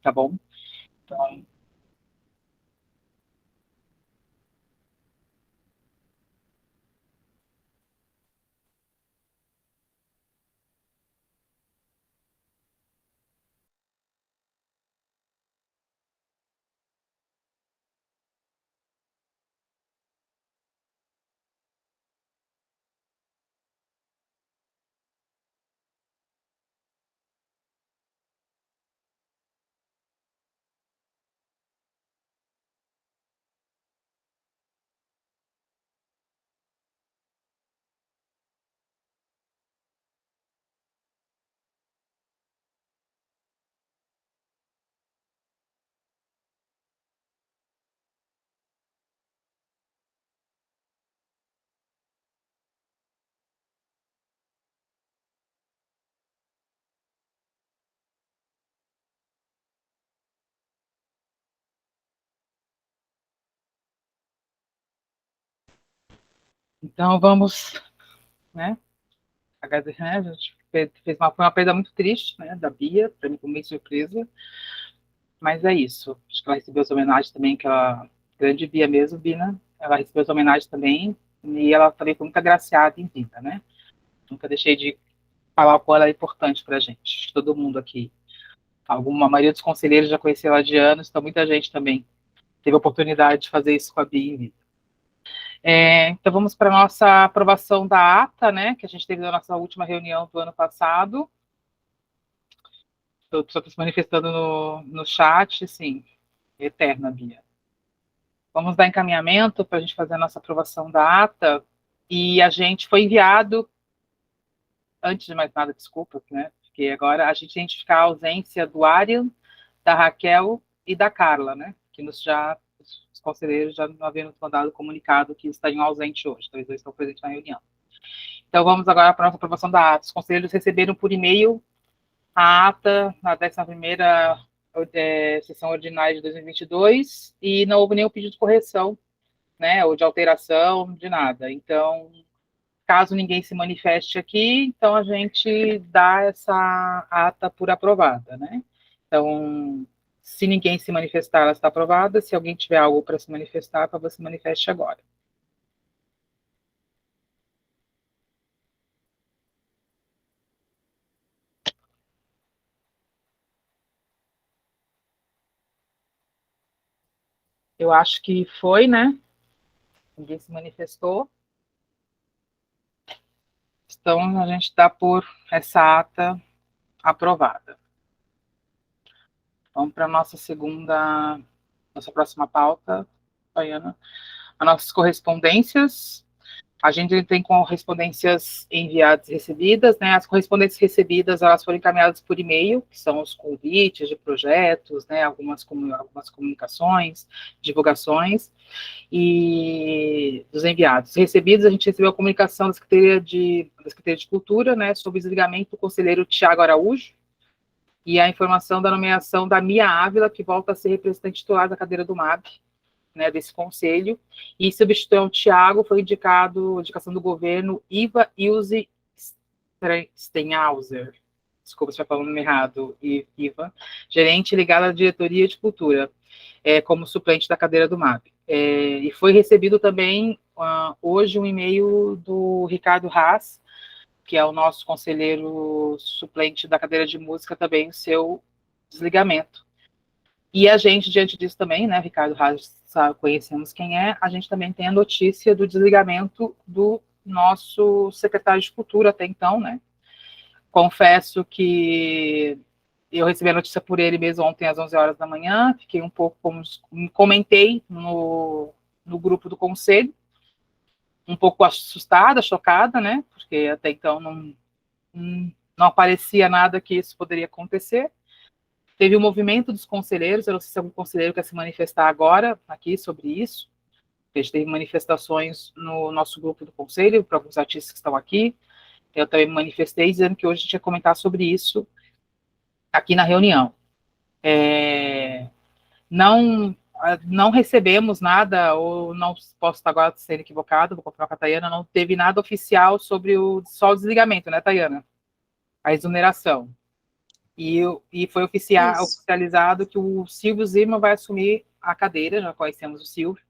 tá bom? Então, então vamos, né? Agradecer, né? A gente fez foi uma perda muito triste, né? Da Bia, para mim foi meio surpresa, mas é isso. Acho que ela recebeu as homenagens também, que ela, grande Bia mesmo, Bina, ela recebeu as homenagens também, e ela também foi muito agraciada em vida, né? Nunca deixei de falar o quanto ela é importante para a gente, todo mundo aqui. A maioria dos conselheiros já conheceu ela de anos, então muita gente também teve a oportunidade de fazer isso com a Bia em vida. Então vamos para a nossa aprovação da ata, né, que a gente teve na nossa última reunião do ano passado. Eu estou se manifestando no chat, sim, eterna, Bia. Vamos dar encaminhamento para a gente fazer a nossa aprovação da ata. E a gente foi enviado, antes de mais nada, desculpa, né, porque agora a gente identificar a ausência do Arian, da Raquel e da Carla, né, que os conselheiros já não haviam nos mandado comunicado que estariam ausentes hoje, então eles dois estão presentes na reunião. Então vamos agora para a nossa aprovação da ata. Os conselheiros receberam por e-mail a ata na 11ª sessão ordinária de 2022 e não houve nenhum pedido de correção, né, ou de alteração, de nada. Então, caso ninguém se manifeste aqui, então a gente dá essa ata por aprovada, né? Então, se ninguém se manifestar, ela está aprovada. Se alguém tiver algo para se manifestar, para você se manifeste agora. Eu acho que foi, né? Ninguém se manifestou. Então, a gente dá por essa ata aprovada. Vamos para a nossa próxima pauta, Baiana. As nossas correspondências. A gente tem correspondências enviadas e recebidas, né? As correspondências recebidas, elas foram encaminhadas por e-mail, que são os convites de projetos, né? Algumas comunicações, divulgações, e dos enviados. Recebidos, a gente recebeu a comunicação da Secretaria de Cultura, né? Sobre o desligamento do conselheiro Tiago Araújo, e a informação da nomeação da Mia Ávila, que volta a ser representante titular da cadeira do MAB, né, desse conselho, e substituiu o Tiago, foi indicação do governo, Iva Ilse Stenhauser, desculpa se eu falando errado, Iva, gerente ligada à diretoria de cultura, como suplente da cadeira do MAB. E foi recebido também, hoje, um e-mail do Ricardo Haas, que é o nosso conselheiro suplente da cadeira de música, também o seu desligamento. E a gente, diante disso também, né, Ricardo Reis, conhecemos quem é, a gente também tem a notícia do desligamento do nosso secretário de Cultura até então, né? Confesso que eu recebi a notícia por ele mesmo ontem às 11 horas da manhã, fiquei um pouco, como comentei no grupo do conselho, um pouco assustada, chocada, né? Porque até então não aparecia nada que isso poderia acontecer. Teve o movimento dos conselheiros, eu não sei se algum conselheiro quer se manifestar agora aqui sobre isso. A gente teve manifestações no nosso grupo do conselho, para alguns artistas que estão aqui. Eu também me manifestei dizendo que hoje a gente ia comentar sobre isso aqui na reunião. Não, não recebemos nada, ou não posso estar agora sendo equivocado, vou confirmar com a Tayana, não teve nada oficial sobre só o desligamento, né, Tayana? A exoneração. E foi Isso. oficializado que o Silvio Zimmermann vai assumir a cadeira, já conhecemos o Silvio,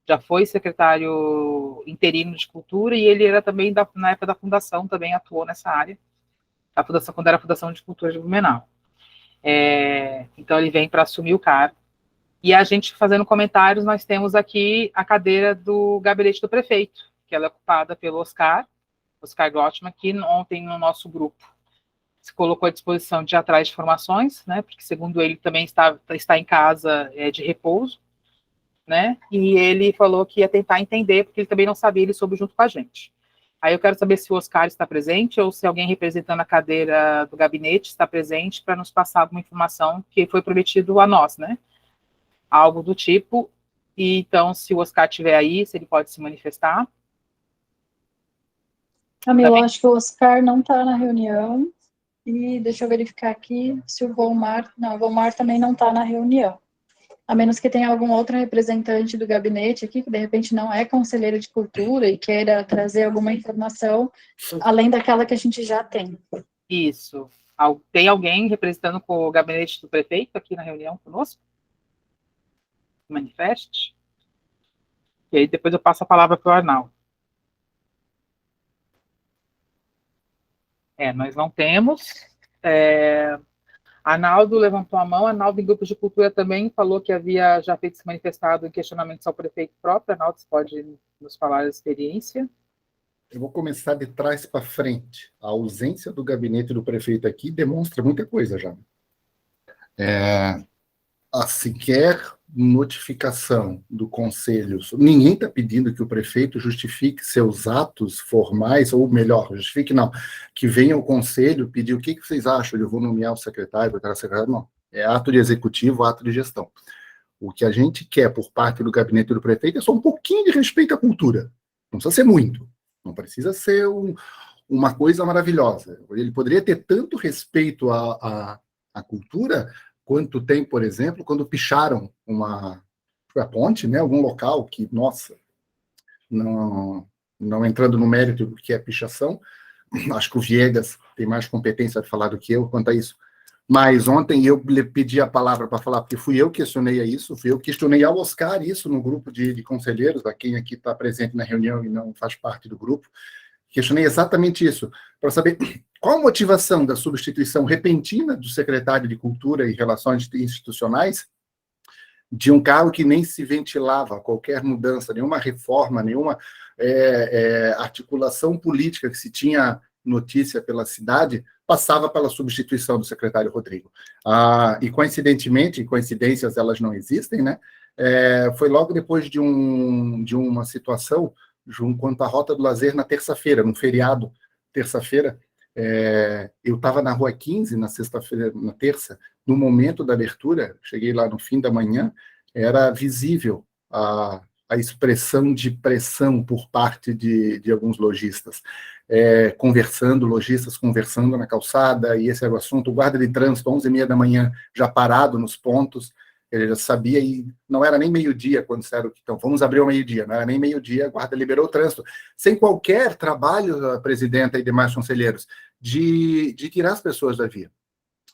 já foi secretário interino de Cultura, e ele era também, na época da fundação, também atuou nessa área, a fundação, quando era a Fundação de Cultura de Blumenau. Então ele vem para assumir o cargo. E a gente fazendo comentários, nós temos aqui a cadeira do gabinete do prefeito, que ela é ocupada pelo Oscar Gottman, que ontem no nosso grupo se colocou à disposição de ir atrás de informações, né, porque segundo ele também está em casa de repouso, né, e ele falou que ia tentar entender, porque ele também não sabia, ele soube junto com a gente. Aí eu quero saber se o Oscar está presente ou se alguém representando a cadeira do gabinete está presente para nos passar alguma informação que foi prometido a nós, né, algo do tipo. E então, se o Oscar estiver aí, se ele pode se manifestar. Camila, eu acho que o Oscar não está na reunião. E deixa eu verificar aqui se o Volmar... Não, o Volmar também não está na reunião. A menos que tenha algum outro representante do gabinete aqui, que de repente não é conselheiro de cultura e queira trazer alguma informação além daquela que a gente já tem. Isso. Tem alguém representando o gabinete do prefeito aqui na reunião conosco? Manifeste. E aí depois eu passo a palavra para o Arnaldo. Nós não temos. Arnaldo levantou a mão. Arnaldo, em grupos de cultura, também falou que havia já feito se manifestado em questionamentos ao prefeito próprio. Arnaldo, você pode nos falar da experiência? Eu vou começar de trás para frente. A ausência do gabinete do prefeito aqui demonstra muita coisa já. A sequer notificação do conselho. Ninguém está pedindo que o prefeito justifique seus atos formais, ou melhor, justifique não, que venha o conselho pedir o que vocês acham, eu vou nomear o secretário, vou secretário, não. É ato de executivo, ato de gestão. O que a gente quer por parte do gabinete do prefeito é só um pouquinho de respeito à cultura. Não precisa ser muito. Não precisa ser uma coisa maravilhosa. Ele poderia ter tanto respeito à cultura quanto tem, por exemplo, quando picharam a ponte, né, algum local que, nossa, não entrando no mérito do que é pichação, acho que o Viegas tem mais competência de falar do que eu quanto a isso. Mas ontem eu lhe pedi a palavra para falar, porque fui eu que questionei isso, fui eu que questionei ao Oscar isso no grupo de conselheiros, a quem aqui está presente na reunião e não faz parte do grupo. Questionei exatamente isso, para saber qual a motivação da substituição repentina do secretário de Cultura e Relações Institucionais de um cargo que nem se ventilava qualquer mudança, nenhuma reforma, nenhuma articulação política que se tinha notícia pela cidade, passava pela substituição do secretário Rodrigo. E, coincidentemente, coincidências elas não existem, né? Foi logo depois de uma situação quanto à Rota do Lazer na terça-feira, num feriado, terça-feira, eu estava na Rua 15, na sexta-feira, na terça, no momento da abertura, cheguei lá no fim da manhã, era visível a expressão de pressão por parte de alguns lojistas, lojistas conversando na calçada, e esse era o assunto, o guarda de trânsito, 11h30 da manhã, já parado nos pontos, ele já sabia, e não era nem meio-dia quando disseram que então, vamos abrir ao meio-dia, não era nem meio-dia, a guarda liberou o trânsito, sem qualquer trabalho, presidenta e demais conselheiros, de tirar as pessoas da via.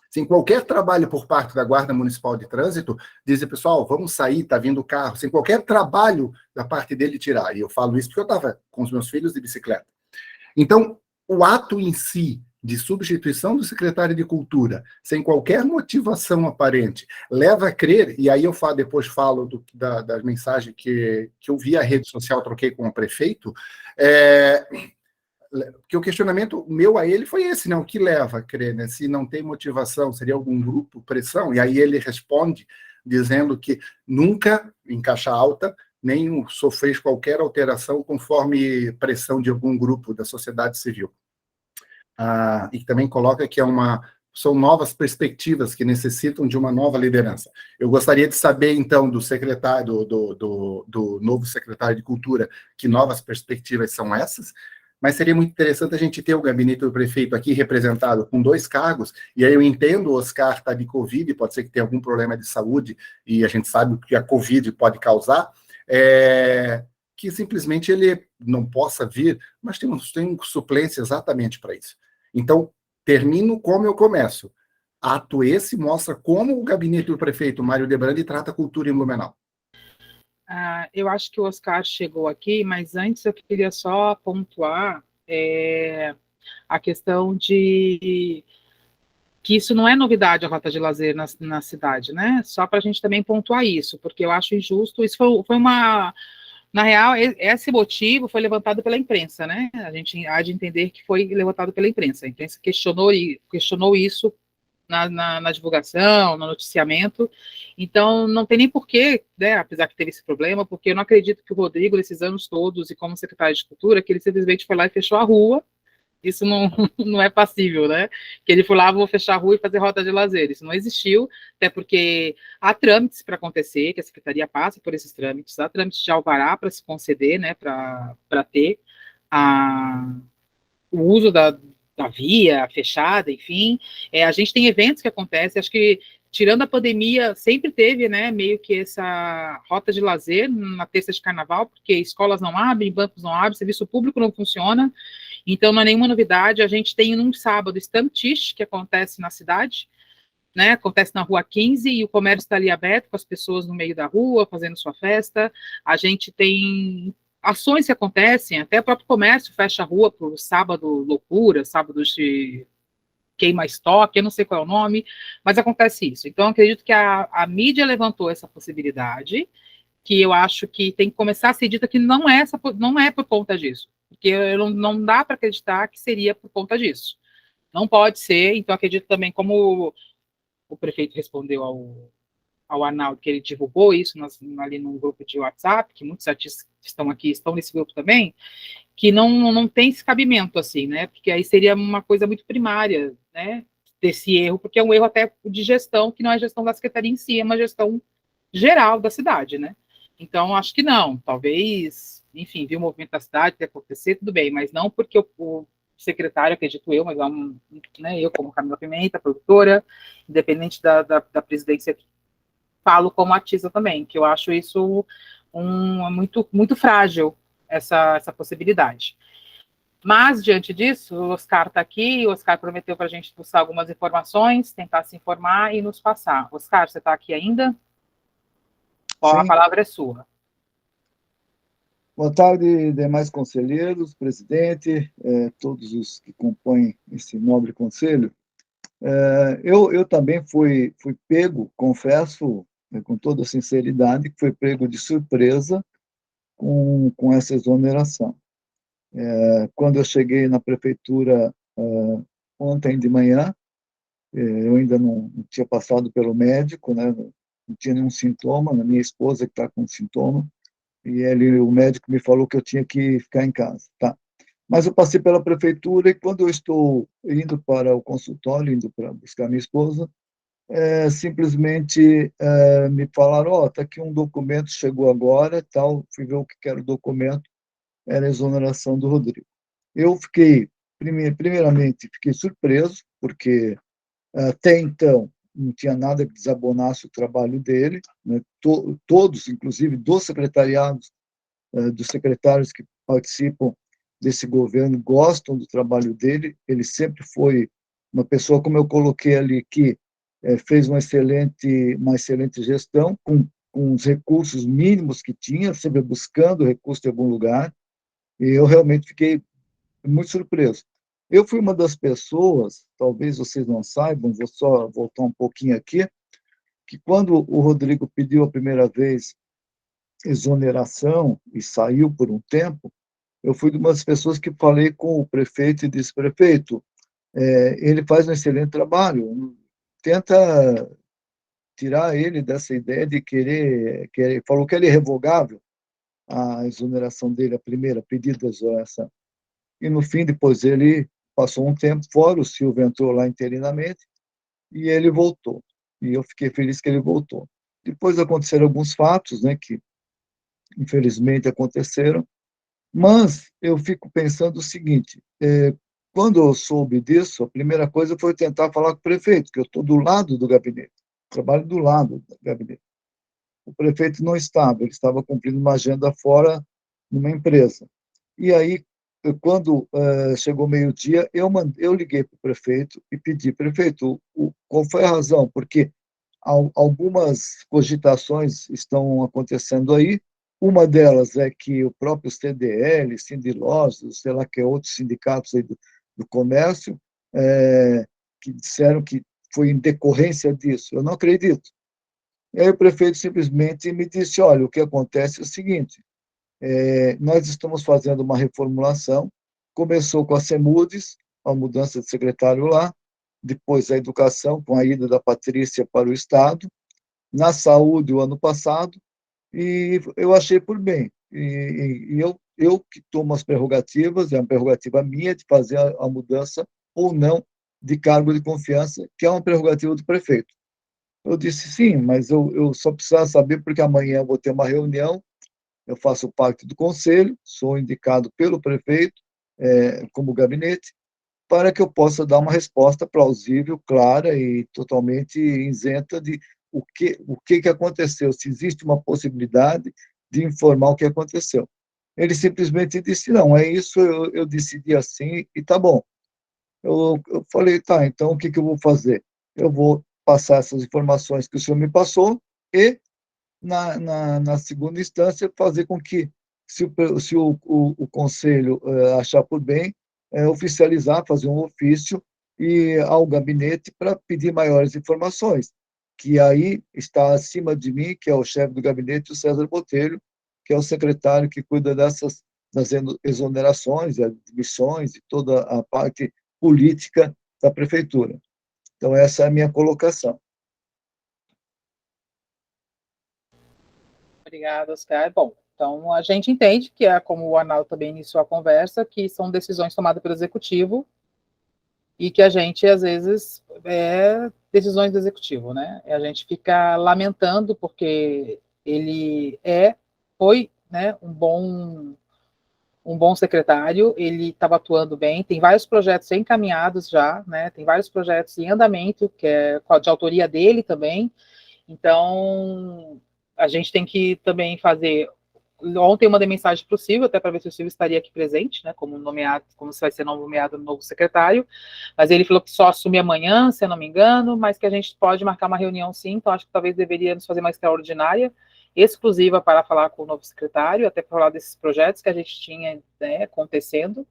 Sem qualquer trabalho por parte da Guarda Municipal de Trânsito, dizer, pessoal, vamos sair, está vindo o carro, sem qualquer trabalho da parte dele tirar. E eu falo isso porque eu estava com os meus filhos de bicicleta. Então, o ato em si de substituição do secretário de Cultura, sem qualquer motivação aparente, leva a crer, e aí eu depois falo da mensagem que eu vi a rede social, troquei com o prefeito, porque o questionamento meu a ele foi esse, né? O que leva a crer, né? Se não tem motivação, seria algum grupo, pressão? E aí ele responde dizendo que nunca, em caixa alta, nem sofreu qualquer alteração conforme pressão de algum grupo da sociedade civil. E também coloca que são novas perspectivas que necessitam de uma nova liderança. Eu gostaria de saber, então, do secretário, do novo secretário de Cultura, que novas perspectivas são essas, mas seria muito interessante a gente ter o gabinete do prefeito aqui representado com 2 cargos, e aí eu entendo o Oscar está de Covid, pode ser que tenha algum problema de saúde, e a gente sabe o que a Covid pode causar, que simplesmente ele não possa vir, mas tem suplência exatamente para isso. Então, termino como eu começo. ato esse mostra como o gabinete do prefeito Mário Debrandi trata a cultura em Blumenau. Eu acho que o Oscar chegou aqui, mas antes eu queria só pontuar a questão de que isso não é novidade, a rota de lazer na cidade, né? Só para a gente também pontuar isso, porque eu acho injusto. Isso foi uma. Na real, esse motivo foi levantado pela imprensa, né? A gente há de entender que foi levantado pela imprensa. A imprensa questionou isso na divulgação, no noticiamento. Então, não tem nem porquê, né, apesar que teve esse problema, porque eu não acredito que o Rodrigo, nesses anos todos, e como secretário de Cultura, que ele simplesmente foi lá e fechou a rua. Isso não, não é passível, né? Que ele foi lá, vou fechar a rua e fazer rota de lazer. Isso não existiu, até porque há trâmites para acontecer, que a secretaria passa por esses trâmites, há trâmites de alvará para se conceder, né, para ter o uso da via fechada, enfim. A gente tem eventos que acontecem, acho que tirando a pandemia, sempre teve, né, meio que essa rota de lazer na terça de carnaval, porque escolas não abrem, bancos não abrem, serviço público não funciona, então não é nenhuma novidade. A gente tem num sábado Stammtisch, que acontece na cidade, né, acontece na Rua 15, e o comércio está ali aberto, com as pessoas no meio da rua, fazendo sua festa. A gente tem ações que acontecem, até o próprio comércio fecha a rua para o sábado loucura, sábado de queima estoque, eu não sei qual é o nome, mas acontece isso. Então, acredito que a mídia levantou essa possibilidade, que eu acho que tem que começar a ser dita que não é por conta disso, porque não dá para acreditar que seria por conta disso. Não pode ser. Então, acredito também, como o prefeito respondeu ao Arnaldo, que ele divulgou isso ali num grupo de WhatsApp, que muitos artistas que estão aqui estão nesse grupo também, que não tem esse cabimento, assim, né? Porque aí seria uma coisa muito primária, né? Desse erro, porque é um erro até de gestão, que não é gestão da secretaria em si, é uma gestão geral da cidade, né? Então, acho que não. Talvez, enfim, viu o movimento da cidade ter acontecer, tudo bem, mas não porque o secretário, acredito eu, mas né, eu como Camila Pimenta, produtora, independente da presidência, falo como artista também, que eu acho isso muito, muito frágil, essa possibilidade. Mas, diante disso, o Oscar está aqui, o Oscar prometeu para a gente buscar algumas informações, tentar se informar e nos passar. Oscar, você está aqui ainda? Bom, a palavra é sua. Boa tarde, demais conselheiros, presidente, todos os que compõem esse nobre conselho. Eu também fui pego, confesso, com toda sinceridade, que fui pego de surpresa com essa exoneração. Quando eu cheguei na prefeitura ontem de manhã, eu ainda não tinha passado pelo médico, né? Não tinha nenhum sintoma, a minha esposa que está com sintoma, e o médico me falou que eu tinha que ficar em casa, tá? Mas eu passei pela prefeitura, e quando eu estou indo para o consultório, indo para buscar minha esposa, simplesmente me falaram, está aqui um documento, chegou agora, tal. Fui ver o que era o documento, era a exoneração do Rodrigo. Eu fiquei, primeiramente, fiquei surpreso, porque até então não tinha nada que desabonasse o trabalho dele, né? Todos, inclusive dos secretariados, dos secretários que participam desse governo, gostam do trabalho dele. Ele sempre foi uma pessoa, como eu coloquei ali, que fez uma excelente gestão, com os recursos mínimos que tinha, sempre buscando recurso de algum lugar, e eu realmente fiquei muito surpreso. Eu fui uma das pessoas, talvez vocês não saibam, vou só voltar um pouquinho aqui, que quando o Rodrigo pediu a primeira vez exoneração e saiu por um tempo, eu fui de umas pessoas que falei com o prefeito e disse, prefeito, ele faz um excelente trabalho, tenta tirar ele dessa ideia de querer, falou que ele é revogável, a exoneração dele, a primeira pedido de exoneração. E no fim, depois ele passou um tempo fora, o Silvio entrou lá interinamente, e ele voltou. E eu fiquei feliz que ele voltou. Depois aconteceram alguns fatos, né, que infelizmente aconteceram, mas eu fico pensando o seguinte, quando eu soube disso, a primeira coisa foi tentar falar com o prefeito, que eu estou do lado do gabinete, trabalho do lado do gabinete. O prefeito não estava, ele estava cumprindo uma agenda fora numa empresa. E aí quando chegou meio-dia, eu liguei para o prefeito e pedi, prefeito, qual foi a razão? Porque algumas cogitações estão acontecendo aí. Uma delas é que o próprio CDL, Sindilosos, sei lá que é outros sindicatos aí do comércio, que disseram que foi em decorrência disso. Eu não acredito. E aí o prefeito simplesmente me disse, olha, o que acontece é o seguinte, nós estamos fazendo uma reformulação, começou com a CEMUDES, a mudança de secretário lá, depois a educação, com a ida da Patrícia para o Estado, na saúde o ano passado, e eu achei por bem. E eu que tomo as prerrogativas, é uma prerrogativa minha de fazer a mudança ou não de cargo de confiança, que é uma prerrogativa do prefeito. Eu disse sim, mas eu só precisava saber porque amanhã eu vou ter uma reunião, eu faço parte do conselho, sou indicado pelo prefeito como gabinete, para que eu possa dar uma resposta plausível, clara e totalmente isenta de o que aconteceu, se existe uma possibilidade de informar o que aconteceu. Ele simplesmente disse, não, é isso, eu decidi assim e tá bom. Eu falei, tá, então o que eu vou fazer? Eu vou passar essas informações que o senhor me passou e, na segunda instância, fazer com que, se o conselho achar por bem, oficializar, fazer um ofício e ao gabinete para pedir maiores informações, que aí está acima de mim, que é o chefe do gabinete, o César Botelho, que é o secretário que cuida das exonerações, admissões e toda a parte política da prefeitura. Então, essa é a minha colocação. Obrigada, Oscar. Bom, então a gente entende que como o Arnaldo também iniciou a conversa, que são decisões tomadas pelo executivo e que a gente, às vezes, decisões do executivo, né? E a gente fica lamentando porque ele foi, né, um bom secretário, ele estava atuando bem, tem vários projetos encaminhados já, né? Tem vários projetos em andamento, que é de autoria dele também. Então, a gente tem que também fazer. Ontem eu mandei mensagem para o Silvio, até para ver se o Silvio estaria aqui presente, né, como nomeado, como se vai ser nomeado novo secretário, mas ele falou que só assume amanhã, se eu não me engano, mas que a gente pode marcar uma reunião sim, então acho que talvez deveríamos fazer uma extraordinária, exclusiva para falar com o novo secretário, até para falar desses projetos que a gente tinha, né, acontecendo.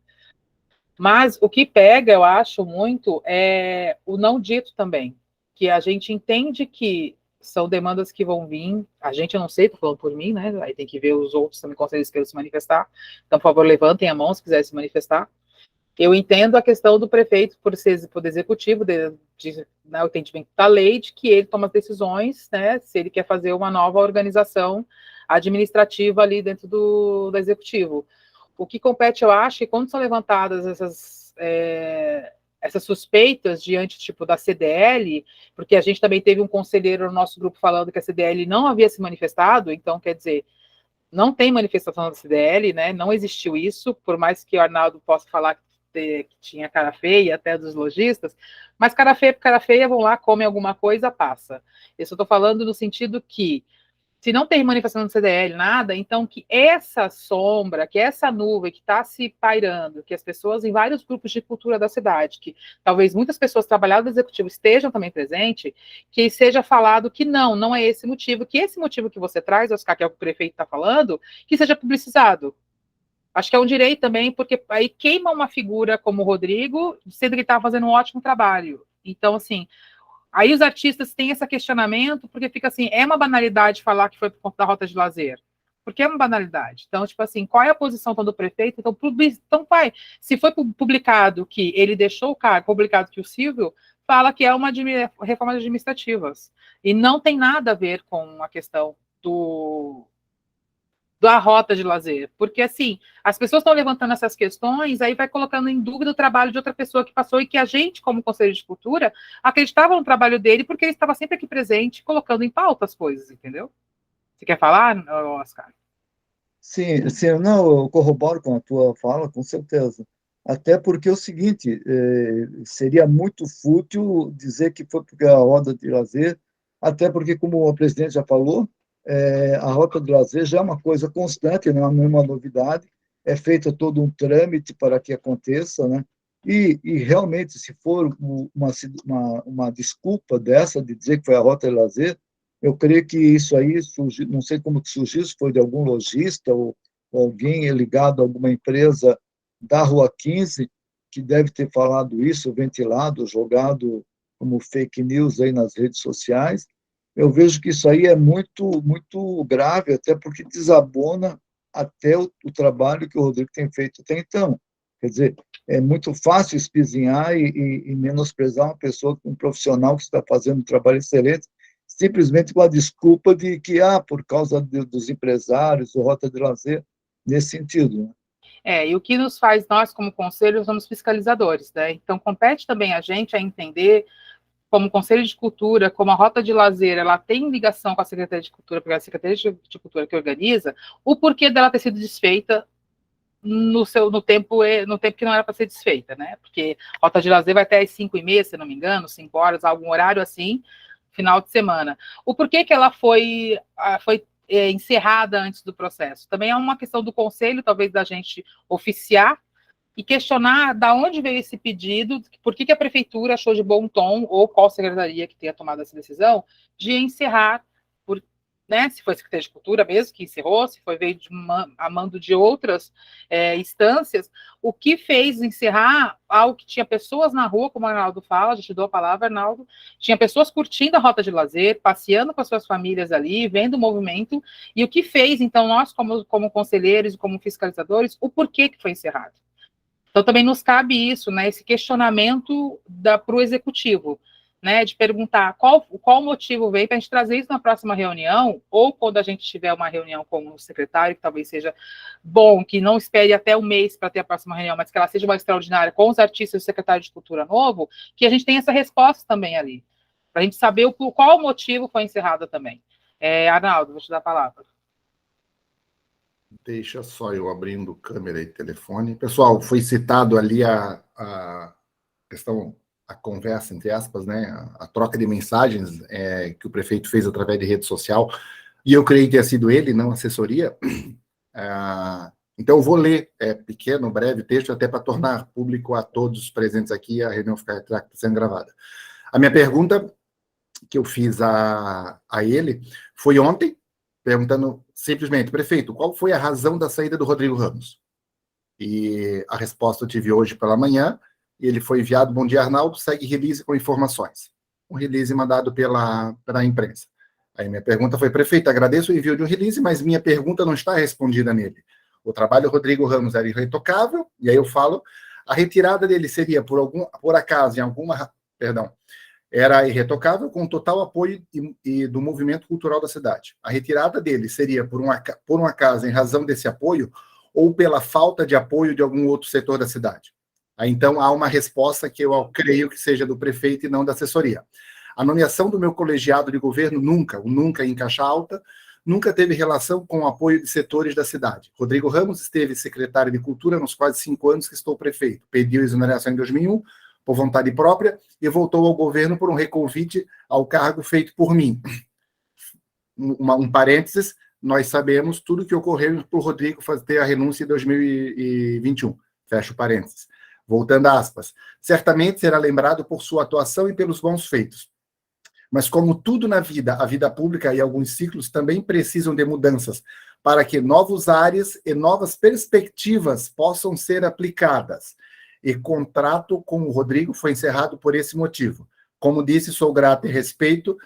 Mas o que pega, eu acho muito, é o não dito também, que a gente entende que são demandas que vão vir, a gente, eu não sei, estou falando por mim, né, aí tem que ver os outros também conselheiros que queiram se manifestar, então, por favor, levantem a mão se quiserem se manifestar. Eu entendo a questão do prefeito, por ser poder executivo, né, o entendimento da lei, de que ele toma as decisões, né, se ele quer fazer uma nova organização administrativa ali dentro do executivo. O que compete, eu acho, que quando são levantadas essas suspeitas diante, tipo, da CDL, porque a gente também teve um conselheiro no nosso grupo falando que a CDL não havia se manifestado, então, quer dizer, não tem manifestação da CDL, né, não existiu isso, por mais que o Arnaldo possa falar que tinha cara feia, até dos lojistas, mas cara feia, vão lá, comem alguma coisa, passa. Eu só estou falando no sentido que se não tem manifestação do CDL, nada, então que essa sombra, que essa nuvem que está se pairando, que as pessoas em vários grupos de cultura da cidade, que talvez muitas pessoas trabalhadas no executivo estejam também presentes, que seja falado que não é esse motivo, que esse motivo que você traz, Oscar, que é o que o prefeito está falando, que seja publicizado. Acho que é um direito também, porque aí queima uma figura como o Rodrigo, sendo que ele estava fazendo um ótimo trabalho. Então, assim, aí os artistas têm esse questionamento, porque fica assim, é uma banalidade falar que foi por conta da rota de lazer. Porque é uma banalidade. Então, tipo assim, qual é a posição do prefeito? Então vai. Se foi publicado que ele deixou o cargo, publicado que o Silvio fala que é uma reforma administrativas. E não tem nada a ver com a questão da rota de lazer, porque assim, as pessoas estão levantando essas questões, aí vai colocando em dúvida o trabalho de outra pessoa que passou e que a gente, como Conselho de Cultura, acreditava no trabalho dele porque ele estava sempre aqui presente, colocando em pauta as coisas, entendeu? Você quer falar, Oscar? Sim, sim, não, eu corroboro com a tua fala, com certeza. Até porque é o seguinte, seria muito fútil dizer que foi porque a roda de lazer, até porque, como o presidente já falou, a rota de lazer já é uma coisa constante, não é uma novidade, é feito todo um trâmite para que aconteça, né? E realmente, se for uma desculpa dessa, de dizer que foi a rota de lazer, eu creio que isso aí surgiu, não sei como que surgiu, se foi de algum lojista ou alguém ligado a alguma empresa da Rua 15, que deve ter falado isso, ventilado, jogado como fake news aí nas redes sociais. Eu vejo que isso aí é muito, muito grave, até porque desabona até o trabalho que o Rodrigo tem feito até então. Quer dizer, é muito fácil espizinhar e menosprezar uma pessoa, um profissional que está fazendo um trabalho excelente, simplesmente com a desculpa de que, por causa dos empresários, do Rota de Lazer, nesse sentido. Né? E o que nos faz, nós, como conselho, somos fiscalizadores, né? Então, compete também a gente a entender, como Conselho de Cultura, como a Rota de Lazer, ela tem ligação com a Secretaria de Cultura, porque é a Secretaria de Cultura que organiza, o porquê dela ter sido desfeita no tempo que não era para ser desfeita, né? Porque a Rota de Lazer vai até às 5h30, se não me engano, 5 horas, algum horário assim, final de semana. O porquê que ela foi encerrada antes do processo? Também é uma questão do conselho, talvez, da gente oficiar e questionar da onde veio esse pedido, por que a prefeitura achou de bom tom, ou qual secretaria que tenha tomado essa decisão, de encerrar, né, se foi a Secretaria de Cultura mesmo que encerrou, se foi veio a mando de outras instâncias, o que fez encerrar algo que tinha pessoas na rua, como o Arnaldo fala, já te dou a palavra, Arnaldo, tinha pessoas curtindo a rota de lazer, passeando com as suas famílias ali, vendo o movimento, e o que fez, então, nós, como conselheiros e como fiscalizadores, o porquê que foi encerrado. Então, também nos cabe isso, né, esse questionamento para o executivo, né, de perguntar qual o motivo veio, para a gente trazer isso na próxima reunião, ou quando a gente tiver uma reunião com o secretário, que talvez seja bom, que não espere até um mês para ter a próxima reunião, mas que ela seja uma extraordinária com os artistas e o secretário de Cultura novo, que a gente tenha essa resposta também ali, para a gente saber qual o motivo foi encerrada também. Arnaldo, vou te dar a palavra. Deixa só eu abrindo câmera e telefone. Pessoal, foi citado ali a questão, a conversa, entre aspas, né, a troca de mensagens que o prefeito fez através de rede social, e eu creio que tenha sido ele, não a assessoria. Então, eu vou ler pequeno, breve texto, até para tornar público a todos os presentes aqui, a reunião ficar sendo gravada. A minha pergunta que eu fiz a ele foi ontem, perguntando simplesmente, prefeito, qual foi a razão da saída do Rodrigo Ramos? E a resposta eu tive hoje pela manhã, e ele foi enviado, bom dia, Arnaldo, segue release com informações. Um release mandado pela imprensa. Aí minha pergunta foi, prefeito, agradeço o envio de um release, mas minha pergunta não está respondida nele. O trabalho do Rodrigo Ramos era irretocável, e aí eu falo, a retirada dele seria, por acaso, era irretocável, com total apoio do movimento cultural da cidade. A retirada dele seria por um acaso, em razão desse apoio, ou pela falta de apoio de algum outro setor da cidade. Aí, então, há uma resposta que eu creio que seja do prefeito e não da assessoria. A nomeação do meu colegiado de governo nunca em caixa alta, nunca teve relação com o apoio de setores da cidade. Rodrigo Ramos esteve secretário de Cultura nos quase 5 anos que estou prefeito. Pediu exoneração em 2001, por vontade própria, e voltou ao governo por um reconvite ao cargo feito por mim. Um parênteses, nós sabemos tudo que ocorreu por Rodrigo ter a renúncia em 2021. Fecho parênteses. Voltando a aspas. Certamente será lembrado por sua atuação e pelos bons feitos. Mas como tudo na vida, a vida pública e alguns ciclos também precisam de mudanças para que novos áreas e novas perspectivas possam ser aplicadas. E contrato com o Rodrigo foi encerrado por esse motivo. Como disse, sou grato, respeito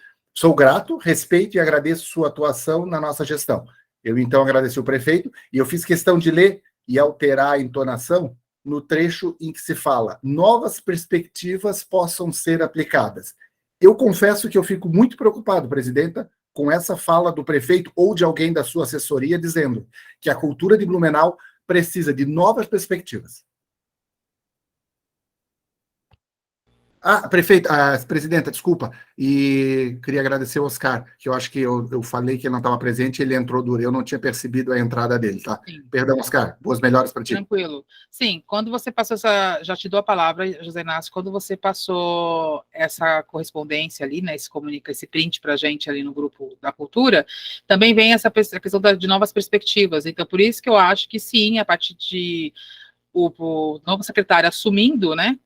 e agradeço sua atuação na nossa gestão. Eu, então, agradeci o prefeito e eu fiz questão de ler e alterar a entonação no trecho em que se fala novas perspectivas possam ser aplicadas. Eu confesso que eu fico muito preocupado, presidenta, com essa fala do prefeito ou de alguém da sua assessoria dizendo que a cultura de Blumenau precisa de novas perspectivas. Prefeita, presidenta, desculpa, e queria agradecer ao Oscar, que eu acho que eu falei que ele não estava presente, ele entrou duro, eu não tinha percebido a entrada dele, tá? Sim. Perdão, Oscar, boas melhores para ti. Tranquilo. Sim, quando você passou já te dou a palavra, José Inácio, quando você passou essa correspondência ali, né, esse print para a gente ali no grupo da cultura, também vem essa questão de novas perspectivas, então por isso que eu acho que sim, a partir de o novo secretário assumindo, né,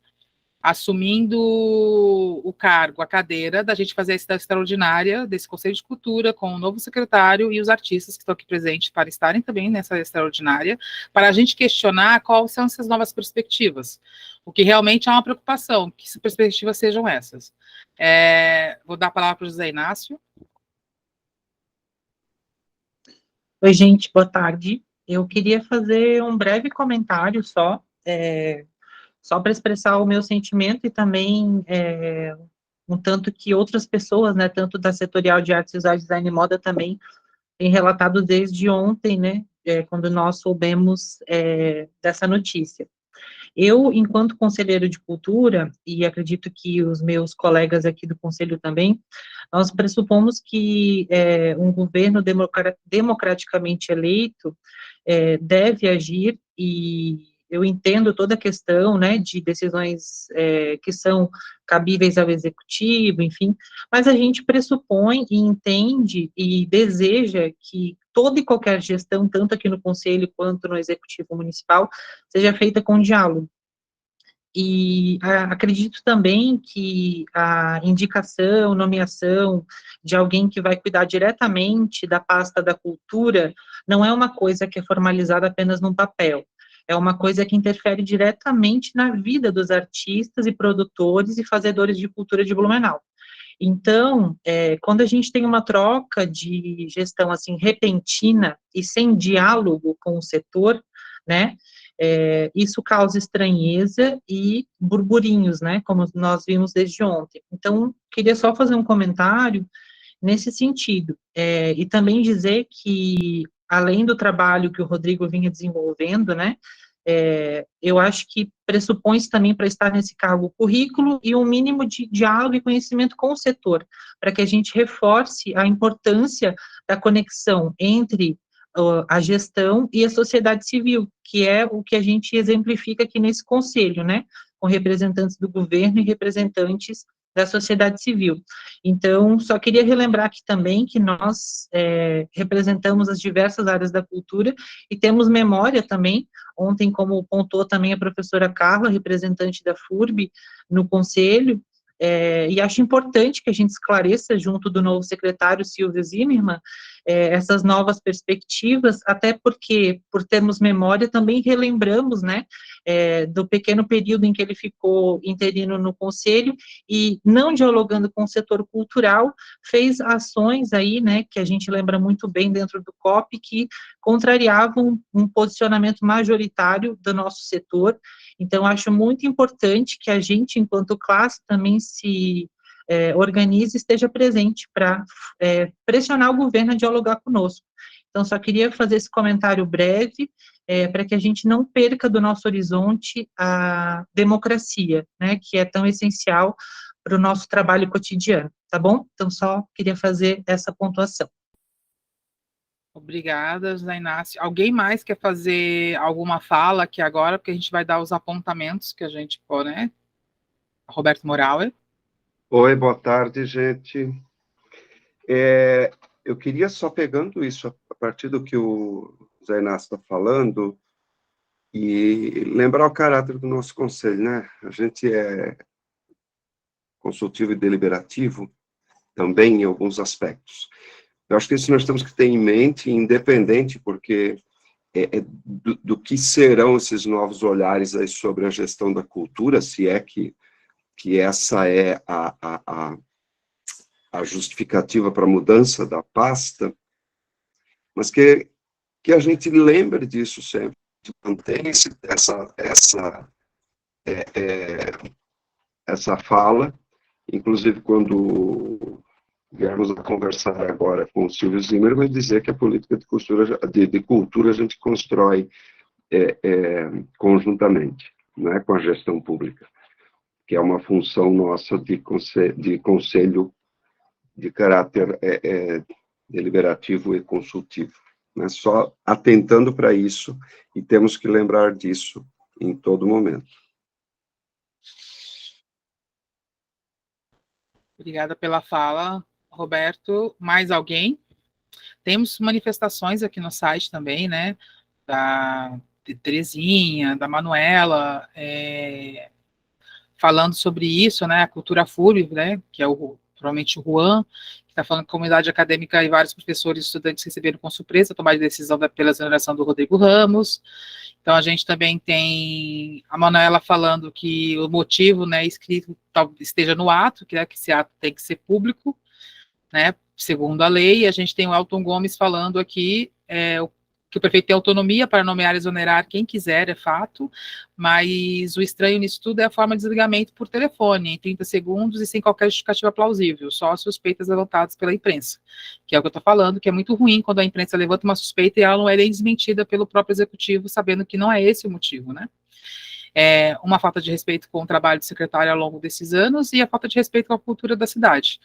o cargo, a cadeira, da gente fazer a cidade extraordinária desse Conselho de Cultura com o novo secretário e os artistas que estão aqui presentes para estarem também nessa extraordinária, para a gente questionar quais são essas novas perspectivas. O que realmente é uma preocupação, que as perspectivas sejam essas. Vou dar a palavra para o José Inácio. Oi, gente, boa tarde. Eu queria fazer um breve comentário só para expressar o meu sentimento e também um tanto que outras pessoas, né, tanto da setorial de artes visuais, design e moda também, têm relatado desde ontem, né, quando nós soubemos dessa notícia. Eu, enquanto conselheiro de cultura, e acredito que os meus colegas aqui do conselho também, nós pressupomos que um governo democraticamente eleito deve agir, e eu entendo toda a questão, né, de decisões que são cabíveis ao executivo, enfim, mas a gente pressupõe e entende e deseja que toda e qualquer gestão, tanto aqui no conselho quanto no executivo municipal, seja feita com diálogo. E acredito também que a indicação, nomeação de alguém que vai cuidar diretamente da pasta da cultura não é uma coisa que é formalizada apenas num papel, é uma coisa que interfere diretamente na vida dos artistas e produtores e fazedores de cultura de Blumenau. Então, quando a gente tem uma troca de gestão assim repentina e sem diálogo com o setor, né, isso causa estranheza e burburinhos, né, como nós vimos desde ontem. Então, queria só fazer um comentário nesse sentido, e também dizer que, além do trabalho que o Rodrigo vinha desenvolvendo, né, eu acho que pressupõe-se também para estar nesse cargo o currículo e um mínimo de diálogo e conhecimento com o setor, para que a gente reforce a importância da conexão entre a gestão e a sociedade civil, que é o que a gente exemplifica aqui nesse conselho, né, com representantes do governo e representantes da sociedade civil. Então, só queria relembrar aqui também que nós representamos as diversas áreas da cultura e temos memória também. Ontem, como pontuou também a professora Carla, representante da FURB no conselho, e acho importante que a gente esclareça, junto do novo secretário Silvio Zimmermann, essas novas perspectivas, até porque, por termos memória, também relembramos, né, do pequeno período em que ele ficou interino no conselho, e não dialogando com o setor cultural, fez ações aí, né, que a gente lembra muito bem dentro do COP, que contrariavam um posicionamento majoritário do nosso setor. Então, acho muito importante que a gente, enquanto classe, também se organize e esteja presente para pressionar o governo a dialogar conosco. Então, só queria fazer esse comentário breve, para que a gente não perca do nosso horizonte a democracia, né, que é tão essencial para o nosso trabalho cotidiano, tá bom? Então, só queria fazer essa pontuação. Obrigada, José Inácio. Alguém mais quer fazer alguma fala aqui agora, porque a gente vai dar os apontamentos que a gente pode, né? Roberto Morauer. Oi, boa tarde, gente. Eu queria só, pegando isso a partir do que o José Inácio está falando, e lembrar o caráter do nosso conselho, né? A gente é consultivo e deliberativo também em alguns aspectos. Eu acho que isso nós temos que ter em mente, independente, porque do que serão esses novos olhares aí sobre a gestão da cultura, se é que essa é a justificativa para a mudança da pasta, mas que a gente lembre disso sempre, de manter essa fala, inclusive quando viermos a conversar agora com o Silvio Zimmer, vai dizer que a política de cultura a gente constrói conjuntamente, né, com a gestão pública. que é uma função nossa de conselho de caráter deliberativo e consultivo, né? Só atentando para isso, e temos que lembrar disso em todo momento. Obrigada pela fala, Roberto. Mais alguém? Temos manifestações aqui no site também, né? Da Terezinha, da Manuela, falando sobre isso, né? A cultura FURB, né? Que é provavelmente o Juan, que está falando que a comunidade acadêmica e vários professores e estudantes receberam com surpresa a tomada de decisão pela exoneração do Rodrigo Ramos. Então, a gente também tem a Manuela falando que o motivo, né, escrito esteja no ato, que esse ato tem que ser público, né, segundo a lei. A gente tem o Elton Gomes falando aqui que o prefeito tem autonomia para nomear e exonerar quem quiser, é fato, mas o estranho nisso tudo é a forma de desligamento por telefone, em 30 segundos e sem qualquer justificativa plausível, só suspeitas levantadas pela imprensa, que é o que eu estou falando, que é muito ruim quando a imprensa levanta uma suspeita e ela não é nem desmentida pelo próprio executivo, sabendo que não é esse o motivo, né? Uma falta de respeito com o trabalho do secretário ao longo desses anos e a falta de respeito com a cultura da cidade.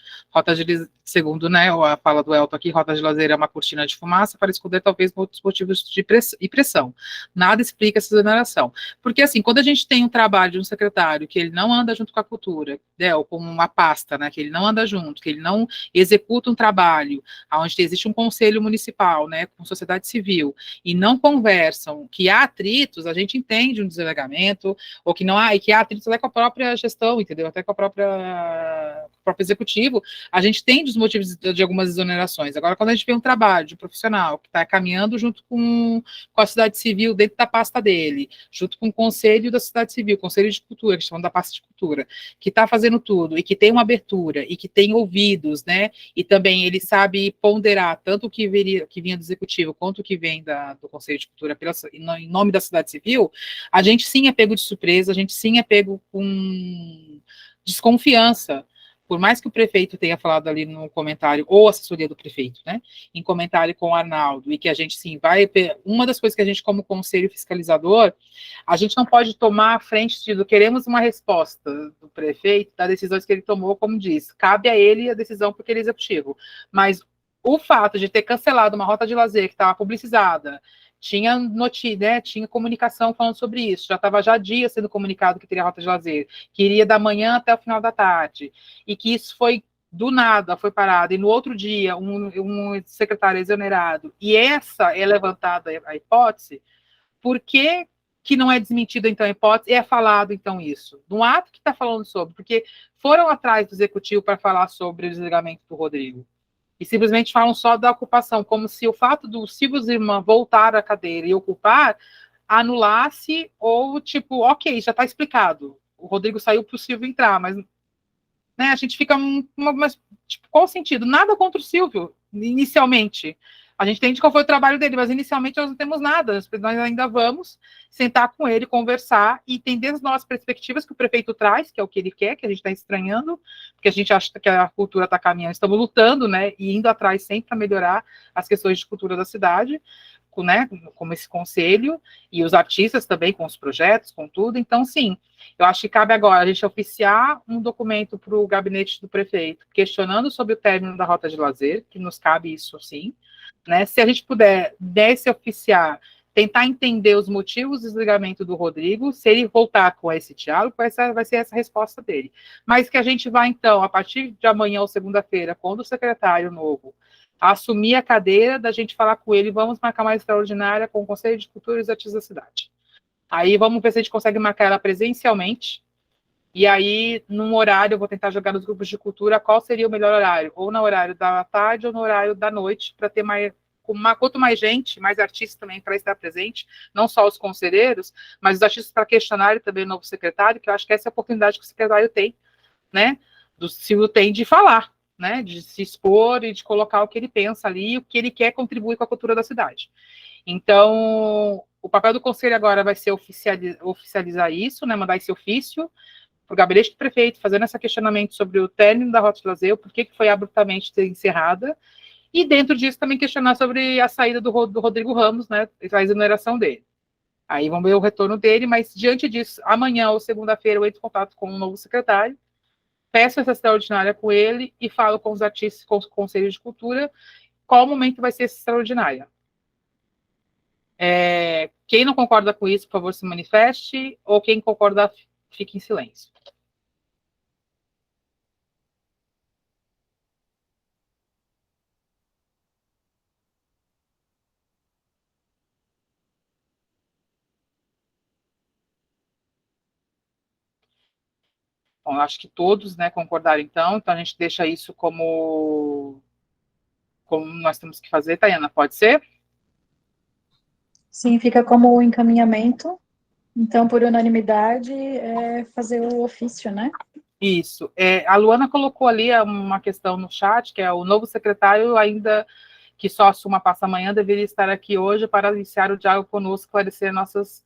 Segundo, né, a fala do Elton aqui, rota de lazer é uma cortina de fumaça para esconder talvez outros motivos de pressão. Nada explica essa exoneração. Porque, assim, quando a gente tem um trabalho de um secretário que ele não anda junto com a cultura, né, ou com uma pasta, né, que ele não anda junto, que ele não executa um trabalho, onde existe um conselho municipal, né, com sociedade civil, e não conversam, que há atritos, a gente entende um deslegamento, ou que não há, e que há atritos até com a própria gestão, entendeu? Até com o próprio executivo, a gente tem os motivos de algumas exonerações. Agora, quando a gente vê um trabalho de um profissional que está caminhando junto com a sociedade civil dentro da pasta dele, junto com o conselho da sociedade civil, conselho de cultura, que estão da pasta de cultura, que está fazendo tudo, e que tem uma abertura, e que tem ouvidos, né, e também ele sabe ponderar tanto o que vinha do executivo, quanto o que vem do conselho de cultura em nome da sociedade civil, a gente sim é pego de surpresa, a gente sim é pego com desconfiança, por mais que o prefeito tenha falado ali no comentário, ou a assessoria do prefeito, né, em comentário com o Arnaldo, e que a gente sim vai, uma das coisas que a gente como conselho fiscalizador, a gente não pode tomar a frente de queremos uma resposta do prefeito das decisões que ele tomou, como diz, cabe a ele a decisão porque ele é executivo, mas o fato de ter cancelado uma rota de lazer que estava publicizada, tinha notícia, né, tinha comunicação falando sobre isso, já estava já há dias sendo comunicado que teria rota de lazer, que iria da manhã até o final da tarde, e que isso foi do nada, foi parado, e no outro dia um secretário exonerado, e essa é levantada a hipótese, por que não é desmentida então a hipótese, é falado então isso? No ato que está falando sobre, porque foram atrás do executivo para falar sobre o desligamento do Rodrigo, e simplesmente falam só da ocupação, como se o fato do Silvio Zimmermann voltar à cadeira e ocupar anulasse, ou tipo, ok, já está explicado, o Rodrigo saiu para o Silvio entrar, mas, né, a gente fica, mas tipo, qual o sentido? Nada contra o Silvio, inicialmente. A gente entende qual foi o trabalho dele, mas inicialmente nós não temos nada, nós ainda vamos sentar com ele, conversar e entender as nossas perspectivas que o prefeito traz, que é o que ele quer, que a gente está estranhando, porque a gente acha que a cultura está caminhando, estamos lutando, né, e indo atrás sempre para melhorar as questões de cultura da cidade, né, como esse conselho, e os artistas também com os projetos, com tudo. Então, sim, eu acho que cabe agora a gente oficiar um documento para o gabinete do prefeito, questionando sobre o término da rota de lazer, que nos cabe isso, sim, né? Se a gente puder, desse oficiar, tentar entender os motivos do desligamento do Rodrigo, se ele voltar com esse diálogo, vai ser essa a resposta dele. Mas que a gente vai, então, a partir de amanhã ou segunda-feira, quando o secretário novo assumir a cadeira, da gente falar com ele, vamos marcar uma extraordinária com o Conselho de Cultura e os artistas da cidade. Aí vamos ver se a gente consegue marcar ela presencialmente, e aí, num horário, eu vou tentar jogar nos grupos de cultura qual seria o melhor horário, ou no horário da tarde ou no horário da noite, para ter quanto mais gente, mais artistas também para estar presente, não só os conselheiros, mas os artistas para questionarem também o novo secretário, que eu acho que essa é a oportunidade que o secretário tem, né, do Silvio tem de falar, né, de se expor e de colocar o que ele pensa ali, o que ele quer contribuir com a cultura da cidade. Então, o papel do conselho agora vai ser oficializar isso, né, mandar esse ofício para o gabinete do prefeito, fazendo esse questionamento sobre o término da rota de lazer, por que foi abruptamente encerrada, e dentro disso também questionar sobre a saída do Rodrigo Ramos, né, a exoneração dele. Aí vamos ver o retorno dele, mas diante disso, amanhã ou segunda-feira eu entro em contato com um novo secretário, peço essa extraordinária com ele e falo com os artistas, com o Conselho de Cultura, qual momento vai ser essa extraordinária. Quem não concorda com isso, por favor, se manifeste, ou quem concorda, fique em silêncio. Bom, acho que todos, né, concordaram então a gente deixa isso como nós temos que fazer, Tayana, pode ser? Sim, fica como o encaminhamento. Então, por unanimidade, fazer o ofício, né? Isso. A Luana colocou ali uma questão no chat, que é o novo secretário, ainda que só assuma passa amanhã, deveria estar aqui hoje para iniciar o diálogo conosco, esclarecer nossas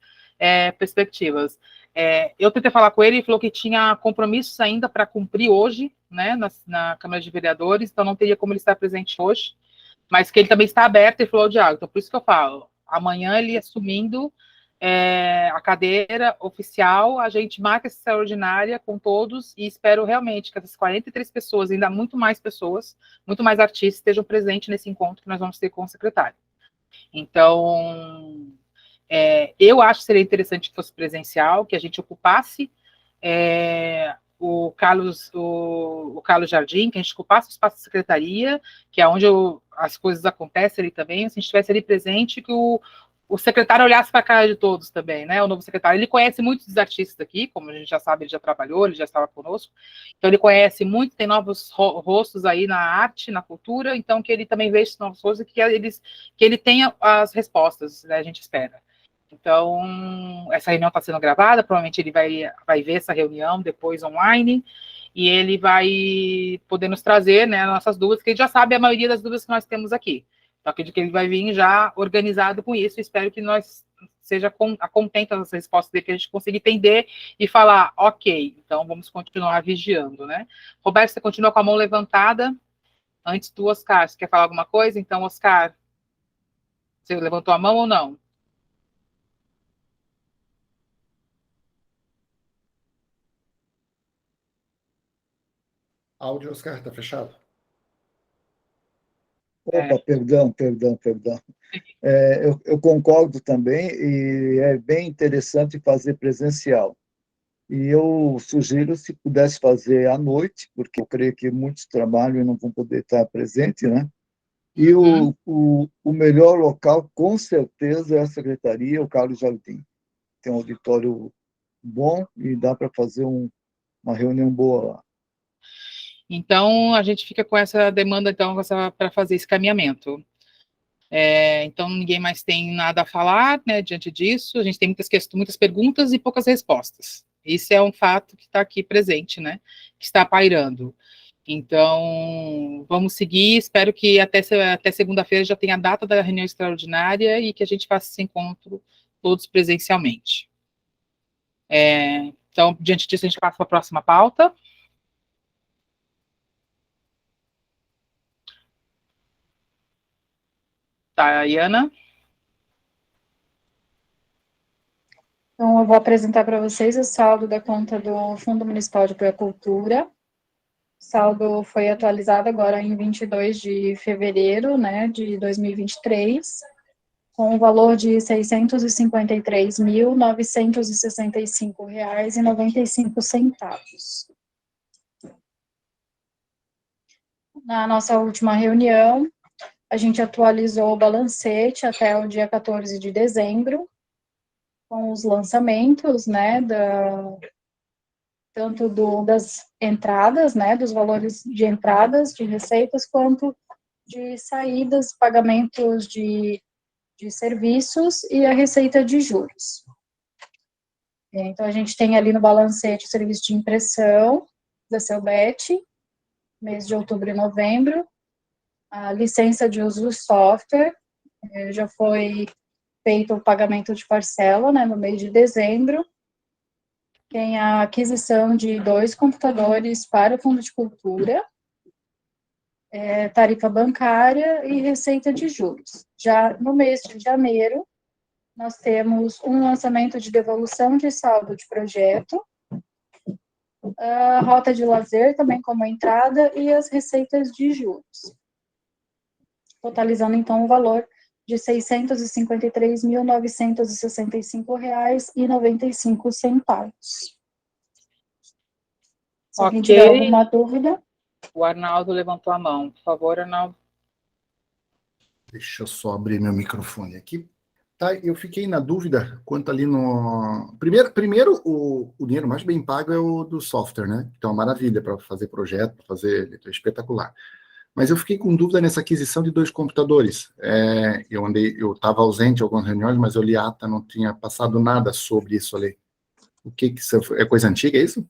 perspectivas. Eu tentei falar com ele, ele falou que tinha compromissos ainda para cumprir hoje, né, na Câmara de Vereadores, então não teria como ele estar presente hoje, mas que ele também está aberto e falou ao diálogo. Então, por isso que eu falo, amanhã ele assumindo a cadeira oficial, a gente marca essa extraordinária com todos e espero realmente que essas 43 pessoas, ainda muito mais pessoas, muito mais artistas, estejam presentes nesse encontro que nós vamos ter com o secretário. Então, eu acho que seria interessante que fosse presencial, que a gente ocupasse o Carlos Jardim, que a gente ocupasse o espaço da secretaria, que é onde as coisas acontecem ali também, se a gente estivesse ali presente, que o secretário olhasse para a cara de todos também, né? O novo secretário, ele conhece muitos dos artistas aqui, como a gente já sabe, ele já trabalhou, ele já estava conosco, então ele conhece muito, tem novos rostos aí na arte, na cultura, então que ele também veja esses novos rostos e que ele tenha as respostas, né, a gente espera. Então, essa reunião está sendo gravada, provavelmente ele vai ver essa reunião depois online, e ele vai poder nos trazer, né, nossas dúvidas, que ele já sabe a maioria das dúvidas que nós temos aqui. Então, acredito que ele vai vir já organizado com isso, espero que nós seja contente das respostas dele, que a gente consiga entender e falar, ok, então vamos continuar vigiando, né? Roberto, você continua com a mão levantada, antes do Oscar, você quer falar alguma coisa? Então, Oscar, você levantou a mão ou não? Áudio, Oscar, está fechado? Opa, perdão. Eu concordo também, e é bem interessante fazer presencial. E eu sugiro se pudesse fazer à noite, porque eu creio que muitos trabalham e não vão poder estar presentes, né? E o melhor local, com certeza, é a secretaria, o Carlos Jardim. Tem um auditório bom e dá para fazer uma reunião boa lá. Então, a gente fica com essa demanda, então, para fazer esse caminhamento. Então, ninguém mais tem nada a falar, né, diante disso. A gente tem muitas perguntas e poucas respostas. Isso é um fato que está aqui presente, né, que está pairando. Então, vamos seguir. Espero que até segunda-feira já tenha a data da reunião extraordinária e que a gente faça esse encontro todos presencialmente. Então, diante disso, a gente passa para a próxima pauta. Tayana? Então, eu vou apresentar para vocês o saldo da conta do Fundo Municipal de Apoio à Cultura. O saldo foi atualizado agora em 22 de fevereiro, né, de 2023, com o valor de R$ 653.965,95. Na nossa última reunião, a gente atualizou o balancete até o dia 14 de dezembro, com os lançamentos, né, tanto das entradas, né, dos valores de entradas, de receitas, quanto de saídas, pagamentos de serviços e a receita de juros. Então, a gente tem ali no balancete o serviço de impressão da Selbet, mês de outubro e novembro, a licença de uso do software, já foi feito o pagamento de parcela, né, no mês de dezembro. Tem a aquisição de 2 computadores para o Fundo de Cultura, tarifa bancária e receita de juros. Já no mês de janeiro, nós temos um lançamento de devolução de saldo de projeto, a rota de lazer também como entrada e as receitas de juros, totalizando então o valor de R$ 653.965,95. Se alguém tiver alguma dúvida. O Arnaldo levantou a mão. Por favor, Arnaldo. Deixa eu só abrir meu microfone aqui. Tá, eu fiquei na dúvida quanto ali no... Primeiro o dinheiro mais bem pago é o do software, né? Então, é uma maravilha para fazer projeto, para fazer... É espetacular. Mas eu fiquei com dúvida nessa aquisição de 2 computadores. Eu estava ausente em algumas reuniões, mas eu li a ata, não tinha passado nada sobre isso ali. O que isso é coisa antiga, é isso?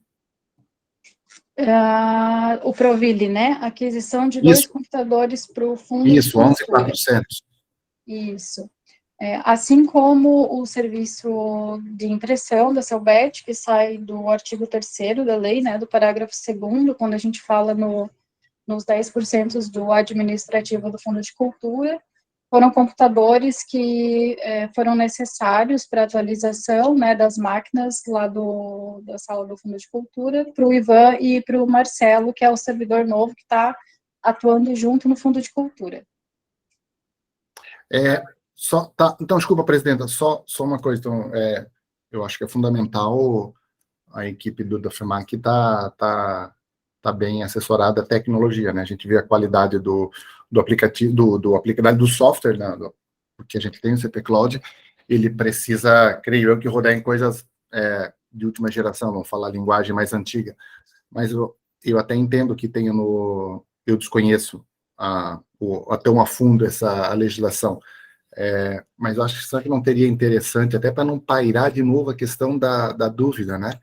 O Proville, né? Aquisição de 2 computadores para o fundo de Isso, 11.400. Isso. Assim como o serviço de impressão da Selbet, que sai do artigo 3º da lei, né, do parágrafo 2º, quando a gente fala nos 10% do administrativo do Fundo de Cultura, foram computadores que foram necessários para atualização, né, das máquinas lá da sala do Fundo de Cultura, para o Ivan e para o Marcelo, que é o servidor novo que está atuando junto no Fundo de Cultura. Então, desculpa, presidenta, só uma coisa. Então, eu acho que é fundamental a equipe da FEMAC tá bem assessorada à tecnologia, né? A gente vê a qualidade do aplicativo, do aplicativo, do software, né? Porque a gente tem o CP Cloud, ele precisa, creio eu, que rodar em coisas de última geração, vamos falar a linguagem mais antiga. Mas eu até entendo que tenha eu desconheço tão a fundo a legislação. Mas eu acho que será que não teria interessante, até para não pairar de novo a questão da dúvida, né?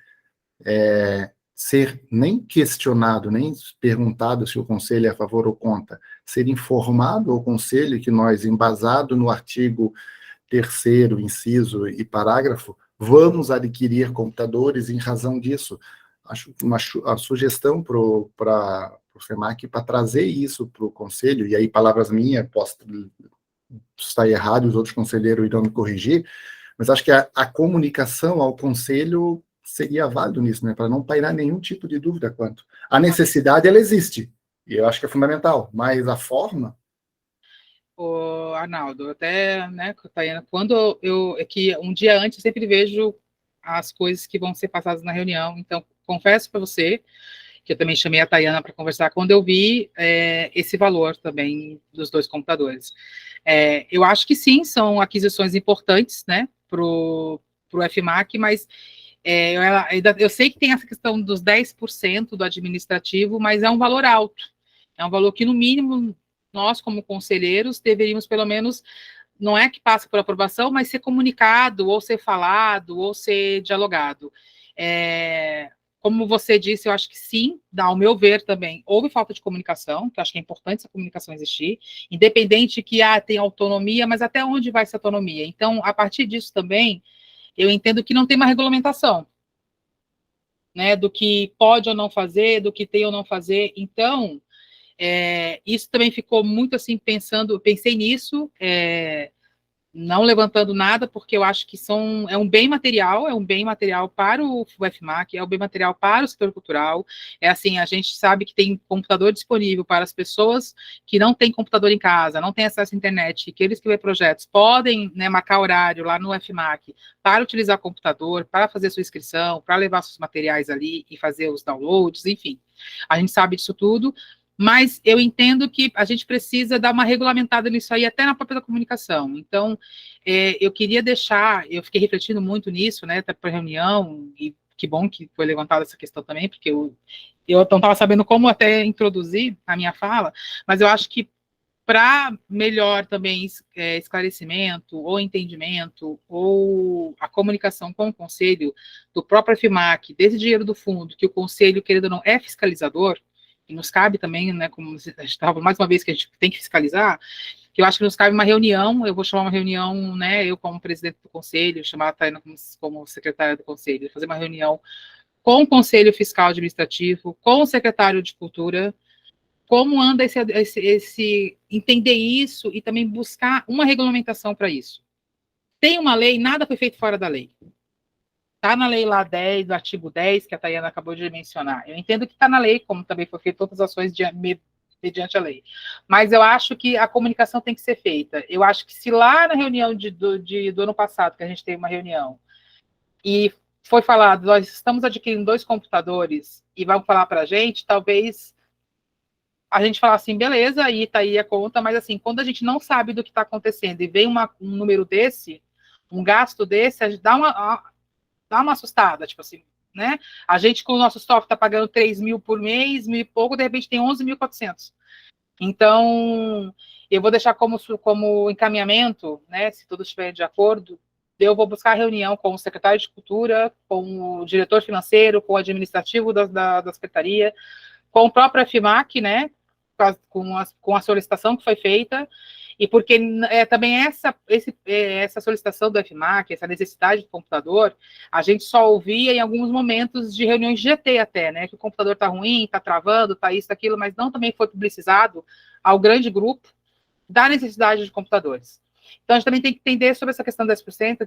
Ser nem questionado, nem perguntado se o conselho é a favor ou contra, ser informado ao conselho que nós, embasado no artigo 3º, inciso e parágrafo, vamos adquirir computadores em razão disso. Acho a sugestão para o FEMAC para trazer isso para o conselho, e aí palavras minhas, posso estar errado, os outros conselheiros irão me corrigir, mas acho que a comunicação ao conselho seria válido nisso, né, para não pairar nenhum tipo de dúvida quanto. A necessidade, ela existe, e eu acho que é fundamental, mas a forma... O Arnaldo, até, né, Tayana, é que um dia antes eu sempre vejo as coisas que vão ser passadas na reunião, então confesso para você que eu também chamei a Tayana para conversar quando eu vi esse valor também dos 2 computadores. Eu acho que sim, são aquisições importantes, né, para o FMAC, mas eu sei que tem essa questão dos 10% do administrativo, mas é um valor alto, é um valor que, no mínimo, nós, como conselheiros, deveríamos, pelo menos, não é que passe por aprovação, mas ser comunicado, ou ser falado, ou ser dialogado. Como você disse, eu acho que sim, ao meu ver também, houve falta de comunicação, que eu acho que é importante essa comunicação existir, independente que tem autonomia, mas até onde vai essa autonomia? Então, a partir disso também, eu entendo que não tem uma regulamentação, né, do que pode ou não fazer, do que tem ou não fazer. Então, isso também ficou muito assim, pensei nisso, não levantando nada, porque eu acho que é um bem material para o FMAC, é um bem material para o setor cultural. Assim, a gente sabe que tem computador disponível para as pessoas que não têm computador em casa, não têm acesso à internet, que eles que vê projetos podem, né, marcar horário lá no FMAC para utilizar computador, para fazer sua inscrição, para levar seus materiais ali e fazer os downloads, enfim. A gente sabe disso tudo, mas eu entendo que a gente precisa dar uma regulamentada nisso aí, até na própria comunicação. Então, eu queria eu fiquei refletindo muito nisso, né, até para a reunião, e que bom que foi levantada essa questão também, porque eu não estava sabendo como até introduzir a minha fala, mas eu acho que para melhor também esclarecimento, ou entendimento, ou a comunicação com o conselho do próprio FMAC, desse dinheiro do fundo, que o conselho, querendo ou não, é fiscalizador, e nos cabe também, né, como a gente estava mais uma vez que a gente tem que fiscalizar, que eu acho que nos cabe uma reunião, eu vou chamar uma reunião, né, eu como presidente do conselho, chamar a Tayana como secretária do conselho, fazer uma reunião com o Conselho Fiscal Administrativo, com o secretário de Cultura, como anda entender isso e também buscar uma regulamentação para isso. Tem uma lei, nada foi feito fora da lei. Está na lei lá 10, do artigo 10, que a Tayana acabou de mencionar. Eu entendo que está na lei, como também foi feito todas as ações mediante a lei. Mas eu acho que a comunicação tem que ser feita. Eu acho que se lá na reunião do ano passado, que a gente teve uma reunião, e foi falado, nós estamos adquirindo 2 computadores e vão falar para a gente, talvez a gente falar assim, beleza, aí tá aí a conta, mas assim, quando a gente não sabe do que está acontecendo e vem um número desse, um gasto desse, a gente dá uma assustada, tipo assim, né? A gente com o nosso software está pagando 3 mil por mês, mil e pouco, de repente tem 11.400. Então, eu vou deixar como encaminhamento, né, se todos estiverem de acordo, eu vou buscar reunião com o secretário de Cultura, com o diretor financeiro, com o administrativo da Secretaria, com o próprio FMAC, né, com a solicitação que foi feita, e porque também essa solicitação do FMAC, essa necessidade do computador, a gente só ouvia em alguns momentos de reuniões de GT até, né, que o computador está ruim, está travando, está isso, aquilo, mas não também foi publicizado ao grande grupo da necessidade de computadores. Então, a gente também tem que entender sobre essa questão das 10%,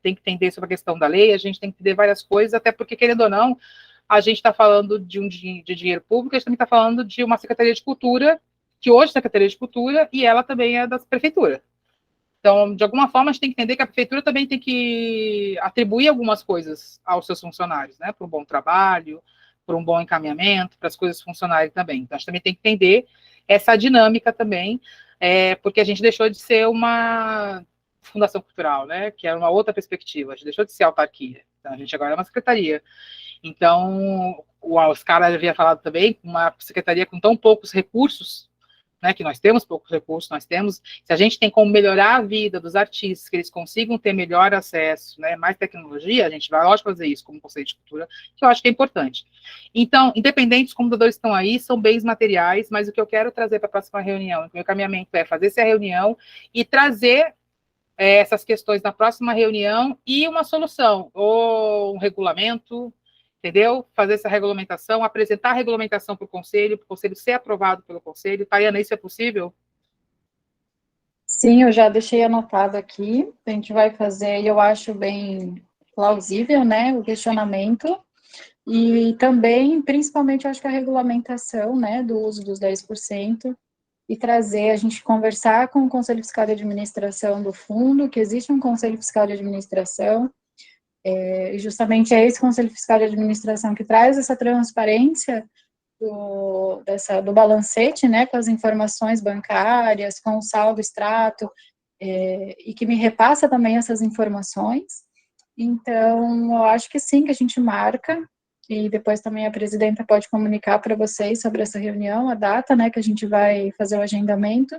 tem que entender sobre a questão da lei, a gente tem que entender várias coisas, até porque, querendo ou não, a gente está falando de dinheiro público, a gente também está falando de uma Secretaria de Cultura, que hoje é Secretaria de Cultura, e ela também é da Prefeitura. Então, de alguma forma, a gente tem que entender que a Prefeitura também tem que atribuir algumas coisas aos seus funcionários, né? Para um bom trabalho, para um bom encaminhamento, para as coisas funcionarem também. Então, a gente também tem que entender essa dinâmica também, porque a gente deixou de ser uma fundação cultural, né? Que era uma outra perspectiva, a gente deixou de ser autarquia. Então, a gente agora é uma secretaria. Então, o Oscar havia falado também, uma secretaria com tão poucos recursos, né, que nós temos poucos recursos, se a gente tem como melhorar a vida dos artistas, que eles consigam ter melhor acesso, né, mais tecnologia, a gente vai, lógico, fazer isso como Conselho de Cultura, que eu acho que é importante. Então, independente, os computadores estão aí, são bens materiais, mas o que eu quero trazer para a próxima reunião, o meu caminhamento é fazer essa reunião e trazer essas questões na próxima reunião e uma solução, ou um regulamento, entendeu? Fazer essa regulamentação, apresentar a regulamentação para o conselho ser aprovado pelo conselho. Tayana, isso é possível? Sim, eu já deixei anotado aqui, a gente vai fazer, e eu acho bem plausível, né, o questionamento, e também, principalmente, eu acho que a regulamentação, né, do uso dos 10%, e trazer, a gente conversar com o Conselho Fiscal de Administração do Fundo, que existe um Conselho Fiscal de Administração, e justamente é esse Conselho Fiscal de Administração que traz essa transparência do balancete, né, com as informações bancárias, com o saldo extrato, e que me repassa também essas informações. Então, eu acho que sim, que a gente marca, e depois também a presidenta pode comunicar para vocês sobre essa reunião, a data, né, que a gente vai fazer o agendamento,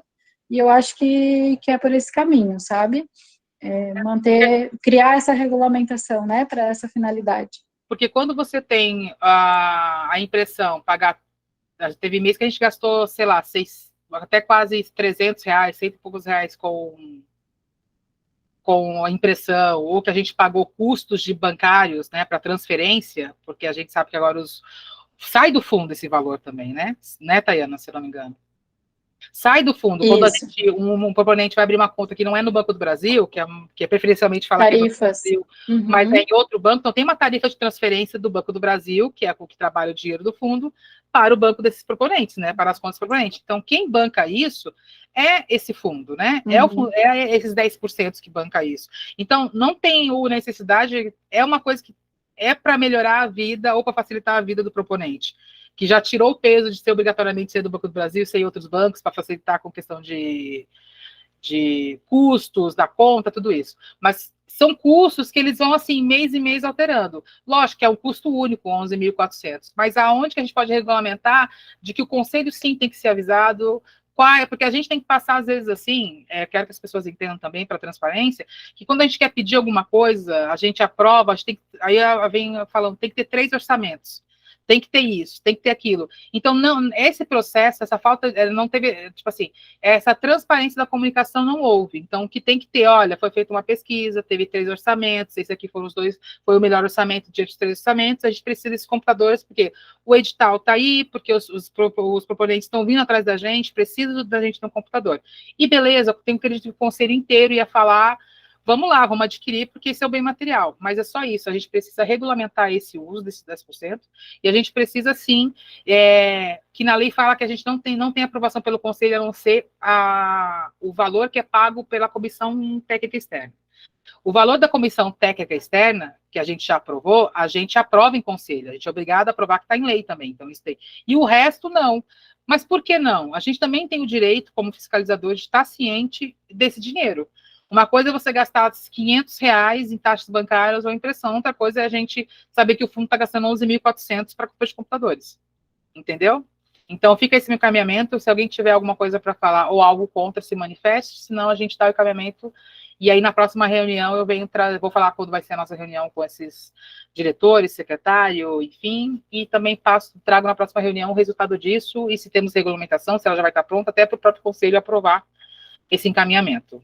e eu acho que é por esse caminho, sabe? Criar essa regulamentação, né, para essa finalidade. Porque quando você tem a impressão, pagar, teve mês que a gente gastou, sei lá, até quase R$300, 100 e poucos reais com a impressão, ou que a gente pagou custos de bancários, né, para transferência, porque a gente sabe que agora sai do fundo esse valor também, né, Tayana, se eu não me engano. Sai do fundo. Isso. Quando um proponente vai abrir uma conta que não é no Banco do Brasil, que é preferencialmente fala tarifas. Que é no Banco do Brasil, mas é em outro banco, então tem uma tarifa de transferência do Banco do Brasil, que é o que trabalha o dinheiro do fundo, para o banco desses proponentes, né? Para as contas proponentes. Então, quem banca isso é esse fundo, né? É esses 10% que banca isso. Então, não tem necessidade, é uma coisa que é para melhorar a vida ou para facilitar a vida do proponente, que já tirou o peso de ser obrigatoriamente ser do Banco do Brasil, ser em outros bancos, para facilitar com questão de custos, da conta, tudo isso. Mas são custos que eles vão, assim, mês em mês alterando. Lógico que é um custo único, 11.400, mas aonde que a gente pode regulamentar de que o conselho, sim, tem que ser avisado, porque a gente tem que passar, às vezes, assim, quero que as pessoas entendam também, para transparência, que quando a gente quer pedir alguma coisa, a gente aprova, aí vem falando, tem que ter 3 orçamentos. Tem que ter isso, tem que ter aquilo. Então, não, esse processo, essa falta, não teve, tipo assim, essa transparência da comunicação não houve. Então, o que tem que ter, olha, foi feita uma pesquisa, teve 3 orçamentos, esse aqui foram os 2, foi o melhor orçamento diante dos 3 orçamentos, a gente precisa desses computadores, porque o edital está aí, porque os proponentes estão vindo atrás da gente, precisa da gente ter um computador. E beleza, tem que ter o conselho inteiro ia falar, vamos lá, vamos adquirir, porque esse é o bem material. Mas é só isso, a gente precisa regulamentar esse uso desse 10%, e a gente precisa, sim, que na lei fala que a gente não tem aprovação pelo Conselho, a não ser o valor que é pago pela Comissão Técnica Externa. O valor da Comissão Técnica Externa, que a gente já aprovou, a gente aprova em Conselho, a gente é obrigado a aprovar, que está em lei também, então isso tem. E o resto, não. Mas por que não? A gente também tem o direito, como fiscalizador, de estar ciente desse dinheiro. Uma coisa é você gastar R$500 em taxas bancárias ou impressão, outra coisa é a gente saber que o fundo está gastando 11.400 para compra de computadores. Entendeu? Então, fica esse meu encaminhamento. Se alguém tiver alguma coisa para falar ou algo contra, se manifeste, senão a gente dá o encaminhamento. E aí, na próxima reunião, eu vou falar quando vai ser a nossa reunião com esses diretores, secretário, enfim, e também trago na próxima reunião o resultado disso, e se temos regulamentação, se ela já vai estar pronta, até para o próprio Conselho aprovar esse encaminhamento,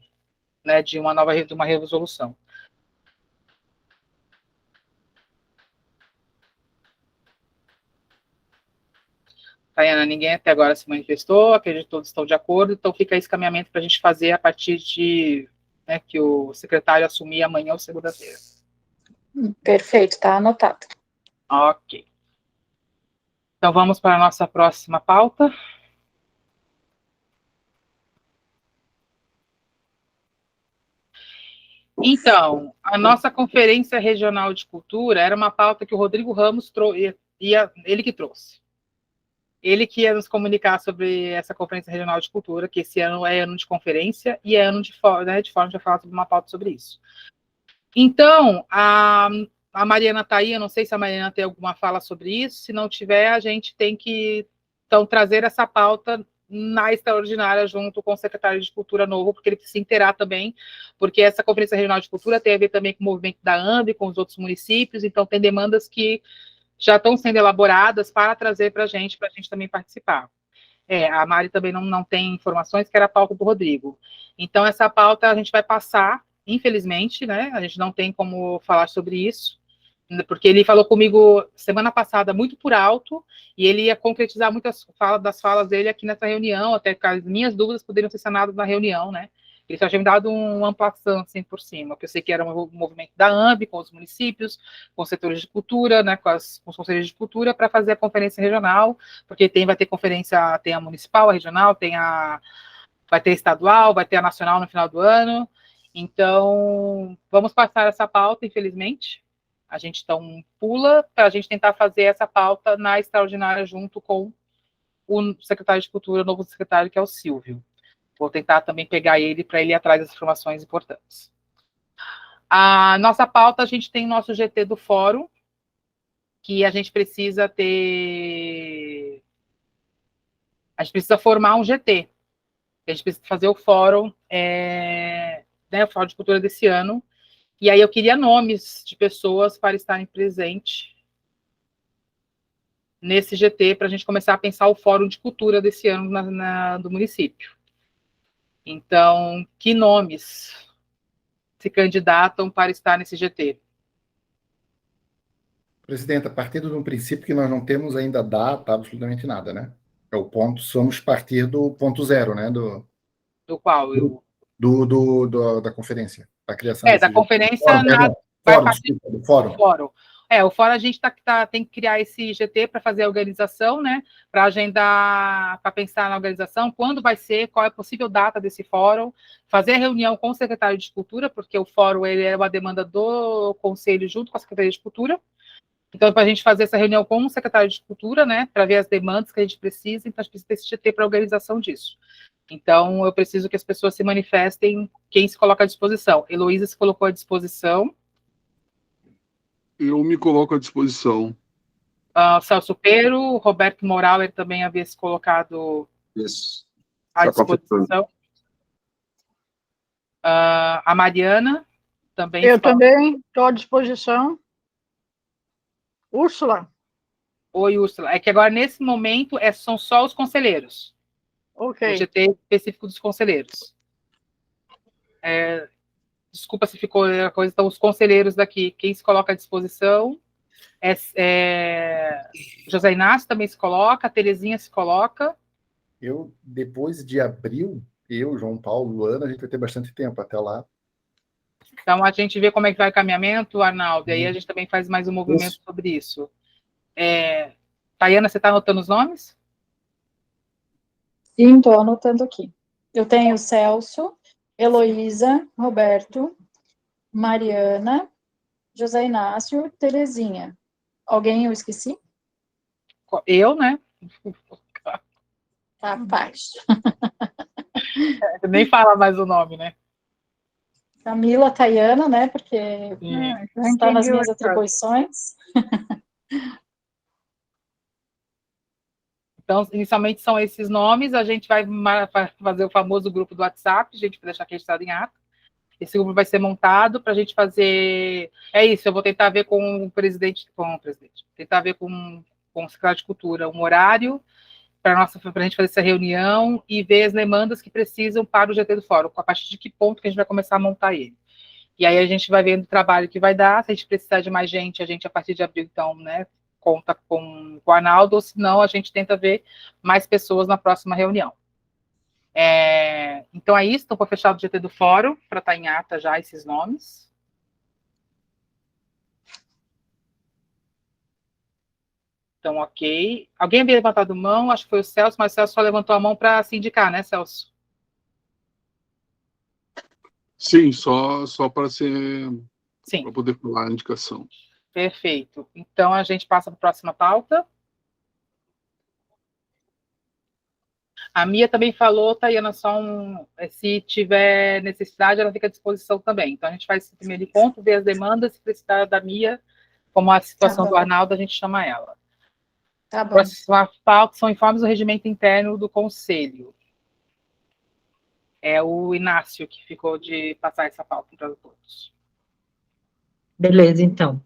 né, de uma resolução. Tayana, ninguém até agora se manifestou, acredito que todos estão de acordo, então fica esse caminhamento para a gente fazer a partir de, né, que o secretário assumir amanhã ou segunda-feira. Perfeito, tá anotado. Ok. Então vamos para a nossa próxima pauta. Então, a nossa Conferência Regional de Cultura era uma pauta que o Rodrigo Ramos ele que trouxe. Ele que ia nos comunicar sobre essa Conferência Regional de Cultura, que esse ano é ano de conferência e é ano de fórum, né, de fórum, a gente vai falar sobre uma pauta sobre isso. Então, a Mariana está aí, eu não sei se a Mariana tem alguma fala sobre isso, se não tiver, a gente tem que, então, trazer essa pauta na extraordinária junto com o secretário de Cultura novo, porque ele precisa se inteirar também, porque essa Conferência Regional de Cultura tem a ver também com o movimento da AMB, com os outros municípios, então tem demandas que já estão sendo elaboradas para trazer para a gente também participar. A Mari também não tem informações, que era a pauta do Rodrigo. Então, essa pauta a gente vai passar, infelizmente, né? A gente não tem como falar sobre isso, porque ele falou comigo semana passada muito por alto, e ele ia concretizar muitas das falas dele aqui nessa reunião, até que as minhas dúvidas poderiam ser sanadas na reunião, né? Ele só tinha me dado um amplação, assim, por cima, porque eu sei que era um movimento da AMB, com os municípios, com os setores de cultura, né, com os conselhos de cultura, para fazer a conferência regional, porque vai ter conferência, tem a municipal, a regional, vai ter a estadual, vai ter a nacional no final do ano. Então, vamos passar essa pauta, infelizmente. A gente então pula para a gente tentar fazer essa pauta na extraordinária junto com o secretário de Cultura, o novo secretário, que é o Silvio. Vou tentar também pegar ele para ele ir atrás das informações importantes. A nossa pauta, a gente tem o nosso GT do fórum, que a gente precisa ter... A gente precisa formar um GT. A gente precisa fazer o fórum, né, o Fórum de Cultura desse ano. E aí eu queria nomes de pessoas para estarem presentes nesse GT, para a gente começar a pensar o Fórum de Cultura desse ano do município. Então, que nomes se candidatam para estar nesse GT? Presidente, a partir de um princípio que nós não temos ainda data, absolutamente nada, né? Somos partir do ponto zero, né? Do qual? Da conferência, da criação da conferência vai partir do fórum. Fórum. O fórum a gente tem que criar esse GT para fazer a organização, né? Para agendar, para pensar na organização, quando vai ser, qual é a possível data desse fórum, fazer a reunião com o secretário de Cultura, porque o fórum ele é uma demanda do Conselho junto com a Secretaria de Cultura. Então, para a gente fazer essa reunião com o secretário de Cultura, né? Para ver as demandas que a gente precisa, então a gente precisa desse GT para a organização disso. Então, eu preciso que as pessoas se manifestem, quem se coloca à disposição. Heloísa se colocou à disposição. Eu me coloco à disposição. Celso Pero, Roberto Moral, ele também havia se colocado à disposição. A Mariana também. Eu também estou à disposição. Úrsula? Oi, Úrsula. É que agora, nesse momento, são só os conselheiros. Ok. O GT específico dos conselheiros. Desculpa se ficou a coisa. Então, os conselheiros daqui, quem se coloca à disposição José Inácio também se coloca, a Terezinha se coloca. Depois de abril, João Paulo, Luana, a gente vai ter bastante tempo até lá. Então, a gente vê como é que vai o caminhamento, Arnaldo, e aí a gente também faz mais um movimento sobre isso. Tayana, você está anotando os nomes? Sim, estou anotando aqui. Eu tenho Celso, Heloísa, Roberto, Mariana, José Inácio, Terezinha. Alguém eu esqueci? Eu, né? Capaz. Nem fala mais o nome, né? Camila, Tayana, né? Porque Já está nas entendi o minhas recado. atribuições. Então, inicialmente são esses nomes, a gente vai fazer o famoso grupo do WhatsApp, a gente vai deixar registrado em ata. Esse grupo vai ser montado para a gente fazer. É isso, eu vou tentar ver com o presidente, tentar ver com o secretário de Cultura um horário para a gente fazer essa reunião e ver as demandas que precisam para o GT do Fórum, a partir de que ponto que a gente vai começar a montar ele. E aí a gente vai vendo o trabalho que vai dar, se a gente precisar de mais gente, a gente, a partir de abril, então, né, conta com o Arnaldo, ou se não, a gente tenta ver mais pessoas na próxima reunião. Então é isso, estou para fechar o GT do Fórum, para estar em ata já esses nomes. Então, ok. Alguém havia levantado mão, acho que foi o Celso, mas o Celso só levantou a mão para se indicar, né, Celso? Sim, só para ser, Sim. para poder falar a indicação. Perfeito. Então, a gente passa para a próxima pauta. A Mia também falou, Tayana, se tiver necessidade, ela fica à disposição também. Então, a gente faz esse primeiro encontro, vê as demandas, se precisar da Mia, como a situação do Arnaldo, a gente chama ela. Tá bom. Próxima pauta são informes do regimento interno do Conselho. É o Inácio que ficou de passar essa pauta para todos. Beleza, então.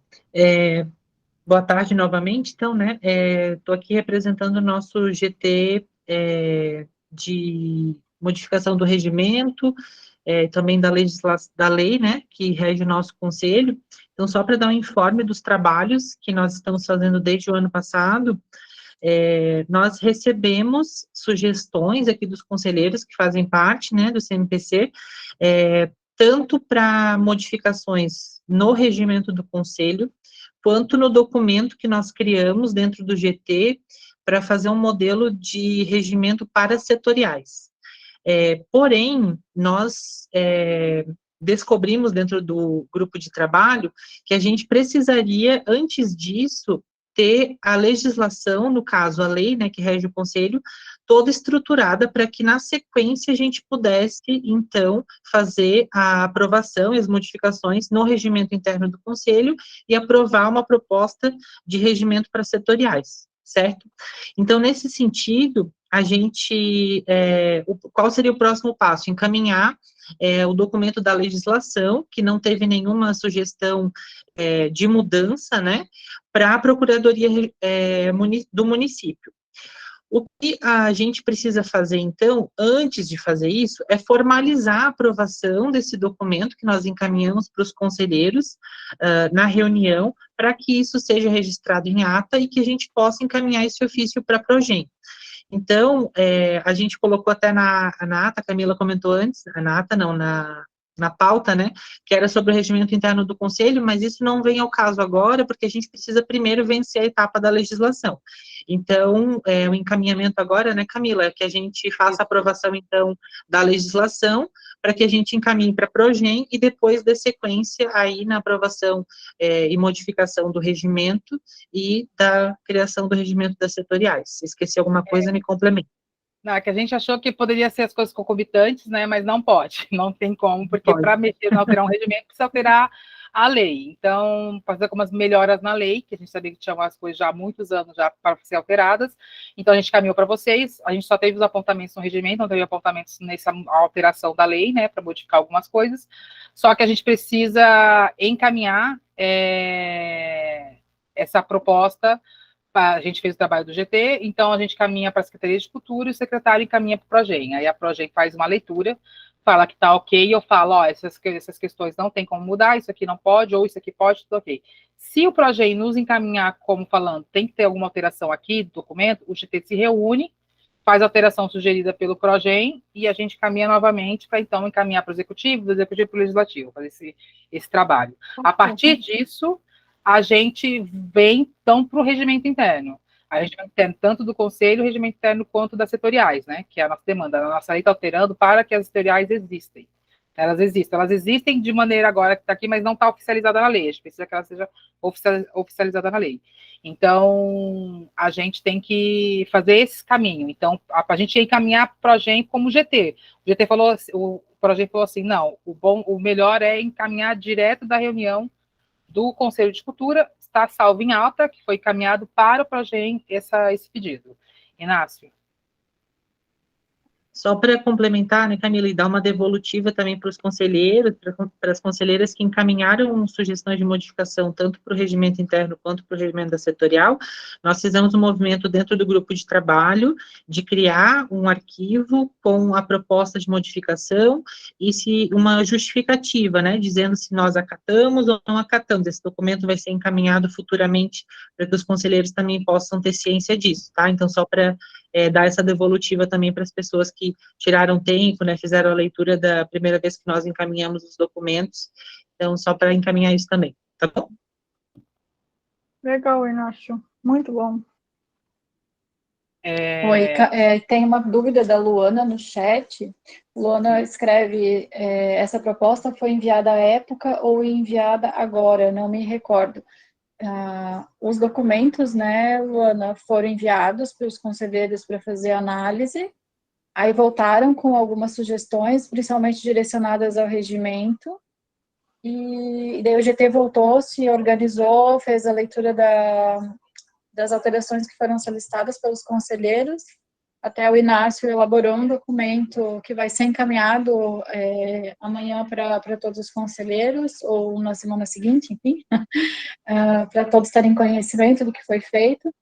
Boa tarde novamente, então, né? Estou aqui representando o nosso GT de modificação do regimento, também da lei, né, que rege o nosso conselho. Então, só para dar um informe dos trabalhos que nós estamos fazendo desde o ano passado, nós recebemos sugestões aqui dos conselheiros que fazem parte, né, do CMPC, tanto para modificações no regimento do conselho, quanto no documento que nós criamos dentro do GT para fazer um modelo de regimento para setoriais. Porém, nós descobrimos dentro do grupo de trabalho que a gente precisaria, antes disso, ter a legislação, no caso, a lei, né, que rege o conselho, toda estruturada para que, na sequência, a gente pudesse, então, fazer a aprovação e as modificações no regimento interno do conselho e aprovar uma proposta de regimento para setoriais, certo? Então, nesse sentido, a gente, qual seria o próximo passo? Encaminhar o documento da legislação, que não teve nenhuma sugestão de mudança, né, para a Procuradoria do município. O que a gente precisa fazer, então, antes de fazer isso, é formalizar a aprovação desse documento que nós encaminhamos para os conselheiros na reunião, para que isso seja registrado em ata e que a gente possa encaminhar esse ofício para a Progem. Então, a gente colocou até na ata, a Camila comentou antes, na pauta, né, que era sobre o regimento interno do Conselho, mas isso não vem ao caso agora, porque a gente precisa primeiro vencer a etapa da legislação. Então, o encaminhamento agora, né, Camila, é que a gente faça a aprovação, então, da legislação, para que a gente encaminhe para a Progem e depois dê sequência aí na aprovação e modificação do regimento e da criação do regimento das setoriais. Se esqueci alguma coisa, me complementa. Não, que a gente achou que poderia ser as coisas concomitantes, né, mas não pode, não tem como, porque para alterar um regimento precisa alterar a lei. Então, fazer algumas melhoras na lei, que a gente sabia que tinha umas coisas já há muitos anos já para ser alteradas, então a gente caminhou para vocês, a gente só teve os apontamentos no regimento, não teve apontamentos nessa alteração da lei, né, para modificar algumas coisas, só que a gente precisa encaminhar essa proposta. A gente fez o trabalho do GT, então a gente caminha para a Secretaria de Cultura e o secretário encaminha para o Progem. Aí a Progem faz uma leitura, fala que está ok, eu falo, ó, essas questões não tem como mudar, isso aqui não pode, ou isso aqui pode, tudo ok. Se o Progem nos encaminhar como falando, tem que ter alguma alteração aqui do documento, o GT se reúne faz a alteração sugerida pelo PROGEM e a gente caminha novamente para, então, encaminhar para o Executivo, do Executivo para o Legislativo, fazer esse trabalho. A partir disso, a gente vem, então, para o regimento interno. A gente vai ter tanto do Conselho, o regimento interno, quanto das setoriais, né, que é a nossa demanda. A nossa lei está alterando para que as setoriais existem. Elas existem de maneira agora que está aqui, mas não está oficializada na lei. A gente precisa que ela seja oficializada na lei. Então, a gente tem que fazer esse caminho. Então, a gente encaminhar para o PROGEM como GT. O GT falou, o PROGEM falou assim, não, o melhor é encaminhar direto da reunião do Conselho de Cultura, está salvo em alta, que foi encaminhado para o PROGEM esse pedido. Inácio. Só para complementar, né, Camila, e dar uma devolutiva também para os conselheiros, para as conselheiras que encaminharam sugestões de modificação, tanto para o regimento interno quanto para o regimento da setorial, nós fizemos um movimento dentro do grupo de trabalho de criar um arquivo com a proposta de modificação e uma justificativa, né, dizendo se nós acatamos ou não acatamos. Esse documento vai ser encaminhado futuramente para que os conselheiros também possam ter ciência disso, tá? Então, só para dar essa devolutiva também para as pessoas que tiraram tempo, né, fizeram a leitura da primeira vez que nós encaminhamos os documentos, então, só para encaminhar isso também, tá bom? Legal, Inácio. Muito bom. Oi, tem uma dúvida da Luana no chat. Luana escreve, essa proposta foi enviada à época ou enviada agora? Não me recordo. Os documentos, né, Luana, foram enviados para os conselheiros para fazer análise, aí voltaram com algumas sugestões, principalmente direcionadas ao regimento, e daí o GT voltou, se organizou, fez a leitura das alterações que foram solicitadas pelos conselheiros, até o Inácio elaborou um documento que vai ser encaminhado amanhã para todos os conselheiros, ou na semana seguinte, enfim, para todos terem conhecimento do que foi feito.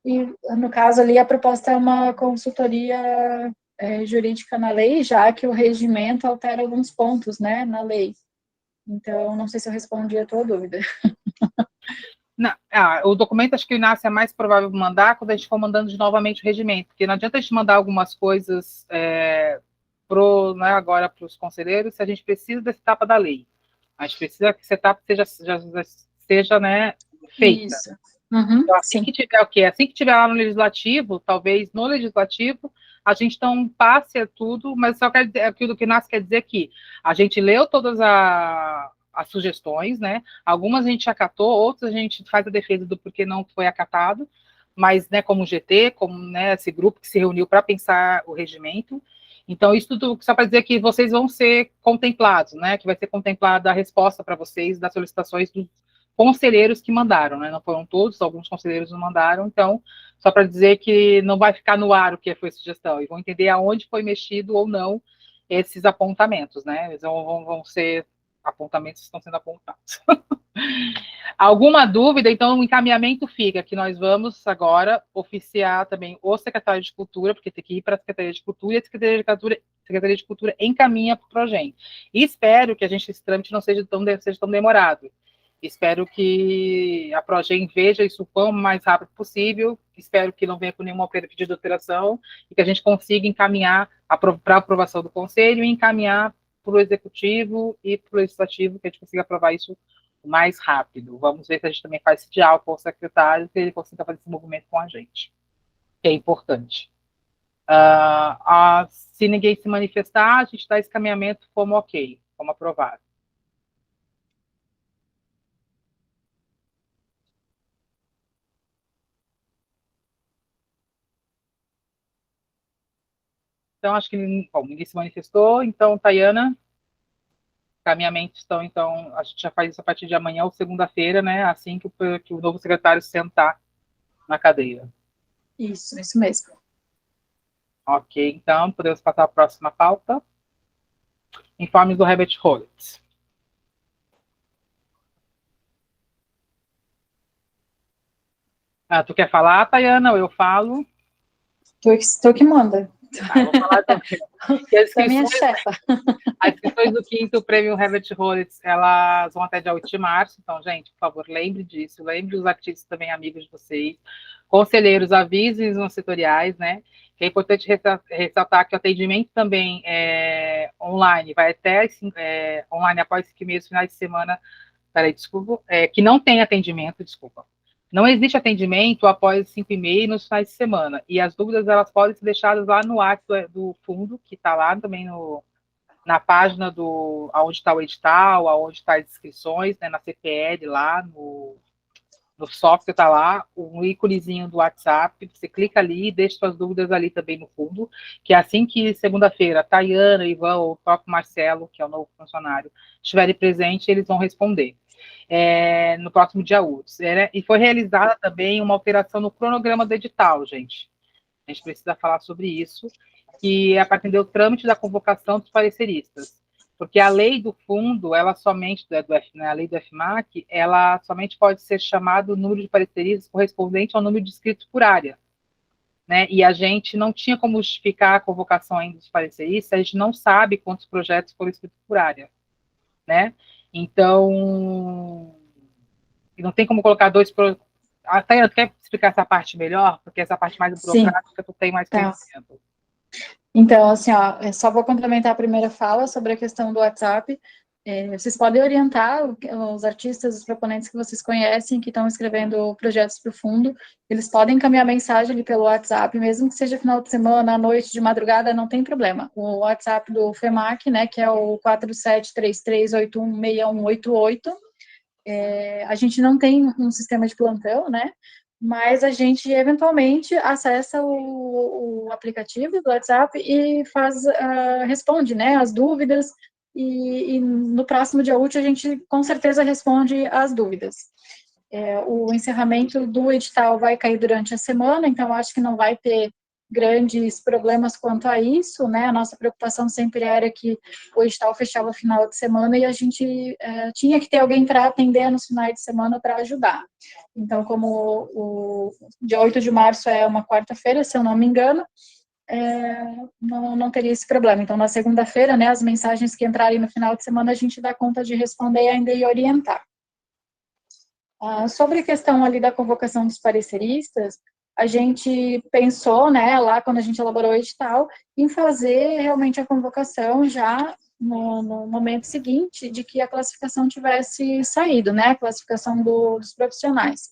E, no caso ali, a proposta é uma consultoria jurídica na lei, já que o regimento altera alguns pontos, né, na lei. Então, não sei se eu respondi a tua dúvida. Não, o documento, acho que o Inácio é mais provável mandar quando a gente for mandando novamente o regimento, porque não adianta a gente mandar algumas coisas né, agora para os conselheiros se a gente precisa dessa etapa da lei. A gente precisa que essa etapa seja né, feita. Isso. Uhum, então, assim que tiver o quê? Assim que tiver lá no Legislativo, talvez no Legislativo, a gente então passe tudo, mas só quer dizer, aquilo que o Inácio quer dizer que a gente leu todas as sugestões, né? Algumas a gente acatou, outras a gente faz a defesa do porquê não foi acatado, mas, né, como o GT, como, né, esse grupo que se reuniu para pensar o regimento. Então, isso tudo só para dizer que vocês vão ser contemplados, né? Que vai ser contemplada a resposta para vocês das solicitações dos conselheiros que mandaram, né? Não foram todos, alguns conselheiros não mandaram, então, só para dizer que não vai ficar no ar o que foi sugestão, e vão entender aonde foi mexido ou não esses apontamentos, né? Eles vão ser apontamentos que estão sendo apontados. Alguma dúvida? Então, o encaminhamento fica que nós vamos agora oficiar também o secretário de Cultura, porque tem que ir para a Secretaria de Cultura, e a Secretaria de Cultura encaminha para o PROGEM. E espero que esse trâmite não seja tão demorado. Espero que a PROGEM veja isso o quão mais rápido possível, espero que não venha com nenhuma pedido de alteração, e que a gente consiga encaminhar para a aprovação do Conselho e encaminhar para o Executivo e para o Legislativo, que a gente consiga aprovar isso mais rápido. Vamos ver se a gente também faz esse diálogo com o secretário, que ele consiga fazer esse movimento com a gente, que é importante. Se ninguém se manifestar, a gente dá esse caminhamento como ok, como aprovado. Então, acho que ninguém se manifestou. Então, Tayana, caminhamentos estão, então, a gente já faz isso a partir de amanhã ou segunda-feira, né? Assim que o novo secretário sentar na cadeira. Isso mesmo. Ok, então, podemos passar à próxima pauta. Informes do Herbert Holt. Tu quer falar, Tayana, ou eu falo? Tu que manda. Tá, vou falar também. Que as Da minha inscrições, chefa. as inscrições do 5º Prêmio Herbert Rollins, elas vão até dia 8 de março, então, gente, por favor, lembre disso, lembre os artistas também, amigos de vocês, conselheiros, avisem nos setoriais, né, que é importante ressaltar que o atendimento também é online, vai até online após 5 meses, finais de semana, desculpa, que não tem atendimento, desculpa. Não existe atendimento após 5h30 nos finais de semana. E as dúvidas, elas podem ser deixadas lá no ato do fundo, que está lá também na página onde está o edital, onde está as inscrições, né, na CPL, lá no software está lá, um íconezinho do WhatsApp, você clica ali e deixa suas dúvidas ali também no fundo, que assim que segunda-feira a Tayana, Ivan ou o próprio Marcelo, que é o novo funcionário, estiverem presentes, eles vão responder. No próximo dia útil. E foi realizada também uma alteração no cronograma do edital, gente. A gente precisa falar sobre isso, que é para atender o trâmite da convocação dos pareceristas. Porque a lei do fundo, ela somente, a lei do FMAC, ela somente pode ser chamada o número de pareceristas correspondente ao número de inscritos por área. Né? E a gente não tinha como justificar a convocação ainda dos pareceristas, a gente não sabe quantos projetos foram inscritos por área. Né? Então, não tem como colocar dois... A Tayana, quer explicar essa parte melhor? Porque essa parte mais burocrática, tu tem mais conhecimento. Então, assim, ó, eu só vou complementar a primeira fala sobre a questão do WhatsApp. Vocês podem orientar os artistas, os proponentes que vocês conhecem, que estão escrevendo projetos para o fundo, eles podem encaminhar mensagem ali pelo WhatsApp, mesmo que seja final de semana, à noite, de madrugada, não tem problema. O WhatsApp do FEMAC, né, que é o 4733816188, a gente não tem um sistema de plantão, né, mas a gente eventualmente acessa o aplicativo do WhatsApp e responde, né, as dúvidas, e no próximo dia útil a gente com certeza responde as dúvidas. O encerramento do edital vai cair durante a semana, então acho que não vai ter grandes problemas quanto a isso, né? A nossa preocupação sempre era que o edital fechava final de semana e a gente tinha que ter alguém para atender nos finais de semana para ajudar. Então, como o dia 8 de março é uma quarta-feira, se eu não me engano, não teria esse problema. Então, na segunda-feira, né, as mensagens que entrarem no final de semana, a gente dá conta de responder ainda e orientar. Sobre a questão ali da convocação dos pareceristas, a gente pensou, né, lá quando a gente elaborou o edital, em fazer realmente a convocação já no momento seguinte de que a classificação tivesse saído, né, a classificação dos profissionais.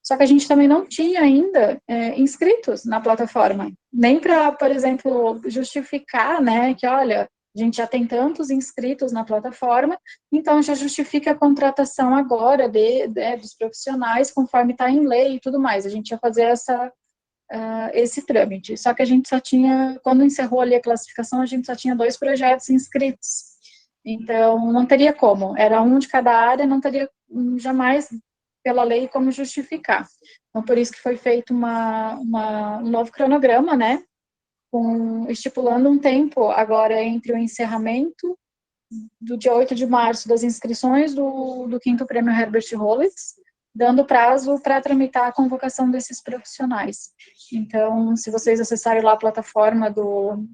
Só que a gente também não tinha ainda inscritos na plataforma, nem para, por exemplo, justificar, né, que, olha, a gente já tem tantos inscritos na plataforma, então já justifica a contratação agora dos profissionais, conforme está em lei e tudo mais. A gente ia fazer esse trâmite. Só que a gente só tinha, quando encerrou ali a classificação, a gente só tinha 2 projetos inscritos. Então, não teria como. Era um de cada área, não teria jamais, pela lei, como justificar. Então, por isso que foi feito um novo cronograma, né? Estipulando um tempo agora entre o encerramento do dia 8 de março das inscrições do 5º Prêmio Herbert Rollins, dando prazo para tramitar a convocação desses profissionais. Então, se vocês acessarem lá a plataforma do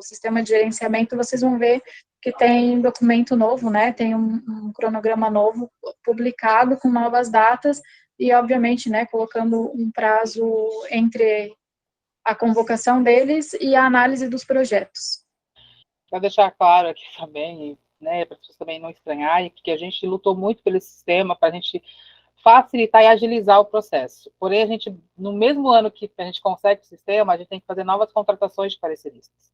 sistema de gerenciamento, vocês vão ver que tem documento novo, né? Tem um cronograma novo publicado com novas datas e, obviamente, né, colocando um prazo entre a convocação deles e a análise dos projetos. Para deixar claro aqui também, né, para as pessoas também não estranharem, porque a gente lutou muito pelo sistema para a gente facilitar e agilizar o processo. Porém, a gente, no mesmo ano que a gente consegue o sistema, a gente tem que fazer novas contratações de pareceristas.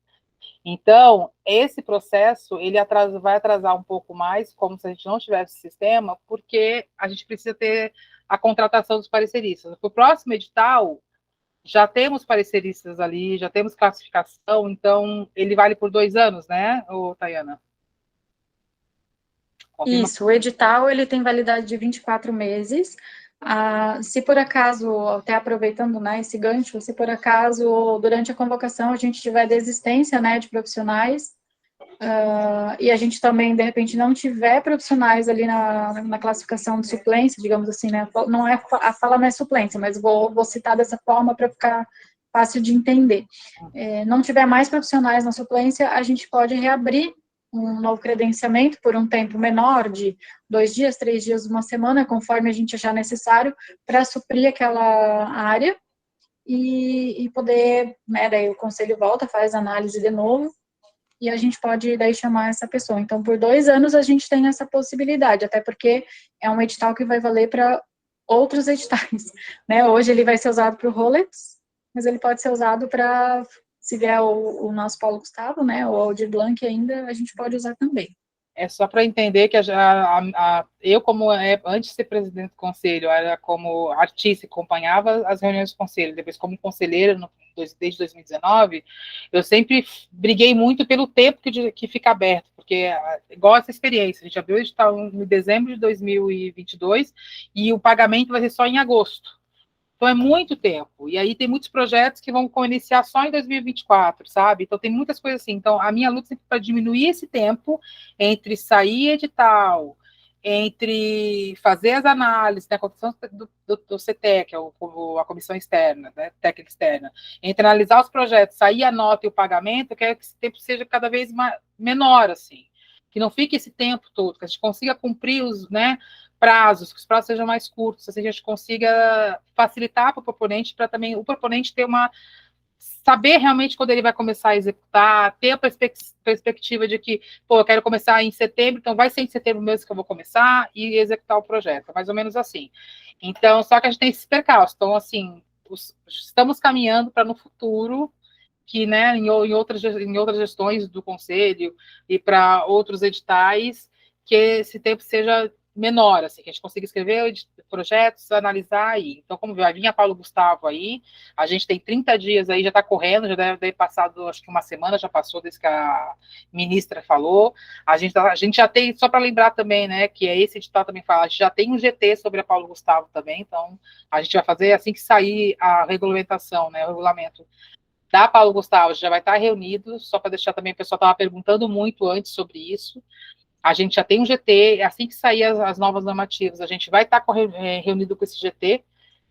Então, esse processo, ele vai atrasar um pouco mais, como se a gente não tivesse sistema, porque a gente precisa ter a contratação dos pareceristas. Para o próximo edital, já temos pareceristas ali, já temos classificação, então ele vale por 2 anos, né, Tayana? Confirma. Isso, o edital ele tem validade de 24 meses. Se por acaso, até aproveitando, né, esse gancho, se por acaso durante a convocação a gente tiver desistência, né, de profissionais, e a gente também, de repente, não tiver profissionais ali na classificação de suplência, digamos assim, né, não é, a fala não é suplência, mas vou citar dessa forma para ficar fácil de entender. Não tiver mais profissionais na suplência, a gente pode reabrir um novo credenciamento por um tempo menor, de 2 dias, 3 dias, uma semana, conforme a gente achar necessário, para suprir aquela área, e poder, né, daí o conselho volta, faz análise de novo, e a gente pode daí chamar essa pessoa. Então, por 2 anos a gente tem essa possibilidade, até porque é um edital que vai valer para outros editais, né? Hoje ele vai ser usado para o Rolex, mas ele pode ser usado para, se vier o nosso Paulo Gustavo, né, ou o Aldir Blanc ainda, a gente pode usar também. É só para entender que eu, como antes de ser presidente do conselho, era como artista, acompanhava as reuniões do conselho, depois como conselheira desde 2019, eu sempre briguei muito pelo tempo que fica aberto, porque igual essa experiência, a gente abriu o edital em dezembro de 2022 e o pagamento vai ser só em agosto. Então, é muito tempo. E aí tem muitos projetos que vão iniciar só em 2024, sabe? Então, tem muitas coisas assim. Então, a minha luta sempre para diminuir esse tempo entre sair edital, entre fazer as análises, né, a comissão do CTE, que é a comissão externa, né, técnica externa, entre analisar os projetos, sair a nota e o pagamento, eu quero que esse tempo seja cada vez menor, assim. Que não fique esse tempo todo, que a gente consiga cumprir os, né, prazos, que os prazos sejam mais curtos, assim a gente consiga facilitar para o proponente, para também o proponente ter saber realmente quando ele vai começar a executar, ter a perspectiva de que, pô, eu quero começar em setembro, então vai ser em setembro mesmo que eu vou começar e executar o projeto, mais ou menos assim. Então, só que a gente tem esses percalços, então, assim, estamos caminhando para no futuro que, né, em outras gestões do conselho e para outros editais, que esse tempo seja menor, assim, que a gente consiga escrever projetos, analisar aí. Então, como vai vir a Paulo Gustavo aí, a gente tem 30 dias aí, já está correndo, já deve ter passado, acho que uma semana já passou desde que a ministra falou. A gente já tem, só para lembrar também, né, que é esse edital também fala, a gente já tem um GT sobre a Paulo Gustavo também, então a gente vai fazer assim que sair a regulamentação, né, o regulamento da Paulo Gustavo, já vai estar reunido, só para deixar também, o pessoal estava perguntando muito antes sobre isso. A gente já tem um GT, assim que sair as novas normativas, a gente vai estar reunido com esse GT,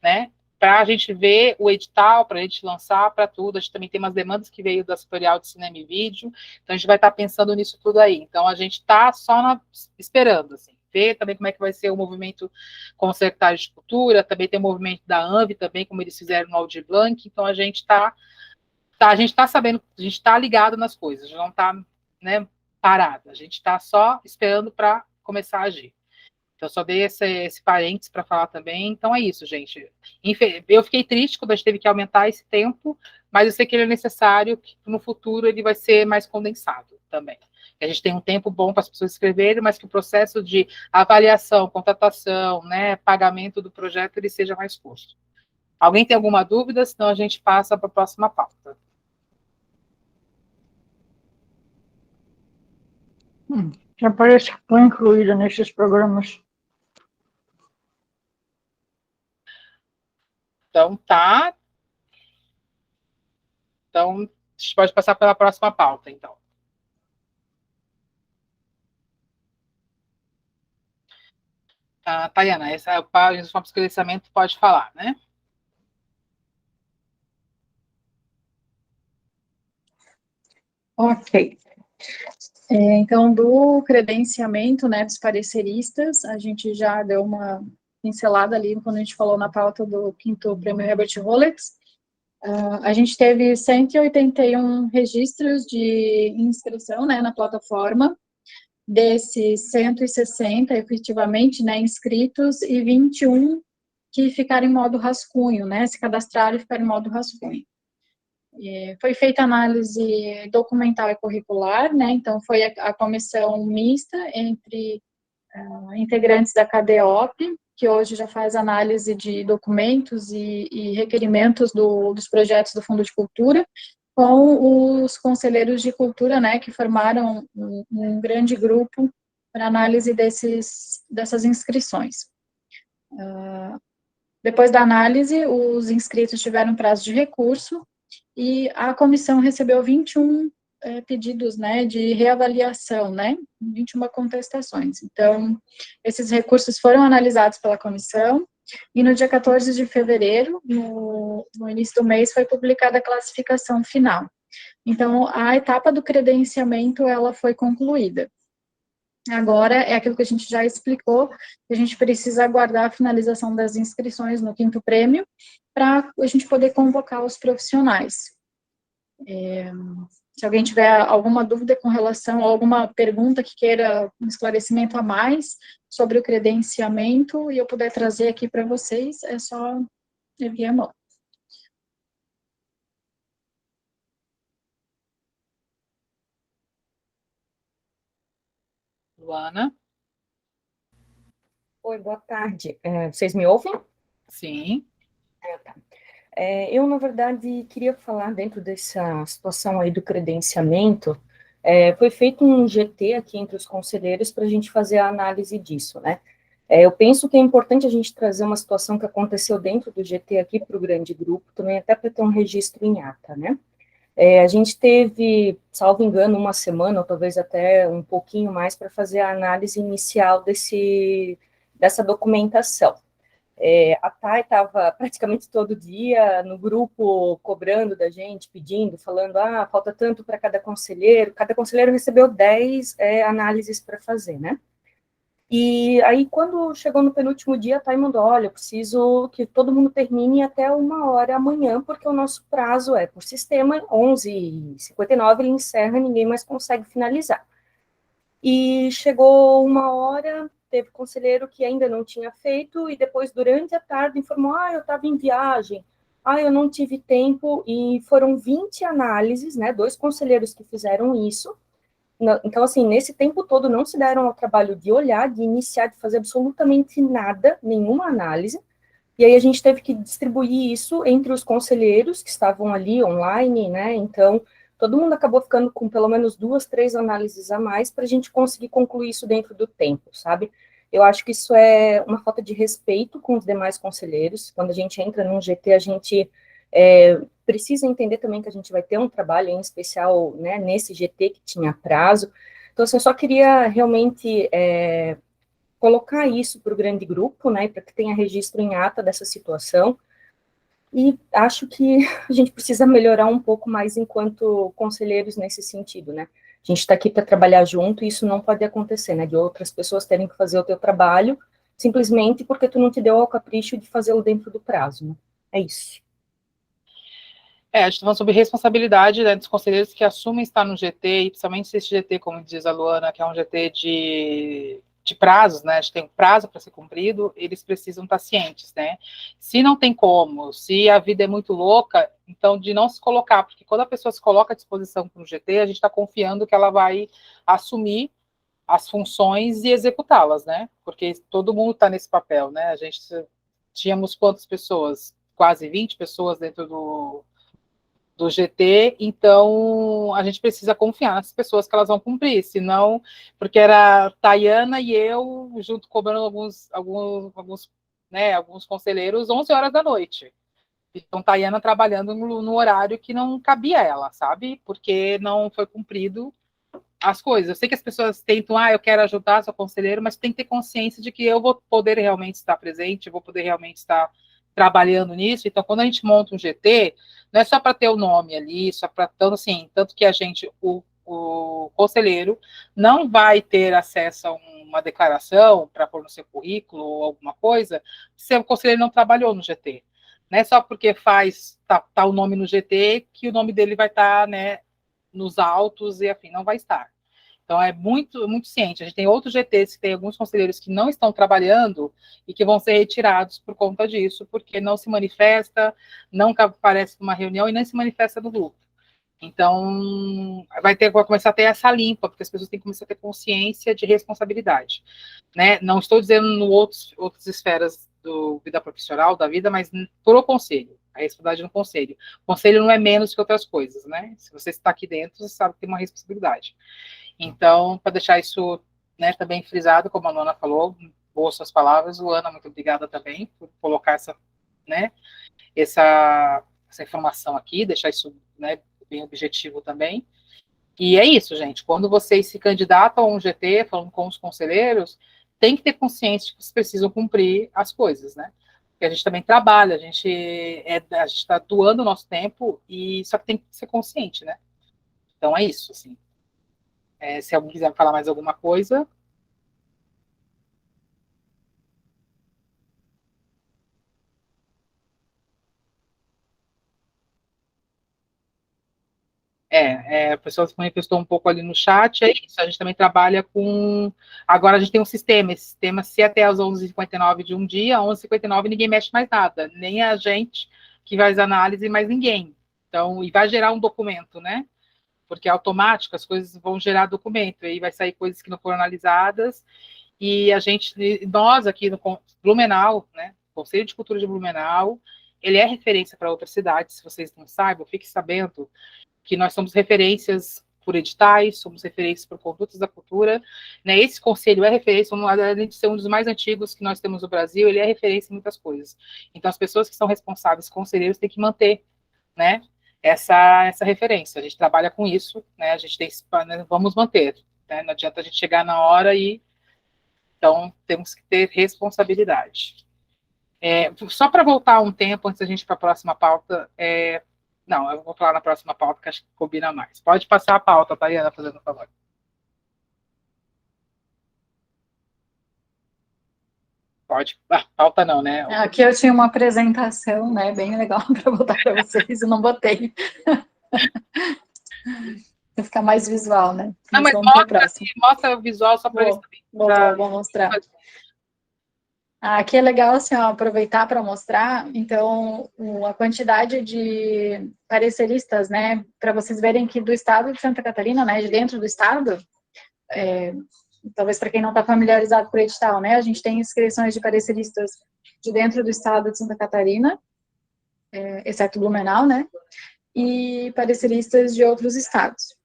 né, para a gente ver o edital, para a gente lançar para tudo. A gente também tem umas demandas que veio da Setorial de Cinema e Vídeo, então a gente vai estar pensando nisso tudo aí. Então a gente está só esperando, assim, ver também como é que vai ser o movimento com o secretário de Cultura, também tem o movimento da ANV também, como eles fizeram no Aldir Blanc, então a gente está sabendo, a gente está ligado nas coisas, não está, né, parado, a gente está só esperando para começar a agir. Então, só dei esse parênteses para falar também. Então, é isso, gente. Eu fiquei triste quando a gente teve que aumentar esse tempo, mas eu sei que ele é necessário, que no futuro ele vai ser mais condensado também. A gente tem um tempo bom para as pessoas escreverem, mas que o processo de avaliação, contratação, né, pagamento do projeto, ele seja mais curto. Alguém tem alguma dúvida? Senão a gente passa para a próxima pauta. Já parece que foi incluída nesses programas. Então, tá. Então, a gente pode passar pela próxima pauta, então. Tayana, essa é a página de esclarecimento, pode falar, né? Ok. Então, do credenciamento, né, dos pareceristas, a gente já deu uma pincelada ali quando a gente falou na pauta do 5º Prêmio Herbert Rolex. A gente teve 181 registros de inscrição, né, na plataforma, desses 160 efetivamente, né, inscritos, e 21 que ficaram em modo rascunho, né, se cadastraram e ficaram em modo rascunho. Foi feita análise documental e curricular, né, então foi a comissão mista entre integrantes da CADEOP, que hoje já faz análise de documentos e requerimentos dos projetos do Fundo de Cultura, com os conselheiros de cultura, né, que formaram um grande grupo para análise dessas inscrições. Depois da análise, os inscritos tiveram prazo de recurso, e a comissão recebeu 21 pedidos, né, de reavaliação, né, 21 contestações. Então, esses recursos foram analisados pela comissão, E no dia 14 de fevereiro, no início do mês, foi publicada a classificação final. Então, a etapa do credenciamento, ela foi concluída. Agora, é aquilo que a gente já explicou, que a gente precisa aguardar a finalização das inscrições no quinto prêmio, para a gente poder convocar os profissionais. Se alguém tiver alguma dúvida com relação a alguma pergunta que queira um esclarecimento a mais sobre o credenciamento e eu puder trazer aqui para vocês, é só erguer a mão. Luana? Oi, boa tarde. Vocês me ouvem? Sim. Tá. Eu, na verdade, queria falar dentro dessa situação aí do credenciamento. Foi feito um GT aqui entre os conselheiros para a gente fazer a análise disso, né? Eu penso que é importante a gente trazer uma situação que aconteceu dentro do GT aqui para o grande grupo, também até para ter um registro em ata, né? A gente teve, salvo engano, uma semana, ou talvez até um pouquinho mais, para fazer a análise inicial dessa documentação. A Thay estava praticamente todo dia no grupo cobrando da gente, pedindo, falando, falta tanto para cada conselheiro recebeu 10 análises para fazer, né? E aí, quando chegou no penúltimo dia, a Thay mandou, olha, eu preciso que todo mundo termine até 1h amanhã, porque o nosso prazo por sistema, 11h59, ele encerra, ninguém mais consegue finalizar. E chegou 1h, teve conselheiro que ainda não tinha feito, e depois, durante a tarde, informou, eu estava em viagem, eu não tive tempo, e foram 20 análises, né, 2 conselheiros que fizeram isso. Então, assim, nesse tempo todo não se deram ao trabalho de olhar, de iniciar, de fazer absolutamente nada, nenhuma análise, e aí a gente teve que distribuir isso entre os conselheiros que estavam ali online, né, então todo mundo acabou ficando com pelo menos 2, 3 análises a mais para a gente conseguir concluir isso dentro do tempo, sabe? Eu acho que isso é uma falta de respeito com os demais conselheiros. Quando a gente entra num GT, a gente precisa entender também que a gente vai ter um trabalho em especial, né, nesse GT que tinha prazo. Então, assim, eu só queria realmente colocar isso para o grande grupo, né, para que tenha registro em ata dessa situação. E acho que a gente precisa melhorar um pouco mais enquanto conselheiros nesse sentido, né? A gente está aqui para trabalhar junto e isso não pode acontecer, né? De outras pessoas terem que fazer o teu trabalho simplesmente porque tu não te deu ao capricho de fazê-lo dentro do prazo, né? É isso. A gente está falando sobre responsabilidade, né, dos conselheiros que assumem estar no GT, e principalmente se esse GT, como diz a Luana, que é um GT de prazos, né, a gente tem um prazo para ser cumprido, eles precisam estar cientes, né, se não tem como, se a vida é muito louca, então de não se colocar, porque quando a pessoa se coloca à disposição para o GT, a gente está confiando que ela vai assumir as funções e executá-las, né, porque todo mundo está nesse papel, né, a gente tínhamos quantas pessoas? Quase 20 pessoas dentro do GT, então a gente precisa confiar nas pessoas que elas vão cumprir, senão, porque era Tayana e eu, junto cobrando alguns conselheiros, 11 horas da noite. Então, Tayana trabalhando no horário que não cabia a ela, sabe? Porque não foi cumprido as coisas. Eu sei que as pessoas tentam, eu quero ajudar, sou conselheiro, mas tem que ter consciência de que eu vou poder realmente estar presente, vou poder realmente estar trabalhando nisso. Então, quando a gente monta um GT, não é só para ter o nome ali, só para tanto assim, tanto que a gente, o conselheiro, não vai ter acesso a uma declaração para pôr no seu currículo ou alguma coisa, se o conselheiro não trabalhou no GT. Não é só porque tá o nome no GT que o nome dele vai estar, né, nos autos e afim, não vai estar. Então, é muito, muito ciente. A gente tem outros GTs que tem alguns conselheiros que não estão trabalhando e que vão ser retirados por conta disso, porque não se manifesta, não aparece numa reunião e nem se manifesta no grupo. Então, vai começar a ter essa limpa, porque as pessoas têm que começar a ter consciência de responsabilidade, né? Não estou dizendo em outras esferas do vida profissional, da vida, mas por o conselho, a responsabilidade no conselho. O conselho não é menos que outras coisas, né? Se você está aqui dentro, você sabe que tem uma responsabilidade. Então, para deixar isso, né, também frisado, como a Luana falou, boas suas palavras, Luana, muito obrigada também por colocar essa informação aqui, deixar isso, né, bem objetivo também. E é isso, gente, quando vocês se candidatam a um GT, falando com os conselheiros, tem que ter consciência de que vocês precisam cumprir as coisas, né? porque a gente também trabalha, a gente está doando o nosso tempo, e só que tem que ser consciente, né? Então é isso, assim. Se alguém quiser falar mais alguma coisa... a pessoa se manifestou um pouco ali no chat, é isso, a gente também trabalha com... Agora a gente tem um sistema, esse sistema, se até às 11h59 de um dia, às 11h59 ninguém mexe mais nada, nem a gente que faz análise, mais ninguém. Então, e vai gerar um documento, né? Porque é automático, as coisas vão gerar documento, e aí vai sair coisas que não foram analisadas, e nós aqui no Blumenau, né, Conselho de Cultura de Blumenau, ele é referência para outras cidades, se vocês não saibam, fiquem sabendo que nós somos referências por editais, somos referências por condutas da cultura, né? Esse conselho é referência, além de ser um dos mais antigos que nós temos no Brasil, ele é referência em muitas coisas. Então, as pessoas que são responsáveis, conselheiros, têm que manter, né, essa referência. A gente trabalha com isso, né? A gente tem, né, vamos manter, né? Não adianta a gente chegar na hora e... Então, temos que ter responsabilidade. Só para voltar um tempo, antes da gente ir para a próxima pauta, não, eu vou falar na próxima pauta, que acho que combina mais. Pode passar a pauta, Tayana, fazendo um favor. Pode. Pauta não, né? Aqui eu tinha uma apresentação, né, bem legal para botar para vocês, e não botei. Para ficar mais visual, né? Não, mas mostra o visual só para eles também. Vou mostrar. Aqui é legal, assim, ó, aproveitar para mostrar, então, a quantidade de pareceristas, né, para vocês verem que do estado de Santa Catarina, né, de dentro do estado, talvez para quem não está familiarizado com o edital, né, a gente tem inscrições de pareceristas de dentro do estado de Santa Catarina, exceto Blumenau, né, e pareceristas de outros estados.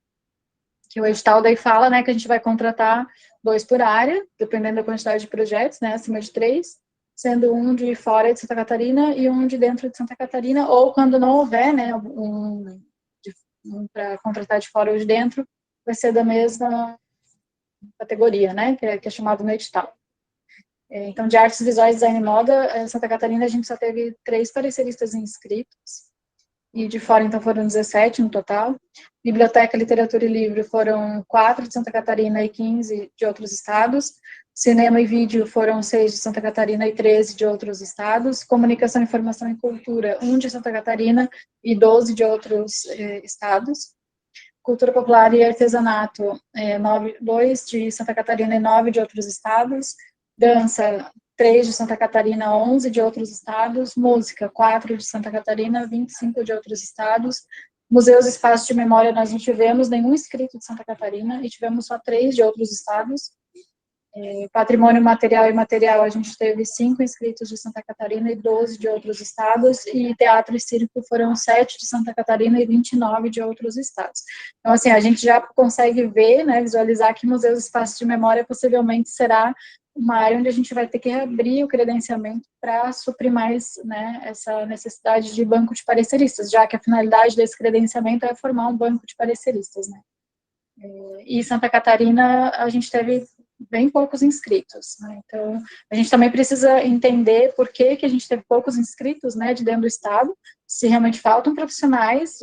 Que o edital daí fala, né, que a gente vai contratar 2 por área, dependendo da quantidade de projetos, né, acima de 3, sendo um de fora de Santa Catarina e um de dentro de Santa Catarina, ou quando não houver, né, um para contratar de fora ou de dentro, vai ser da mesma categoria, né, que é chamado no edital. Então, de artes visuais, design e moda, Santa Catarina, a gente só teve 3 pareceristas inscritos, e de fora, então, foram 17 no total. Biblioteca, literatura e livro foram 4 de Santa Catarina e 15 de outros estados. Cinema e vídeo foram 6 de Santa Catarina e 13 de outros estados. Comunicação, informação e cultura, 1 de Santa Catarina e 12 de outros estados. Cultura popular e artesanato, 2 de Santa Catarina e 9 de outros estados. Dança, 3 de Santa Catarina, 11 de outros estados. Música, 4 de Santa Catarina, 25 de outros estados. Museus e espaços de memória, nós não tivemos nenhum inscrito de Santa Catarina e tivemos só 3 de outros estados. Patrimônio material e imaterial, a gente teve 5 inscritos de Santa Catarina e 12 de outros estados, e teatro e circo foram 7 de Santa Catarina e 29 de outros estados. Então, assim, a gente já consegue ver, né, visualizar que museus e espaços de memória possivelmente será uma área onde a gente vai ter que abrir o credenciamento para suprir mais, né, essa necessidade de banco de pareceristas, já que a finalidade desse credenciamento é formar um banco de pareceristas, né. E Santa Catarina, a gente teve bem poucos inscritos, né? Então, a gente também precisa entender por que a gente teve poucos inscritos, né, de dentro do estado, se realmente faltam profissionais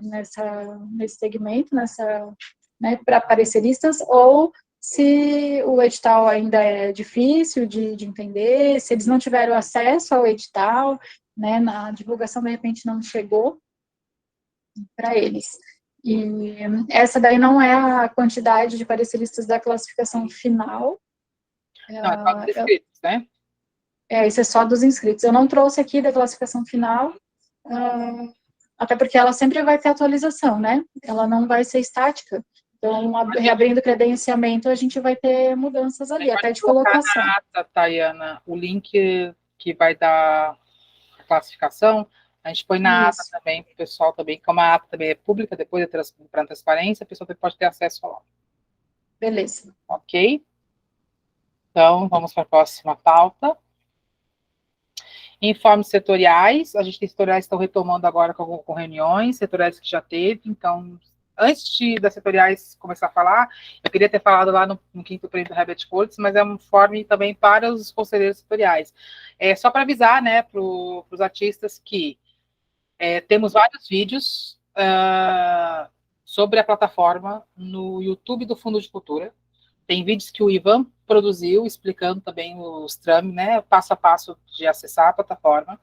nesse segmento, né, para pareceristas, ou se o edital ainda é difícil de entender, se eles não tiveram acesso ao edital, né, na divulgação, de repente, não chegou para eles. E essa daí não é a quantidade de pareceristas da classificação final. Não, é só dos inscritos, né? Isso é só dos inscritos. Eu não trouxe aqui da classificação final, até porque ela sempre vai ter atualização, né? Ela não vai ser estática. Então, reabrindo o credenciamento, a gente vai ter mudanças ali, até de colocação. Na ata, Tayana, o link que vai dar a classificação, a gente põe na ata também, para o pessoal também, que uma ata também é pública, depois para transparência, a pessoa pode ter acesso lá. Beleza. Ok? Então, vamos para a próxima pauta. Informes setoriais, a gente tem setoriais que estão retomando agora com reuniões, setoriais que já teve, então, das setoriais começar a falar, eu queria ter falado lá no quinto prêmio do Herbert Collins, mas é um informe também para os conselheiros setoriais. Só para avisar, né, para os artistas que temos vários vídeos sobre a plataforma no YouTube do Fundo de Cultura. Tem vídeos que o Ivan produziu, explicando também os trâmites, né, passo a passo de acessar a plataforma.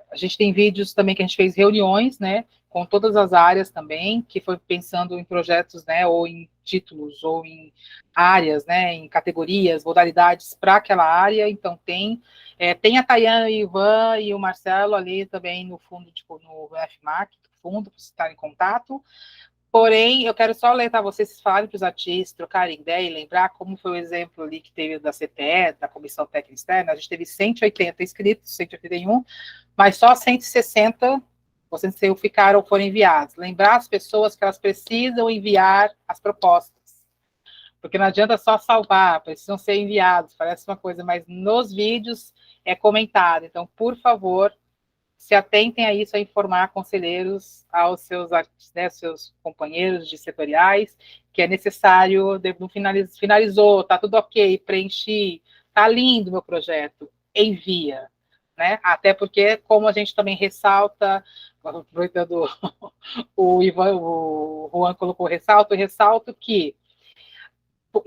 A gente tem vídeos também que a gente fez reuniões, né, com todas as áreas também, que foi pensando em projetos, né, ou em títulos, ou em áreas, né, em categorias, modalidades para aquela área. Então tem a Tayana, o Ivan e o Marcelo ali também no fundo, no FMAC, fundo, para estar em contato. Porém, eu quero só alertar vocês, falarem para os artistas, trocarem ideia e lembrar como foi o exemplo ali que teve da CTE, da Comissão Técnica Externa. A gente teve 180 inscritos, 181, mas só 160 vocês foram enviados. Lembrar as pessoas que elas precisam enviar as propostas, porque não adianta só salvar, precisam ser enviados, parece uma coisa, mas nos vídeos é comentado. Então, por favor, se atentem a isso, a informar conselheiros aos seus companheiros de setoriais, que é necessário, finalizou, está tudo ok, preenchi, está lindo meu projeto, envia. Né? Até porque, como a gente também ressalta, aproveitando o Juan colocou ressalto que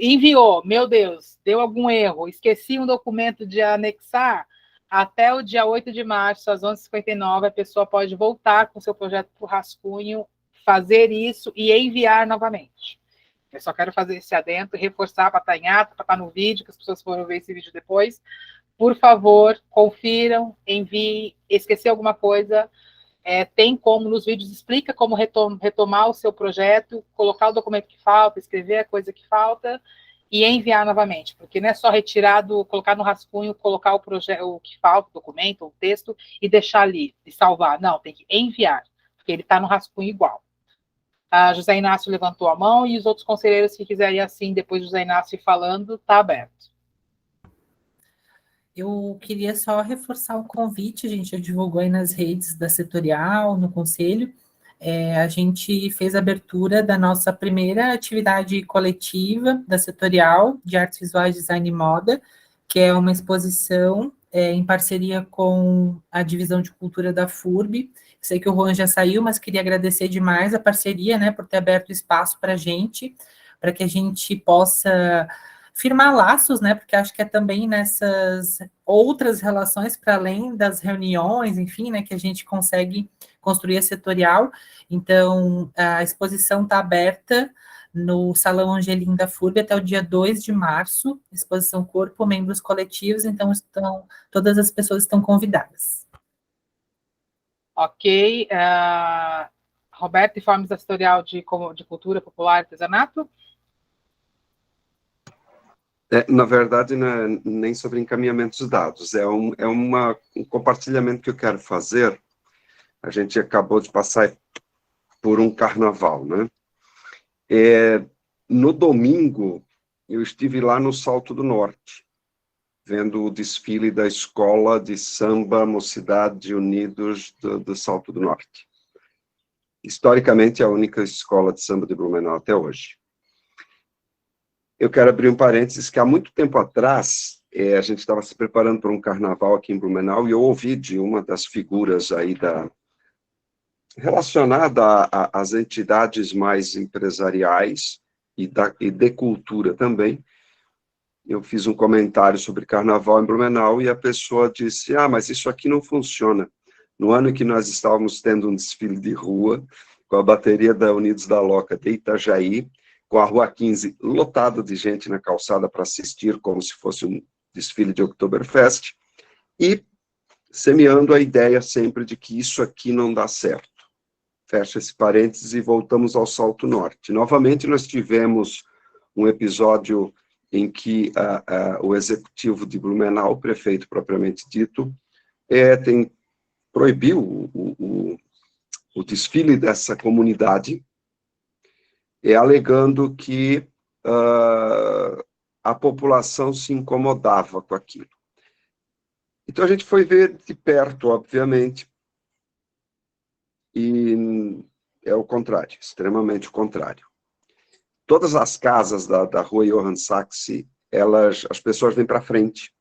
enviou, meu Deus, deu algum erro, esqueci um documento de anexar, até o dia 8 de março, às 11h59, a pessoa pode voltar com seu projeto para o rascunho, fazer isso e enviar novamente. Eu só quero fazer esse adendo, reforçar para estar em ato, para estar no vídeo, que as pessoas foram ver esse vídeo depois. Por favor, confiram, enviem. Esqueci alguma coisa, tem como, nos vídeos, explica como retomar o seu projeto, colocar o documento que falta, escrever a coisa que falta, e enviar novamente, porque não é só retirado, colocar no rascunho, colocar o que falta, o documento, o texto, e deixar ali, e salvar. Não, tem que enviar, porque ele está no rascunho igual. A José Inácio levantou a mão, e os outros conselheiros que quiserem assim, depois do José Inácio falando, está aberto. Eu queria só reforçar o convite, a gente já divulgou aí nas redes da setorial, no conselho. A gente fez a abertura da nossa primeira atividade coletiva da setorial de artes visuais, design e moda, que é uma exposição em parceria com a divisão de cultura da FURB. Sei que o Juan já saiu, mas queria agradecer demais a parceria, né, por ter aberto espaço para que a gente possa firmar laços, né, porque acho que é também nessas outras relações, para além das reuniões, enfim, né, que a gente consegue construir a setorial. Então, a exposição está aberta no Salão Angelim da FURB até o dia 2 de março, exposição Corpo, Membros Coletivos, então todas as pessoas estão convidadas. Ok. Roberto, informes da setorial de cultura popular e artesanato? Na verdade, não é nem sobre encaminhamentos de dados, é um compartilhamento que eu quero fazer. A gente acabou de passar por um carnaval, né? No domingo, eu estive lá no Salto do Norte, vendo o desfile da Escola de Samba Mocidade Unidos do Salto do Norte. Historicamente, a única escola de samba de Blumenau até hoje. Eu quero abrir um parênteses que há muito tempo atrás, a gente estava se preparando para um carnaval aqui em Blumenau, e eu ouvi de uma das figuras aí relacionada às entidades mais empresariais e de cultura também. Eu fiz um comentário sobre carnaval em Blumenau e a pessoa disse, mas isso aqui não funciona. No ano em que nós estávamos tendo um desfile de rua, com a bateria da Unidos da Loca de Itajaí, com a Rua 15 lotada de gente na calçada para assistir, como se fosse um desfile de Oktoberfest, e semeando a ideia sempre de que isso aqui não dá certo. Fecha esse parênteses e voltamos ao Salto Norte. Novamente, nós tivemos um episódio em que o executivo de Blumenau, o prefeito propriamente dito, proibiu o desfile dessa comunidade, alegando que a população se incomodava com aquilo. Então, a gente foi ver de perto, obviamente, e é o contrário, extremamente o contrário. Todas as casas da rua Johann Sachse, as pessoas vêm para frente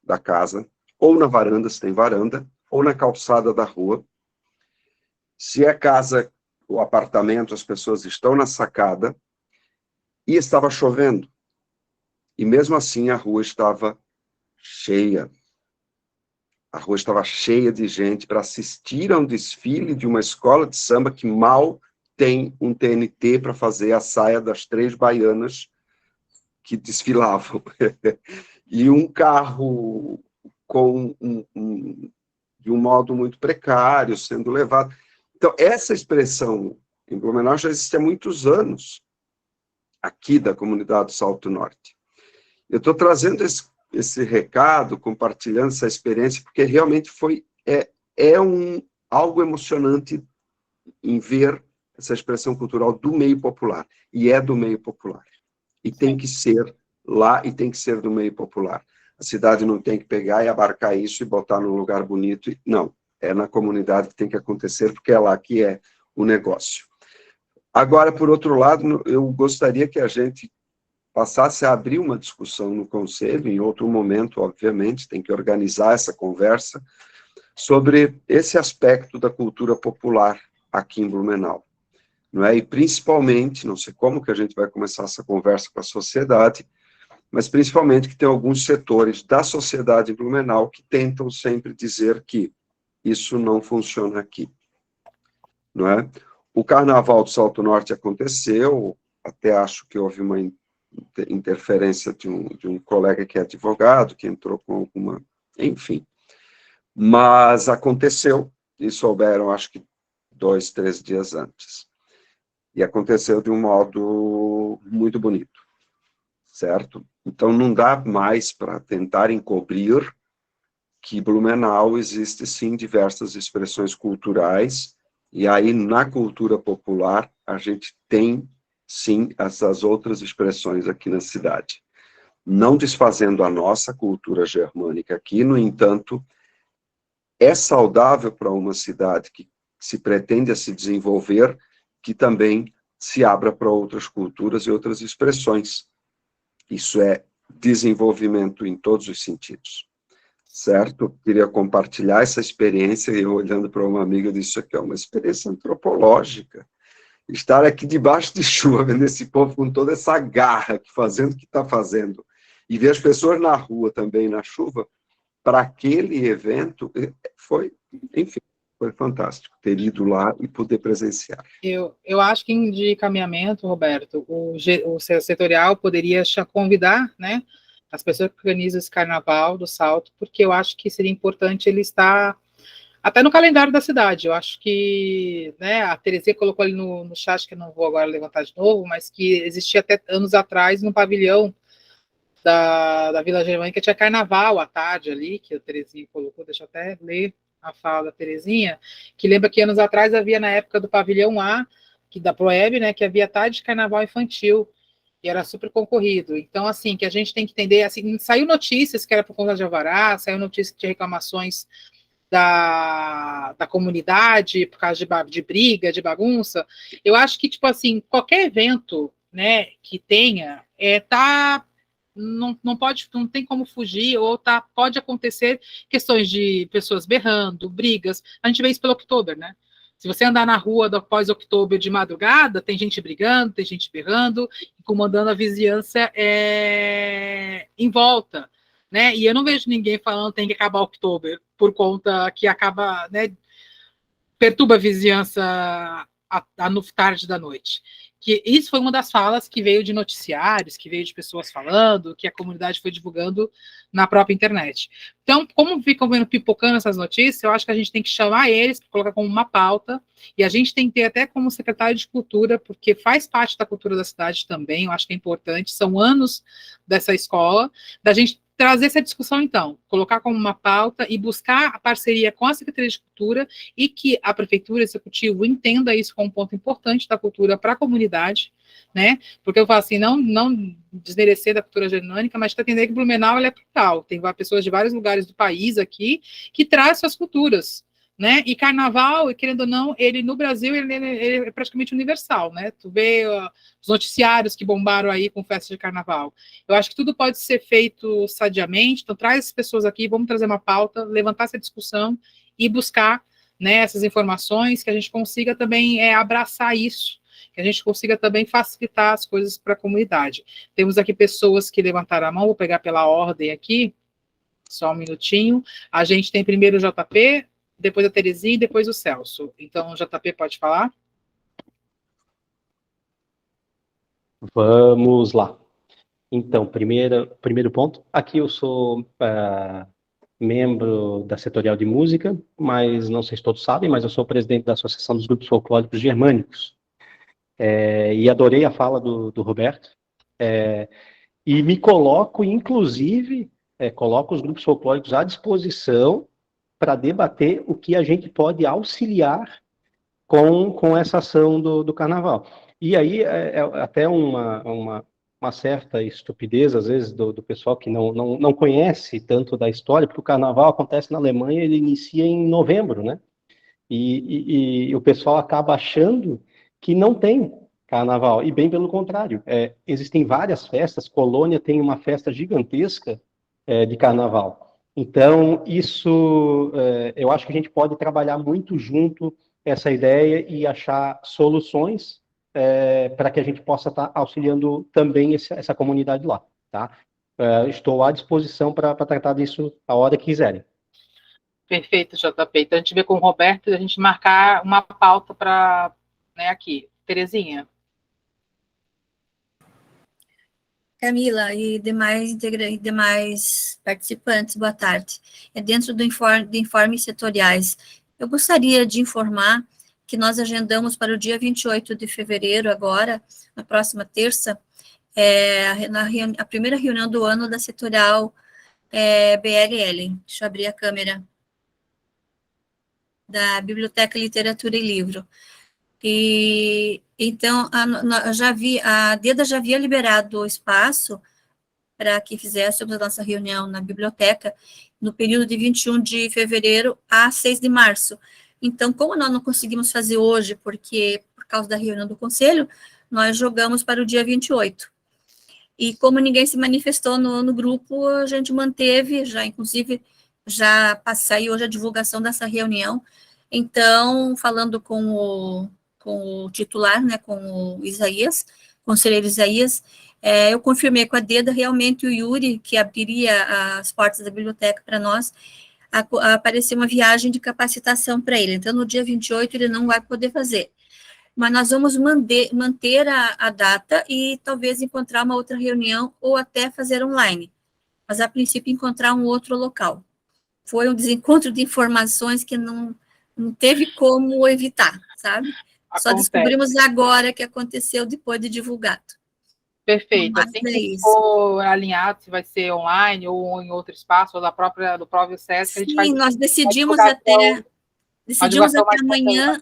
da casa, ou na varanda, se tem varanda, ou na calçada da rua. Se é casa ou apartamento, as pessoas estão na sacada, e estava chovendo. E mesmo assim a rua estava cheia. A rua estava cheia de gente para assistir a um desfile de uma escola de samba que mal tem um TNT para fazer a saia das 3 baianas que desfilavam. E um carro de um modo muito precário sendo levado. Então, essa expressão em Blumenau já existe há muitos anos, aqui da comunidade do Salto Norte. Eu estou trazendo esse recado, compartilhando essa experiência, porque realmente algo emocionante em ver essa expressão cultural do meio popular, e é do meio popular. E tem que ser lá, e tem que ser do meio popular. A cidade não tem que pegar e abarcar isso e botar num lugar bonito, não. É na comunidade que tem que acontecer, porque é lá que é o negócio. Agora, por outro lado, eu gostaria que a gente passasse a abrir uma discussão no Conselho, em outro momento, obviamente, tem que organizar essa conversa, sobre esse aspecto da cultura popular aqui em Blumenau. Não é? E principalmente, não sei como que a gente vai começar essa conversa com a sociedade, mas principalmente que tem alguns setores da sociedade em Blumenau que tentam sempre dizer que isso não funciona aqui. Não é? O Carnaval do Salto Norte aconteceu, até acho que houve uma interferência de um colega que é advogado, que entrou com alguma... Enfim. Mas aconteceu, e souberam, acho que 2, 3 dias antes. E aconteceu de um modo muito bonito, certo? Então, não dá mais para tentar encobrir que Blumenau existe, sim, diversas expressões culturais, e aí, na cultura popular, a gente tem, sim, essas outras expressões aqui na cidade. Não desfazendo a nossa cultura germânica aqui, no entanto, é saudável para uma cidade que se pretende a se desenvolver, que também se abra para outras culturas e outras expressões. Isso é desenvolvimento em todos os sentidos. Certo? Queria compartilhar essa experiência, e eu olhando para uma amiga, disse, isso aqui é uma experiência antropológica. Estar aqui debaixo de chuva, vendo esse povo com toda essa garra, fazendo o que está fazendo, e ver as pessoas na rua também, na chuva, para aquele evento, foi, enfim, foi fantástico ter ido lá e poder presenciar. Eu acho que de encaminhamento, Roberto, o setorial poderia convidar, né, as pessoas que organizam esse carnaval do Salto, porque eu acho que seria importante ele estar até no calendário da cidade. Eu acho que, né, a Terezinha colocou ali no chat, que eu não vou agora levantar de novo, mas que existia até anos atrás no pavilhão da Vila Germânica, tinha carnaval à tarde ali, que a Terezinha colocou, deixa eu até ler a fala da Terezinha, que lembra que anos atrás havia na época do pavilhão A, que da Proeb, né, que havia tarde de carnaval infantil, e era super concorrido. Então, assim, que a gente tem que entender, assim, saiu notícias que era por conta de alvará, saiu notícias de reclamações da comunidade, por causa de briga, de bagunça. Eu acho que, tipo assim, qualquer evento, né, que tenha, não tem como fugir, ou pode acontecer questões de pessoas berrando, brigas. A gente vê isso pelo Oktober, né? Se você andar na rua do pós-Oktober de madrugada, tem gente brigando, tem gente berrando, incomodando a vizinhança em volta, né? E eu não vejo ninguém falando que tem que acabar o Oktober, por conta que acaba, né, perturba a vizinhança no tarde da noite. Que isso foi uma das falas que veio de noticiários, que veio de pessoas falando, que a comunidade foi divulgando na própria internet. Então, como ficam vendo pipocando essas notícias, eu acho que a gente tem que chamar eles, colocar como uma pauta, e a gente tem que ter até como secretário de cultura, porque faz parte da cultura da cidade também, eu acho que é importante, são anos dessa escola, da gente trazer essa discussão, então, colocar como uma pauta e buscar a parceria com a Secretaria de Cultura e que a Prefeitura, o Executivo, entenda isso como um ponto importante da cultura para a comunidade, né? Porque eu falo assim, não desmerecer da cultura germânica, mas entender que Blumenau é plural, tem pessoas de vários lugares do país aqui que trazem suas culturas, né? E carnaval, querendo ou não, ele no Brasil ele é praticamente universal, né? Tu vê os noticiários que bombaram aí com festa de carnaval. Eu acho que tudo pode ser feito sadiamente, então traz as pessoas aqui, vamos trazer uma pauta, levantar essa discussão e buscar, né, essas informações, que a gente consiga também abraçar isso, que a gente consiga também facilitar as coisas para a comunidade. Temos aqui pessoas que levantaram a mão, vou pegar pela ordem aqui, só um minutinho. A gente tem primeiro o JP, depois a Terezinha e depois o Celso. Então, o JP pode falar? Vamos lá. Então, primeiro ponto. Aqui eu sou membro da Setorial de Música, mas não sei se todos sabem, mas eu sou presidente da Associação dos Grupos Folclóricos Germânicos. E adorei a fala do Roberto. E me coloco, inclusive, coloco os grupos folclóricos à disposição para debater o que a gente pode auxiliar com essa ação do carnaval. E aí é até uma certa estupidez, às vezes, do pessoal que não conhece tanto da história, porque o carnaval acontece na Alemanha, ele inicia em novembro, né? E o pessoal acaba achando que não tem carnaval, e bem pelo contrário. Existem várias festas, Colônia tem uma festa gigantesca de carnaval. Então, isso, eu acho que a gente pode trabalhar muito junto essa ideia e achar soluções para que a gente possa estar auxiliando também essa comunidade lá, tá? Estou à disposição para tratar disso a hora que quiserem. Perfeito, JP. Então, a gente vê com o Roberto e a gente marcar uma pauta para, né, aqui. Terezinha. Camila e demais participantes, boa tarde. Dentro do informes setoriais, eu gostaria de informar que nós agendamos para o dia 28 de fevereiro, agora, na próxima terça, a primeira reunião do ano da setorial BLL. Deixa eu abrir a câmera. Da Biblioteca, Literatura e Livro. E então, a DEDA já havia liberado o espaço para que fizéssemos a nossa reunião na biblioteca no período de 21 de fevereiro a 6 de março. Então, como nós não conseguimos fazer hoje, por causa da reunião do conselho, nós jogamos para o dia 28. E como ninguém se manifestou no grupo, a gente manteve, inclusive, já saiu hoje a divulgação dessa reunião. Então, falando com o titular, né, com o Isaías, conselheiro Isaías, eu confirmei com a DEDA, realmente o Yuri, que abriria as portas da biblioteca para nós, apareceu uma viagem de capacitação para ele. Então, no dia 28, ele não vai poder fazer. Mas nós vamos manter a data e talvez encontrar uma outra reunião ou até fazer online. Mas, a princípio, encontrar um outro local. Foi um desencontro de informações que não teve como evitar, sabe? Só descobrimos agora que aconteceu depois de divulgado. Perfeito. Assim que for alinhado, se vai ser online ou em outro espaço, ou do próprio SESC, a gente vai... Sim, nós decidimos até amanhã.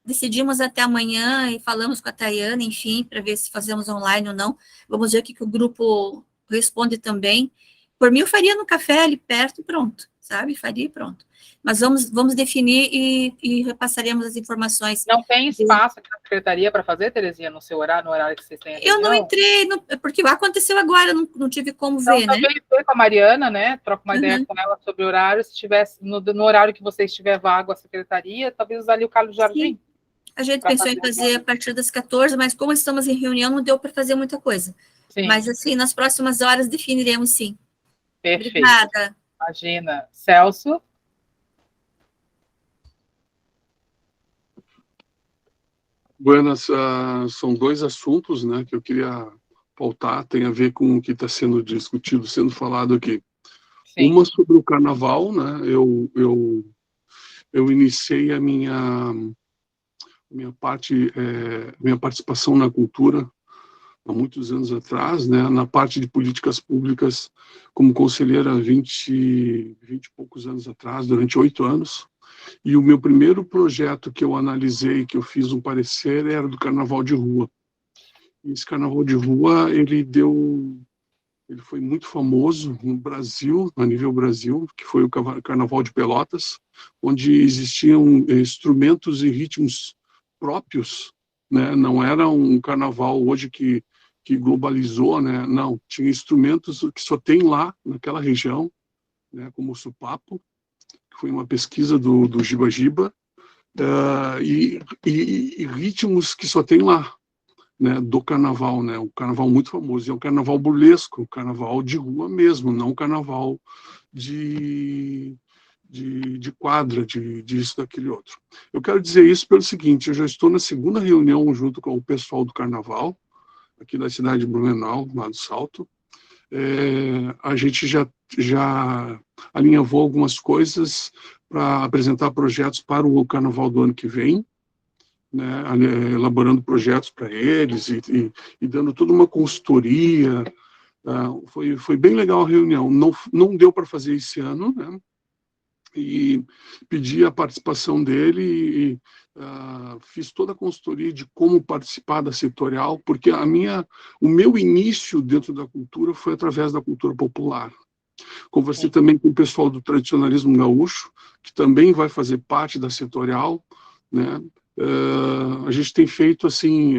Decidimos até amanhã e falamos com a Tayana, enfim, para ver se fazemos online ou não. Vamos ver o que o grupo responde também. Por mim, eu faria no café ali perto e pronto, sabe? Faria e pronto. Mas vamos definir e repassaremos as informações. Não tem espaço aqui na secretaria para fazer, Terezinha, no seu horário, no horário que vocês têm aqui? Eu não entrei, porque aconteceu agora, não tive como ver, né? Também foi com a Mariana, né? Troca uma ideia com ela sobre o horário. Se tivesse, no horário que você estiver vago a secretaria, talvez usar ali o Carlos Jardim. Sim. A gente pensou em fazer a partir das 14, mas como estamos em reunião, não deu para fazer muita coisa. Sim. Mas, assim, nas próximas horas definiremos, sim. Perfeito. Obrigada. Imagina. Celso? Buenas, são dois assuntos, né, que eu queria pautar, tem a ver com o que está sendo discutido, sendo falado aqui. Sim. Uma sobre o carnaval, né, eu iniciei a minha participação na cultura há muitos anos atrás, né, na parte de políticas públicas, como conselheira há 20 e poucos anos atrás, durante 8 anos. E o meu primeiro projeto que eu analisei, que eu fiz um parecer, era do carnaval de rua. E esse carnaval de rua, ele deu ele foi muito famoso no Brasil, a nível Brasil, que foi o Carnaval de Pelotas, onde existiam instrumentos e ritmos próprios, né? Não era um carnaval hoje que globalizou, né? Não, tinha instrumentos que só tem lá, naquela região, né? Como o supapo, que foi uma pesquisa do Giba Giba, e ritmos que só tem lá, né, do carnaval, né, um carnaval muito famoso, é um carnaval burlesco, um carnaval de rua mesmo, não um carnaval de quadra, disso, daquele outro. Eu quero dizer isso pelo seguinte, eu já estou na segunda reunião junto com o pessoal do carnaval, aqui da cidade de Blumenau, lá do Salto. A gente já alinhavou algumas coisas para apresentar projetos para o carnaval do ano que vem, né, elaborando projetos para eles e dando toda uma consultoria. Foi bem legal a reunião. Não deu para fazer esse ano, né, e pedi a participação dele e fiz toda a consultoria de como participar da setorial, porque o meu início dentro da cultura foi através da cultura popular. Conversei também com o pessoal do tradicionalismo gaúcho, que também vai fazer parte da setorial, né? A gente tem feito assim,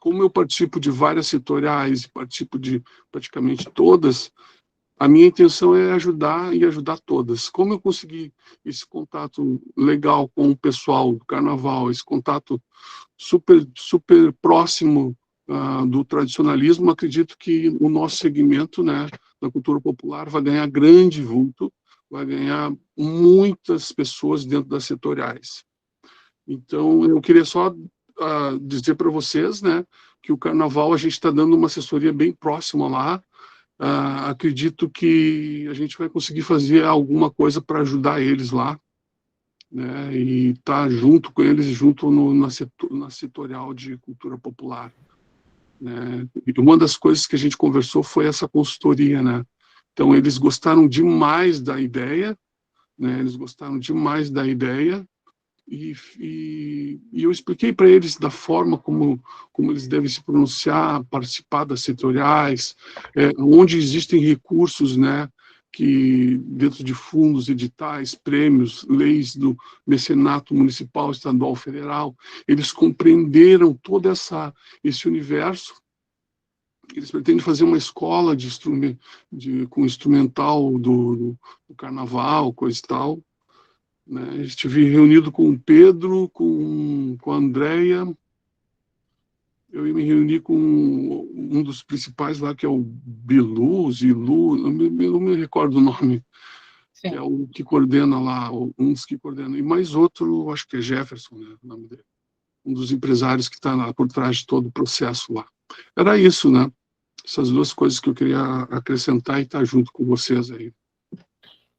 como eu participo de várias setoriais, participo de praticamente todas, a minha intenção é ajudar e ajudar todas. Como eu consegui esse contato legal com o pessoal do carnaval, esse contato super, super próximo do tradicionalismo, acredito que o nosso segmento, né, da cultura popular vai ganhar grande vulto, vai ganhar muitas pessoas dentro das setoriais. Então, eu queria só dizer para vocês, né, que o carnaval a gente está dando uma assessoria bem próxima lá. Acredito que a gente vai conseguir fazer alguma coisa para ajudar eles lá, né, e estar junto com eles, junto na setorial de cultura popular, né. E uma das coisas que a gente conversou foi essa consultoria, né. Então, eles gostaram demais da ideia, né, e eu expliquei para eles da forma como eles devem se pronunciar, participar das setoriais, onde existem recursos, né, que dentro de fundos, editais, prêmios, leis do mecenato municipal, estadual, federal, eles compreenderam todo esse universo. Eles pretendem fazer uma escola com instrumental do carnaval, coisa e tal. Né? Estive reunido com o Pedro, com a Andréia. Eu me reuni com um dos principais lá, que é o Bilu, Zilu, não me recordo o nome. Sim. Que é o que coordena lá, um dos que coordena. E mais outro, acho que é Jefferson, né, o nome dele. Um dos empresários que está lá por trás de todo o processo lá. Era isso, né? Essas duas coisas que eu queria acrescentar e estar junto com vocês aí.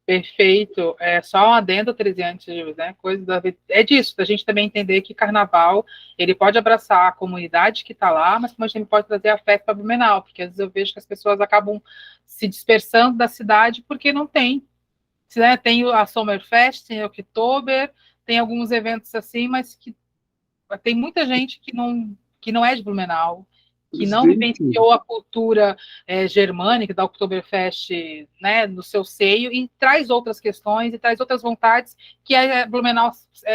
Perfeito. Só um adendo, 13 antes, né? É disso, da gente também entender que carnaval, ele pode abraçar a comunidade que está lá, mas como a gente pode trazer a festa para Blumenau, porque às vezes eu vejo que as pessoas acabam se dispersando da cidade porque não tem. Né? Tem a Sommerfest, tem o Oktober, tem alguns eventos assim, mas que tem muita gente que não é de Blumenau, que não vivenciou a cultura germânica da Oktoberfest, né, no seu seio, e traz outras questões, e traz outras vontades que Blumenau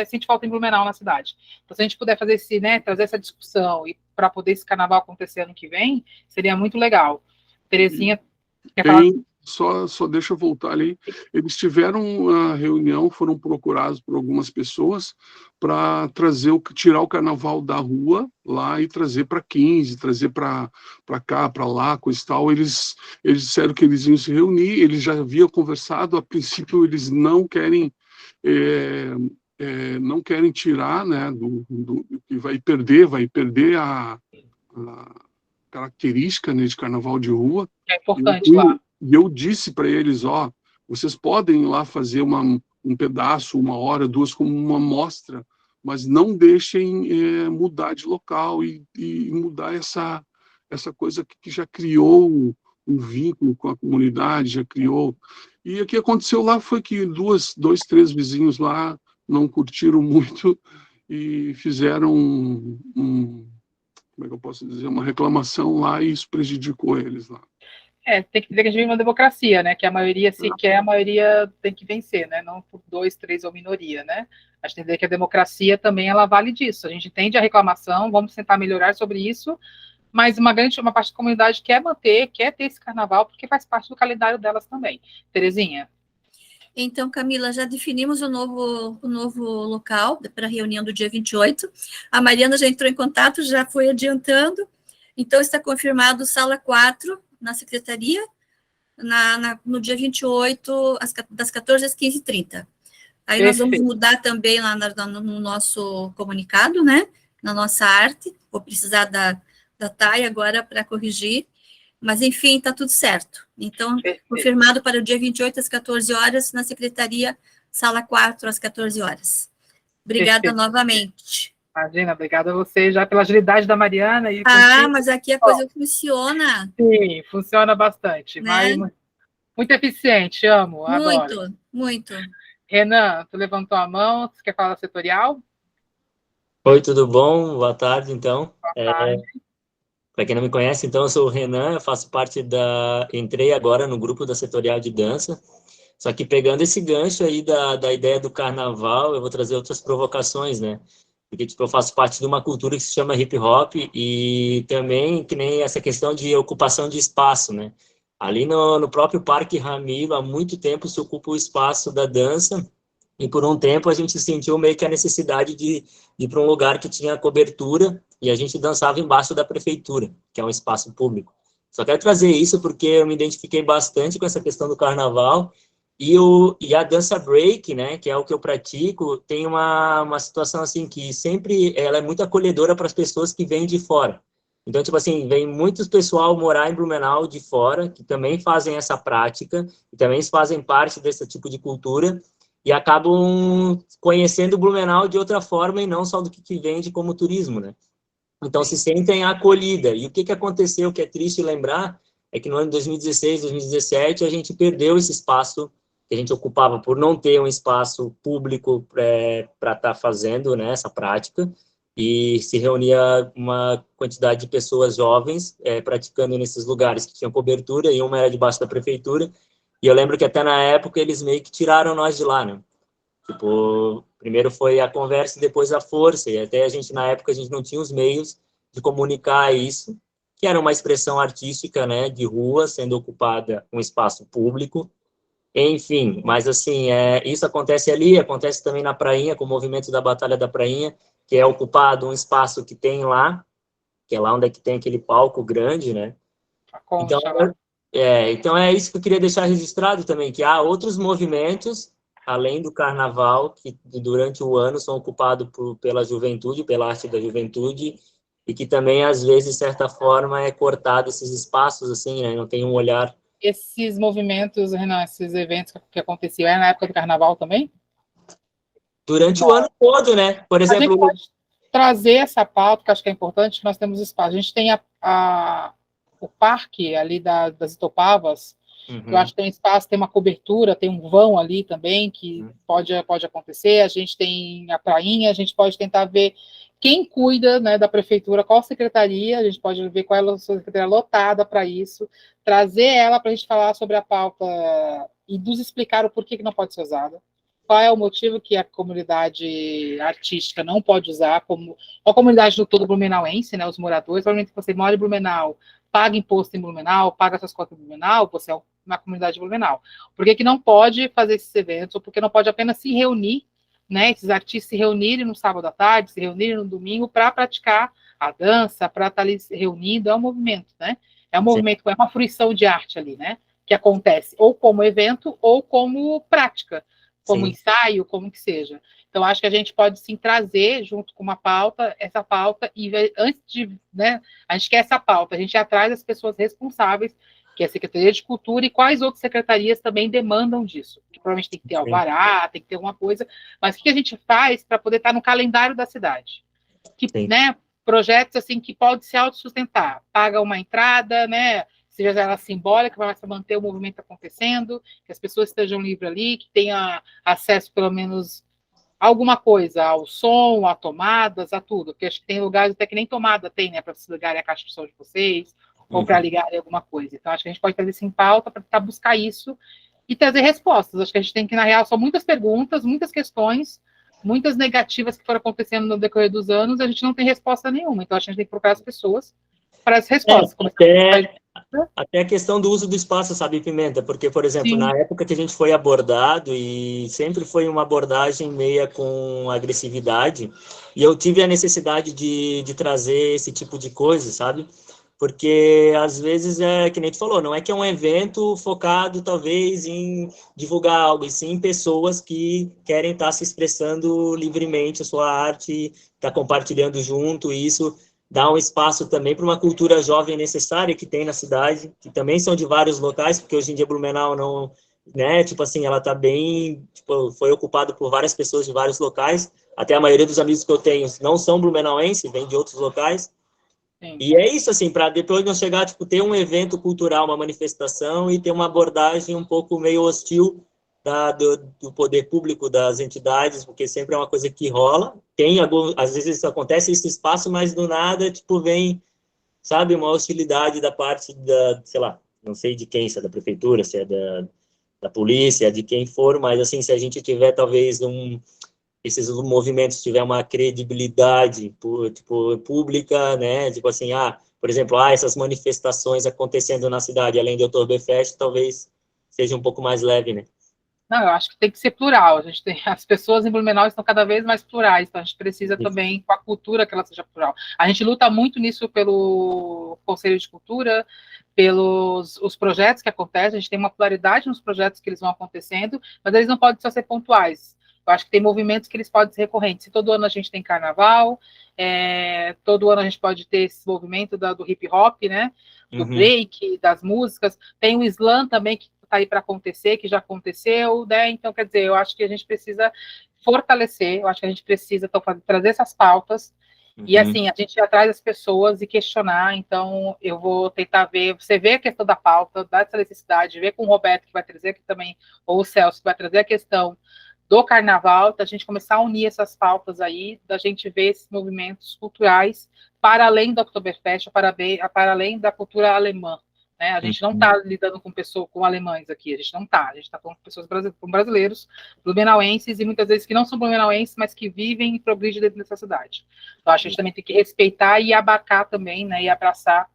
sente falta em Blumenau na cidade. Então, se a gente puder fazer trazer essa discussão e para poder esse carnaval acontecer ano que vem, seria muito legal. Terezinha, quer falar? Só deixa eu voltar ali. Eles tiveram uma reunião, foram procurados por algumas pessoas para tirar o carnaval da rua lá e trazer para 15, trazer para cá, para lá, coisa e tal. Eles disseram que eles iam se reunir, eles já haviam conversado, a princípio eles não querem tirar, né, que vai perder a característica, né, de carnaval de rua. É importante lá. E eu disse para eles, vocês podem ir lá fazer um pedaço, 1 hora, 2, como uma mostra, mas não deixem mudar de local e mudar essa coisa que já criou um vínculo com a comunidade, já criou. E o que aconteceu lá foi que 2, 3 vizinhos lá não curtiram muito e fizeram como é que eu posso dizer, uma reclamação lá e isso prejudicou eles lá. Tem que dizer que a gente vive uma democracia, né? Que a maioria, se quer, a maioria tem que vencer, né? Não por 2, 3 ou minoria, né? A gente tem que dizer que a democracia também, ela vale disso. A gente entende a reclamação, vamos tentar melhorar sobre isso, mas uma parte da comunidade quer manter, quer ter esse carnaval, porque faz parte do calendário delas também. Terezinha? Então, Camila, já definimos o novo local para a reunião do dia 28. A Mariana já entrou em contato, já foi adiantando. Então, está confirmado sala 4, na secretaria, no dia 28, das 14 às 15h30. Aí nós vamos mudar também lá no nosso comunicado, né? Na nossa arte. Vou precisar da Thay agora para corrigir. Mas, enfim, está tudo certo. Então, confirmado para o dia 28, às 14 horas, na secretaria, sala 4, às 14 horas. Obrigada novamente. Imagina, obrigada a você já pela agilidade da Mariana. Mas aqui a coisa funciona. Sim, funciona bastante. Né? Muito eficiente, amo, adoro. Muito, muito. Renan, tu levantou a mão, você quer falar da setorial? Oi, tudo bom? Boa tarde, então. Boa tarde. Para quem não me conhece, então, eu sou o Renan, eu faço parte entrei agora no grupo da setorial de dança, só que pegando esse gancho aí da ideia do carnaval, eu vou trazer outras provocações, né? Porque, tipo, eu faço parte de uma cultura que se chama hip hop e também que nem essa questão de ocupação de espaço, né? Ali no próprio Parque Ramiro, há muito tempo se ocupa o espaço da dança e por um tempo a gente sentiu meio que a necessidade de ir para um lugar que tinha cobertura e a gente dançava embaixo da prefeitura, que é um espaço público. Só quero trazer isso porque eu me identifiquei bastante com essa questão do carnaval e a dança break, né, que é o que eu pratico, tem uma situação assim que sempre ela é muito acolhedora para as pessoas que vêm de fora. Então, tipo assim, vem muito pessoal morar em Blumenau de fora, que também fazem essa prática, e também fazem parte desse tipo de cultura, e acabam conhecendo Blumenau de outra forma e não só do que vende como turismo, né? Então, se sentem acolhida. E o que aconteceu, que é triste lembrar, é que no ano de 2016, 2017, a gente perdeu esse espaço que a gente ocupava por não ter um espaço público para estar fazendo, né, essa prática, e se reunia uma quantidade de pessoas jovens praticando nesses lugares que tinham cobertura, e uma era debaixo da prefeitura, e eu lembro que até na época eles meio que tiraram nós de lá, né? Tipo, primeiro foi a conversa e depois a força, e até na época a gente não tinha os meios de comunicar isso, que era uma expressão artística, né, de rua, sendo ocupada um espaço público, enfim, mas assim, isso acontece ali, acontece também na Prainha, com o movimento da Batalha da Prainha, que é ocupado um espaço que tem lá, que é lá onde é que tem aquele palco grande, né? Então é isso que eu queria deixar registrado também, que há outros movimentos, além do carnaval, que durante o ano são ocupados pela juventude, pela arte da juventude, e que também, às vezes, de certa forma, é cortado esses espaços, assim, né? Não tem um olhar. Esses movimentos, Renan, esses eventos que aconteciam, é na época do carnaval também? Durante o ano todo, né? Por exemplo... A gente pode trazer essa pauta, que acho que é importante, que nós temos espaço. A gente tem o parque ali das Itopavas, que eu acho que tem espaço, tem uma cobertura, tem um vão ali também, que pode acontecer. A gente tem a prainha, a gente pode tentar ver quem cuida, né, da prefeitura, qual secretaria, a gente pode ver qual é a secretaria lotada para isso, trazer ela para a gente falar sobre a pauta e nos explicar o porquê que não pode ser usada, qual é o motivo que a comunidade artística não pode usar, como a comunidade do todo blumenauense, né, os moradores, provavelmente você mora em Blumenau, paga imposto em Blumenau, paga suas contas em Blumenau, você é uma comunidade de Blumenau. Por que não pode fazer esses eventos, ou por que não pode apenas se reunir, né, esses artistas se reunirem no sábado à tarde, se reunirem no domingo para praticar a dança, para estar ali se reunindo, é um movimento, né? É um movimento, é uma fruição de arte ali, né? Que acontece ou como evento ou como prática, como ensaio, como que seja. Então, acho que a gente pode, sim, trazer junto com uma pauta, essa pauta, e antes de, né, a gente quer essa pauta, a gente atrás as pessoas responsáveis, que é a Secretaria de Cultura, e quais outras secretarias também demandam disso. Que provavelmente tem que ter alvará, tem que ter alguma coisa, mas o que a gente faz para poder estar no calendário da cidade? Que, né, projetos assim que podem se autossustentar, paga uma entrada, né, seja ela simbólica, para manter o movimento acontecendo, que as pessoas estejam livres ali, que tenha acesso pelo menos alguma coisa, ao som, a tomadas, a tudo, porque acho que tem lugares até que nem tomada tem, né, para vocês ligarem a caixa de som de vocês, ou para ligarem alguma coisa. Então, acho que a gente pode fazer isso em pauta para tentar buscar isso e trazer respostas. Acho que a gente tem que, na real, são muitas perguntas, muitas questões, muitas negativas que foram acontecendo no decorrer dos anos, a gente não tem resposta nenhuma. Então, acho que a gente tem que procurar as pessoas para as respostas. Até a questão do uso do espaço, sabe, Pimenta? Porque, por exemplo, Sim. na época que a gente foi abordado, e sempre foi uma abordagem meia com agressividade, e eu tive a necessidade de trazer esse tipo de coisa, sabe? Porque, às vezes, é que nem tu falou, não é que é um evento focado, talvez, em divulgar algo, e sim pessoas que querem estar se expressando livremente a sua arte, estar compartilhando junto, e isso dá um espaço também para uma cultura jovem necessária que tem na cidade, que também são de vários locais, porque hoje em dia Blumenau não, né, tipo assim, ela tá bem, tipo, foi ocupada por várias pessoas de vários locais, até a maioria dos amigos que eu tenho não são blumenauenses, vêm de outros locais. Sim. E é isso, assim, para depois não chegar, tipo, ter um evento cultural, uma manifestação e ter uma abordagem um pouco meio hostil do poder público, das entidades, porque sempre é uma coisa que rola. Tem, às vezes isso acontece, esse espaço, mas do nada, tipo, vem, sabe, uma hostilidade da parte da, sei lá, não sei de quem, se é da prefeitura, se é da polícia, de quem for, mas, assim, se a gente tiver, talvez, esses movimentos tiver uma credibilidade, tipo, pública, né, tipo assim, por exemplo, essas manifestações acontecendo na cidade, além do Oktoberfest, talvez seja um pouco mais leve, né? Não, eu acho que tem que ser plural. A gente tem, as pessoas em Blumenau estão cada vez mais plurais, então a gente precisa também, com a cultura, que ela seja plural. A gente luta muito nisso pelo Conselho de Cultura, pelos os projetos que acontecem, a gente tem uma pluralidade nos projetos que eles vão acontecendo, mas eles não podem só ser pontuais. Eu acho que tem movimentos que eles podem ser recorrentes. Se todo ano a gente tem carnaval, todo ano a gente pode ter esse movimento do hip hop, né? Do break, das músicas. Tem o slam também, que está aí para acontecer, que já aconteceu, né? Então, quer dizer, eu acho que a gente precisa fortalecer, eu acho que a gente precisa trazer essas pautas, e assim, a gente ir atrás das pessoas e questionar. Então, eu vou tentar ver, você vê a questão da pauta, dessa necessidade, ver com o Roberto, que vai trazer aqui também, ou o Celso, que vai trazer a questão do carnaval, da gente começar a unir essas pautas aí, da gente ver esses movimentos culturais para além do Oktoberfest, para além da cultura alemã. Né? A gente não está lidando com pessoas, com alemães aqui, a gente não está. A gente está com pessoas com brasileiros, blumenauenses, e muitas vezes que não são blumenauenses, mas que vivem e progridem dentro dessa cidade. Então, acho que a gente também tem que respeitar e abarcar também, né, e abraçar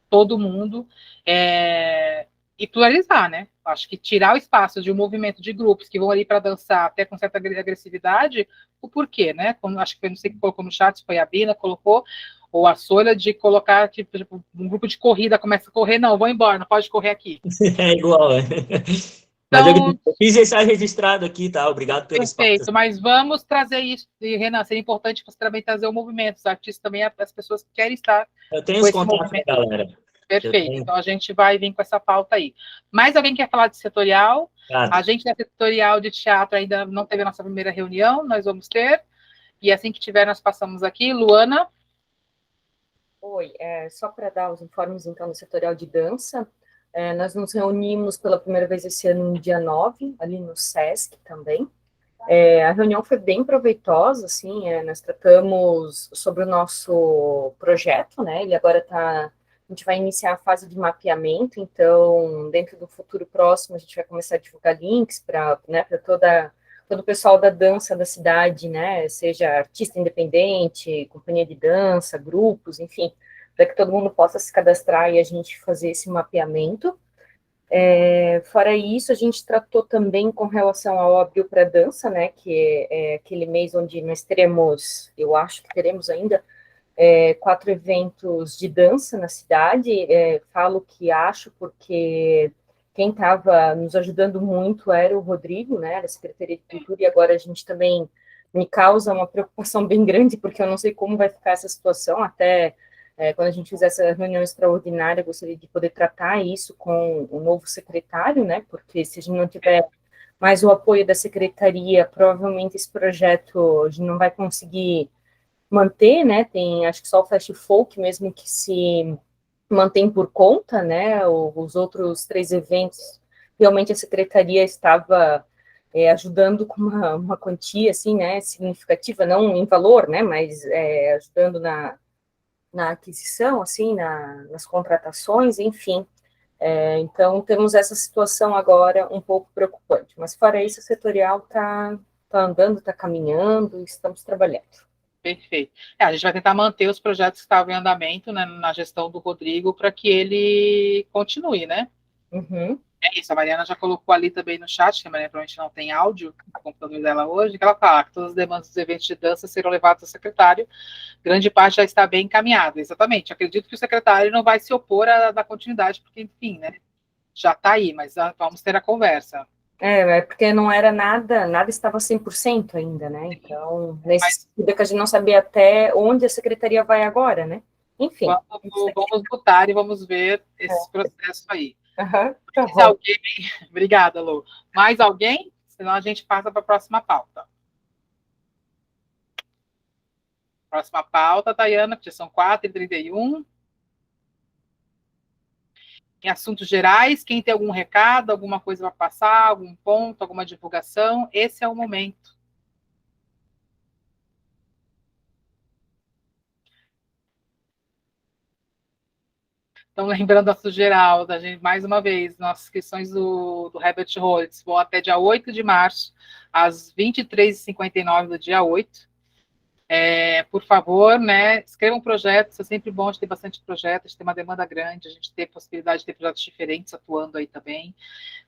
todo mundo, e pluralizar, né? Acho que tirar o espaço de um movimento de grupos que vão ali para dançar até com certa agressividade, o porquê, né? Como, acho que foi, não sei quem colocou no chat, se foi a Bina, colocou, ou a Sônia, de colocar, tipo, um grupo de corrida começa a correr, não, vou embora, não pode correr aqui. É igual, é. Mas eu fiz isso registrado aqui, tá? Obrigado pelo espaço. Perfeito, mas vamos trazer isso, e Renan, seria importante você também trazer o movimento, os artistas também, as pessoas que querem estar. Eu tenho os contatos da galera. Perfeito, então a gente vai vir com essa pauta aí. Mais alguém quer falar de setorial? A gente da setorial de teatro ainda não teve a nossa primeira reunião, nós vamos ter, e assim que tiver nós passamos aqui. Luana? Oi, só para dar os informes então do setorial de dança, nós nos reunimos pela primeira vez esse ano no dia 9, ali no SESC também. A reunião foi bem proveitosa, assim, nós tratamos sobre o nosso projeto, né, ele agora a gente vai iniciar a fase de mapeamento, então, dentro do futuro próximo, a gente vai começar a divulgar links para, né, para todo o pessoal da dança da cidade, né, seja artista independente, companhia de dança, grupos, enfim, para que todo mundo possa se cadastrar e a gente fazer esse mapeamento. Fora isso, a gente tratou também com relação ao Abril para Dança, né, que é aquele mês onde nós teremos, eu acho que teremos ainda, 4 eventos de dança na cidade. Falo que acho porque quem estava nos ajudando muito era o Rodrigo, né, da Secretaria de Cultura, e agora a gente também me causa uma preocupação bem grande, porque eu não sei como vai ficar essa situação, até quando a gente fizer essa reunião extraordinária, eu gostaria de poder tratar isso com o novo secretário, né, porque se a gente não tiver mais o apoio da secretaria, provavelmente esse projeto a gente não vai conseguir manter, né, tem acho que só o Fast Folk mesmo que se mantém por conta, né, os outros 3 eventos, realmente a secretaria estava ajudando com uma quantia, assim, né, significativa, não em valor, né, mas ajudando na aquisição, assim, nas contratações, enfim. Então, temos essa situação agora um pouco preocupante, mas fora isso, o setorial está andando, está caminhando, estamos trabalhando. Perfeito. A gente vai tentar manter os projetos que estavam em andamento, né, na gestão do Rodrigo, para que ele continue, né? Uhum. É isso, a Mariana já colocou ali também no chat, que a Mariana provavelmente não tem áudio no computador dela hoje, que ela fala que todas as demandas dos eventos de dança serão levadas ao secretário, grande parte já está bem encaminhada, exatamente. Acredito que o secretário não vai se opor à da continuidade, porque, enfim, né, já está aí, mas vamos ter a conversa. Porque não era nada estava 100% ainda, né? Então, nesse sentido que a gente não sabia até onde a secretaria vai agora, né? Enfim. Vamos votar e vamos ver esse processo aí. Uhum. Mais alguém? Obrigada, Lu. Mais alguém? Senão a gente passa para a próxima pauta. Próxima pauta, Dayana, porque são 4h31. Em assuntos gerais, quem tem algum recado, alguma coisa para passar, algum ponto, alguma divulgação, esse é o momento. Então, lembrando assunto geral, da gente, mais uma vez, nossas inscrições do Herbert Holtz vão até dia 8 de março, às 23h59 do dia 8. Por favor, né, escrevam projetos, é sempre bom de ter bastante projetos, de ter uma demanda grande, a gente ter possibilidade de ter projetos diferentes atuando aí também.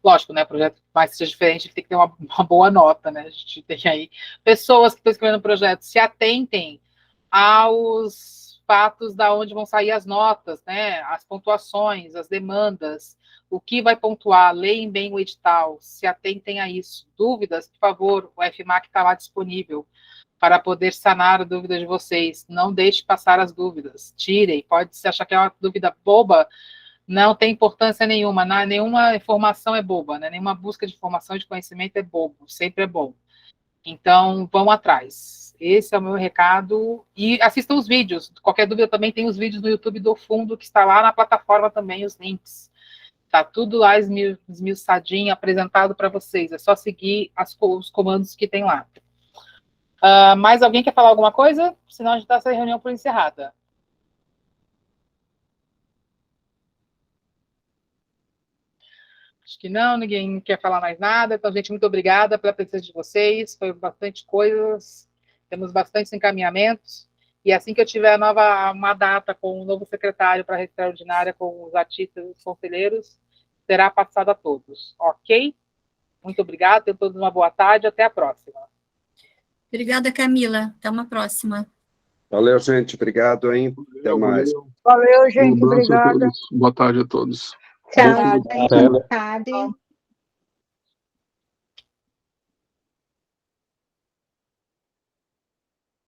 Lógico, né, projeto mais seja diferente, tem que ter uma boa nota, né, a gente tem aí pessoas que estão escrevendo projetos, se atentem aos fatos da onde vão sair as notas, né, as pontuações, as demandas, o que vai pontuar, leem bem o edital, se atentem a isso. Dúvidas, por favor, o FMAC está lá disponível para poder sanar a dúvida de vocês. Não deixe passar as dúvidas. Tirem. Pode se achar que é uma dúvida boba, não tem importância nenhuma. Nenhuma informação é boba, né? Nenhuma busca de informação e de conhecimento é bobo. Sempre é bom. Então, vão atrás. Esse é o meu recado. E assistam os vídeos. Qualquer dúvida também tem os vídeos no YouTube do Fundo, que está lá na plataforma também, os links. Está tudo lá esmiuçadinho, apresentado para vocês. É só seguir os comandos que tem lá. Mais alguém quer falar alguma coisa? Senão a gente dá essa reunião por encerrada. Acho que não, ninguém quer falar mais nada. Então, gente, muito obrigada pela presença de vocês. Foi bastante coisas, temos bastantes encaminhamentos. E assim que eu tiver uma data com o novo secretário para a rede extraordinária, com os artistas e os conselheiros, será passada a todos. Ok? Muito obrigada, tenham todos uma boa tarde. Até a próxima. Obrigada, Camila. Até uma próxima. Valeu, gente. Obrigado, hein? Até mais. Valeu, gente. Obrigada. Boa tarde a todos. Tchau. Boa tarde.